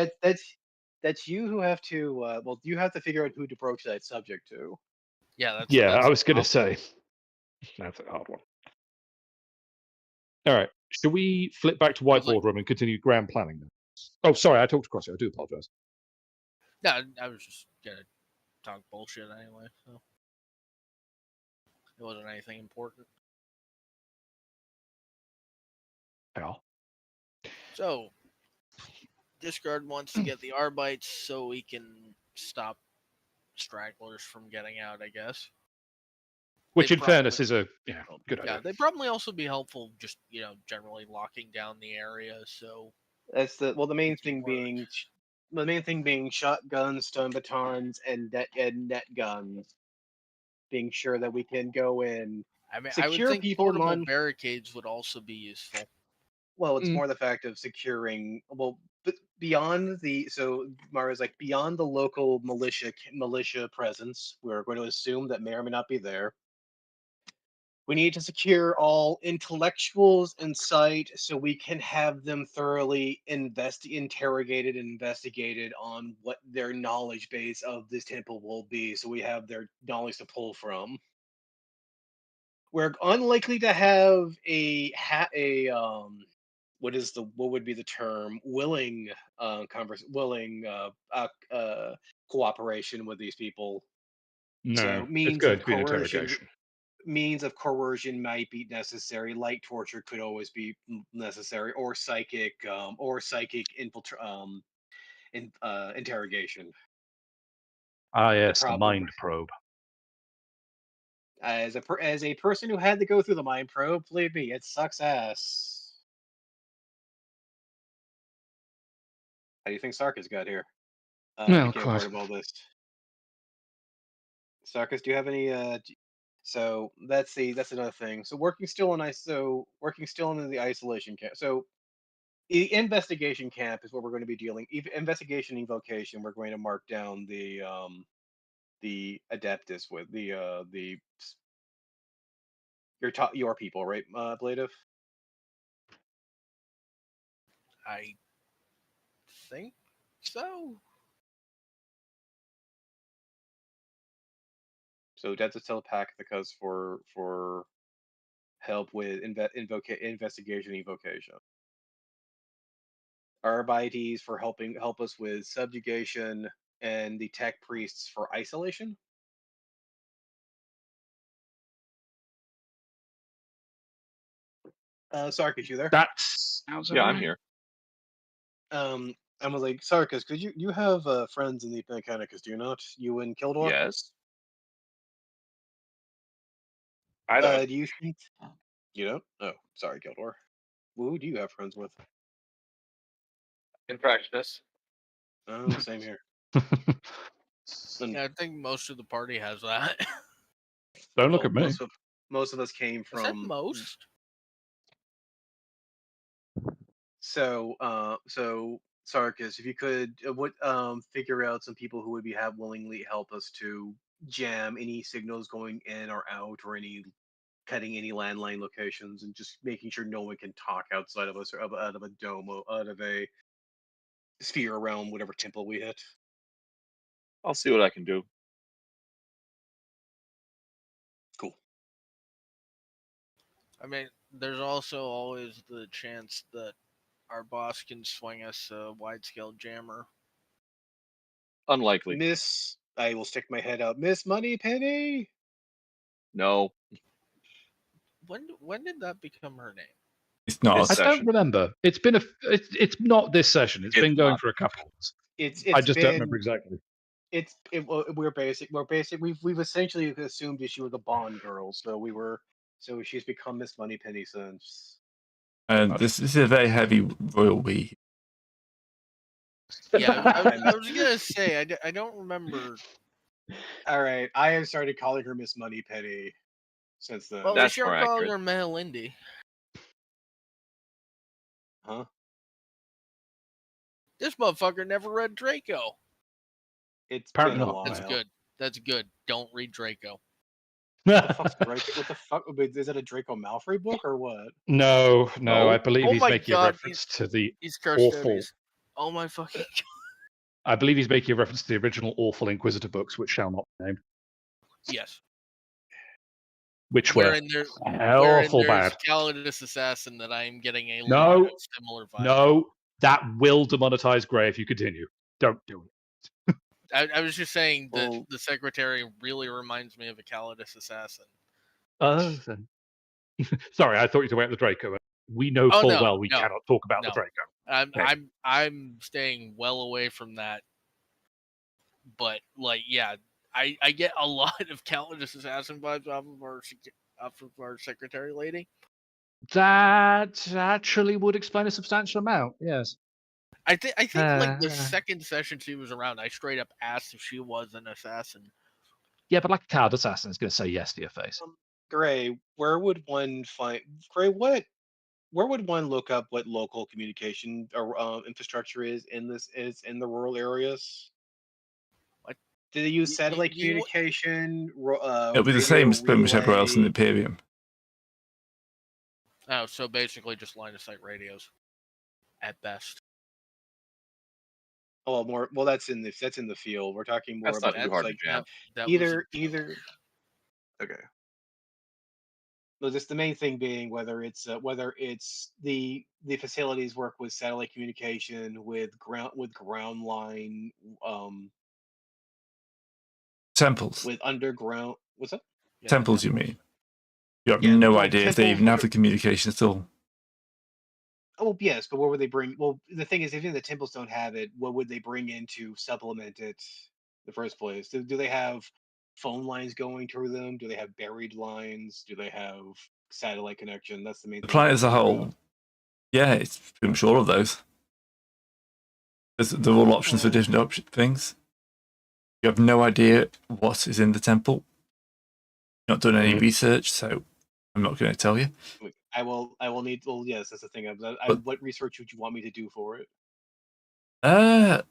that's you who have to. Well, you have to figure out who to broach that subject to. yeah, Yeah, that's I was going to the problem. say. That's a hard one. All right. Should we flip back to was like- whiteboard room and continue grand planning then? Oh, sorry, I talked across you. I do apologize. No, I was just gonna talk bullshit anyway, so it wasn't anything important. Al. So, Discard wants to get the Arbites so we can stop stragglers from getting out, I guess. Which, They in fairness, probably- is a good Yeah, idea. they'd probably also be helpful just, generally locking down the area, so That's the main It's thing work. being shotguns, stun batons, and net guns. Being sure that we can go in. I mean, I would secure think people portable barricades would also be useful. Well, it's more the fact of securing. Well, but beyond the Mara's like beyond the local militia presence, we're going to assume that may or may not be there. We need to secure all intellectuals in sight so we can have them thoroughly interrogated and investigated on what their knowledge base of this temple will be, so we have their knowledge to pull from. We're unlikely to have what would be the term, willing cooperation with these people. No, So it's going to be an interrogation. Means of coercion might be necessary. Light torture could always be necessary, or psychic interrogation. Ah, yes, the problem- mind probe. As a person who had to go through the mind probe, believe me, it sucks ass. How do you think Sarkis got here? No, Became quite. part of all this. Sarkis, do you have any? So that's another thing. So working still in the isolation camp. So the investigation camp is what we're going to be dealing. Investigation evocation. We're going to mark down the adeptus with your people, right, Bladiv? I think so. So that's a telepathic because for help with investigation evocation. Arbites for help us with subjugation, and the tech priests for isolation. Sarkis, you there? That sounds Yeah, I'm right. here. I was like, Sarkis, could you have friends in the Mechanicus, do you not? You and Kildor? Yes. I don't. Do you think you don't? Oh, sorry, Kildor. Who do you have friends with? Infractionist. Oh, same here. Yeah, I think most of the party has that. Don't look at me. Most of us came Is that from most? So Sarkis, if you could, figure out some people who would have willingly help us to jam any signals going in or out, or cutting any landline locations, and just making sure no one can talk outside of us, or out of a dome, or out of a sphere around whatever temple we hit. I'll see what I can do. Cool. I mean, there's also always the chance that our boss can swing us a wide-scale jammer. Unlikely. I will stick my head out. Miss Moneypenny. No. When did that become her name? It's not. This I don't session. remember. It's been it's not this session. It's been going not. for a couple. It's I just been, don't remember exactly. We've essentially assumed that she was a Bond girl, so she's become Miss Moneypenny since. And this is a very heavy royal we. Yeah, I was gonna say I don't remember. All right, I have started calling her Miss Moneypenny since then. Well, That's we more are calling accurate. her Melindy. Huh? This motherfucker never read Draco. It's Apparently been a not. while. That's good. That's good. Don't read Draco. What the fuck's Draco? What the fuck? Is it a Draco Malfoy book or what? No, No. I believe Oh he's my making a God, reference to the He's cursed awful. Toadies. Oh my fucking God. I believe he's making a reference to the original awful Inquisitor books, which shall not be named, Yes. which were Wherein there's awful bad. Calidus Assassin that I am getting a No. lot of similar vibes. No, that will demonetize Grey if you continue. Don't do it. I was just saying that Well- the secretary really reminds me of a Calidus Assassin. Sorry, I thought you were talking about the Draco. We know Oh, full no, well we no, cannot talk about no. the Draco. I'm I'm staying well away from that. But like, yeah, I get a lot of Calidus Assassin vibes off of our secretary lady. That actually would explain a substantial amount. Yes. I think like the Uh. second session she was around, I straight up asked if she was an assassin. Yeah, but like a coward assassin is going to say yes to your face. Gray, where would one find Gray? Where would one look up what local communication or infrastructure is in the rural areas? What? Do they use You, satellite you, you, communication, It'll be the radio same as pretty much everywhere else in the relay? Imperium. oh, so basically just line of sight radios, at best. Oh, more. Well, that's in the field. We're talking more That's about not the too hard to like jam. That was either. Okay. Well, just the main thing being whether it's the facilities work with satellite communication with ground line Temples. with underground. What's that? yeah, Temples, you mean? You have Yeah, no well, idea if they temples. even have the communication at all. Oh yes, but what would they bring? Well, the thing is, even the temples don't have it, what would they bring in to supplement it in the first place? Do they have phone lines going through them? Do they have buried lines? Do they have satellite connection? That's the main The thing I'm planet as a trying to figure whole, out. yeah, it's pretty much all of those. They're all options for Hmm. different things. You have no idea what is in the temple. Not done any research, so I'm not going to tell you. I will need. Well, yes, that's the thing. But- What research would you want me to do for it? Well,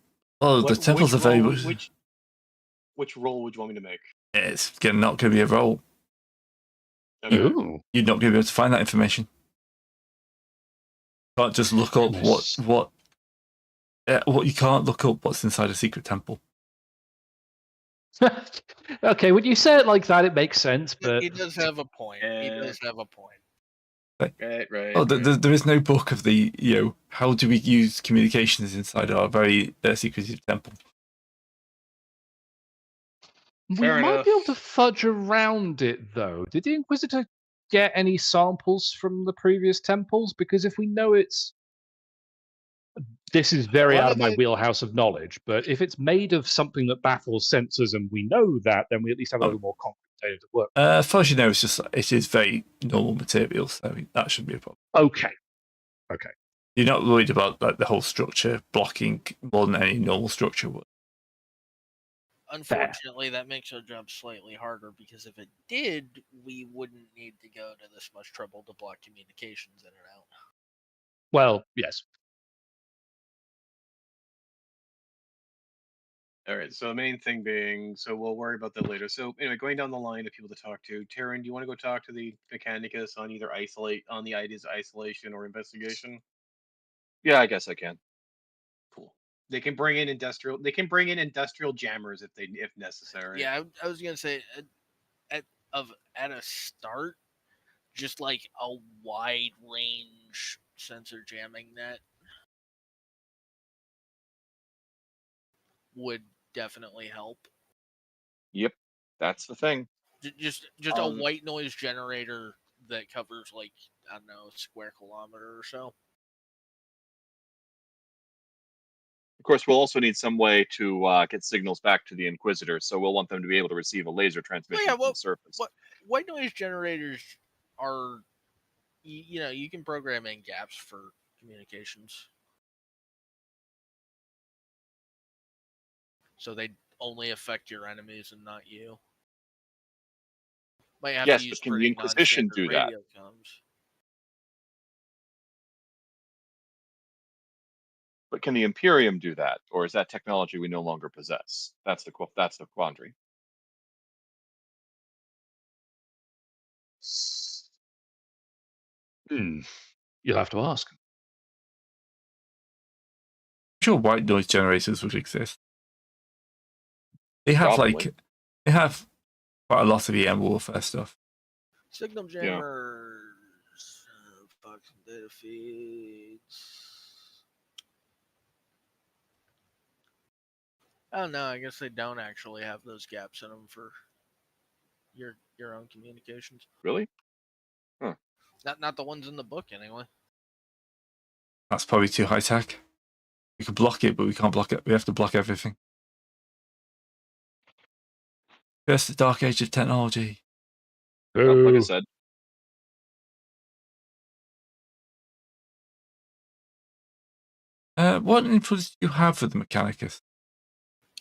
the temples are very much. Which role would you want me to make? It's not going to be a role. Okay. Ooh. You're not going to be able to find that information. You can't just look up Goodness. what you can't look up what's inside a secret temple. Okay, when you say it like that, it makes sense. But He does have a point. He Yeah. does have a point. Right. Oh, there is no book of the how do we use communications inside our very secretive temple. we Fair might be able enough. to fudge around it, though. Did the Inquisitor get any samples from the previous temples? Because if we know this is very lot out of of my it- wheelhouse of knowledge, but if it's made of something that baffles senses and we know that, then we at least have a little more concrete data to work. As far as you know, it is very normal material, so that shouldn't be a problem. Okay. You're not worried about like the whole structure blocking more than any normal structure would. Unfortunately, that makes our job slightly harder because if it did, we wouldn't need to go to this much trouble to block communications in and out. Well, yes. All right. So the main thing being, so we'll worry about that later. So anyway, going down the line of people to talk to, Taryn, do you want to go talk to the Mechanicus on either the ideas of isolation or investigation? Yeah, I guess I can. Cool. They can bring in industrial jammers if necessary. Yeah, I was gonna say at a start, just like a wide range sensor jamming net would definitely help. Yep, that's the thing. Just a white noise generator that covers like I don't know, a square kilometer or so. Of course, we'll also need some way to get signals back to the Inquisitor, so we'll want them to be able to receive a laser transmission from the surface. White noise generators are, you can program in gaps for communications, so they only affect your enemies and not you. Might have Yes, to use but can the pretty Inquisition non-standard do that? radio comms. But can the Imperium do that, or is that technology we no longer possess? That's the quandary. You'll have to ask. I'm sure white noise generators would exist. They have Probably. they have quite a lot of EM warfare stuff. Signal jammers, fucking data feeds. I don't know. I guess they don't actually have those gaps in them for your own communications. Really? Not the ones in the book anyway. That's probably too high tech. We could block it, but we can't block it. We have to block everything. First, the dark age of technology. Well, like I said, What influence do you have for the Mechanicus?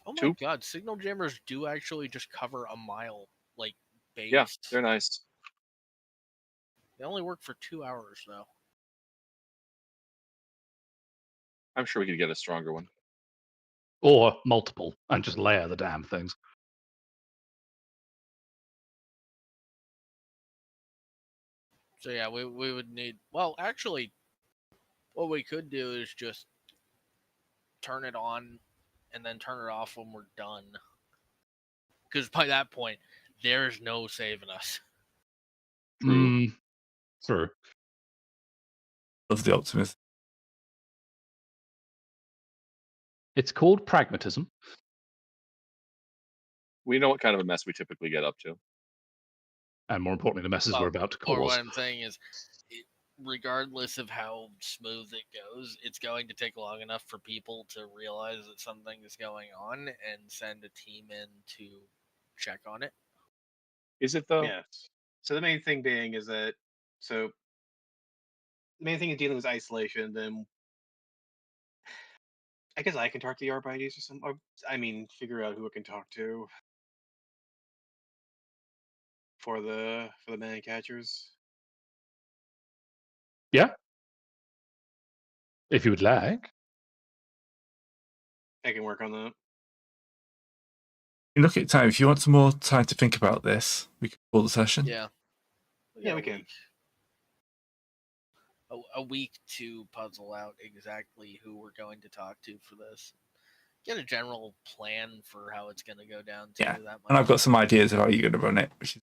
Oh my 2. god, signal jammers do actually just cover a mile, like base. Yeah, they're nice. They only work for 2 hours, though. I'm sure we could get a stronger one. Or multiple, and just layer the damn things. So yeah, we would need. Well, actually, what we could do is just turn it on, and then turn it off when we're done. Because by that point, there's no saving us. True. True. Of the optimist. It's called pragmatism. We know what kind of a mess we typically get up to. And more importantly, the messes we're about to Or what cause. I'm saying is, regardless of how smooth it goes, it's going to take long enough for people to realize that something is going on and send a team in to check on it. Is it though? Yes. So the main thing being is that the main thing is dealing with isolation. Then I guess I can talk to the RPGs or something. Or, I mean, figure out who I can talk to for the man catchers. Yeah. If you would like. I can work on that. You look at time. If you want some more time to think about this, we can call the session. Yeah. Yeah, we can. A week to puzzle out exactly who we're going to talk to for this. Get a general plan for how it's going to go down. Yeah. That And I've got some ideas of how you're going to run it, which is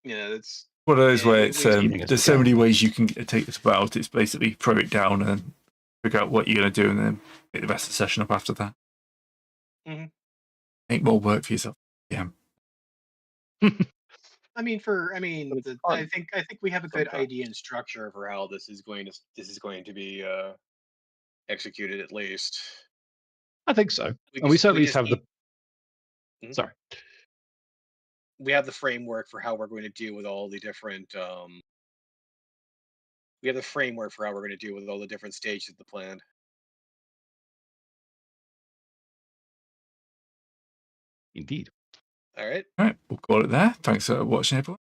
It's one of those yeah, where we- it's we- keeping us there's so together. many ways you can take this about. It's basically pro it down and figure out what you're going to do, and then pick the rest of the session up after that. Mhm. Make more work for yourself. Yeah. I mean, But it's I fun. think we have a good Sometimes. idea and structure for how this is going to be executed at least. I think so. We And we just- certainly just have the. need- Mhm. Sorry. We have the framework for how we're going to deal with all the different. We have the framework for how we're going to deal with all the different stages of the plan. Indeed. All right. All right. We'll call it there. Thanks for watching, everyone.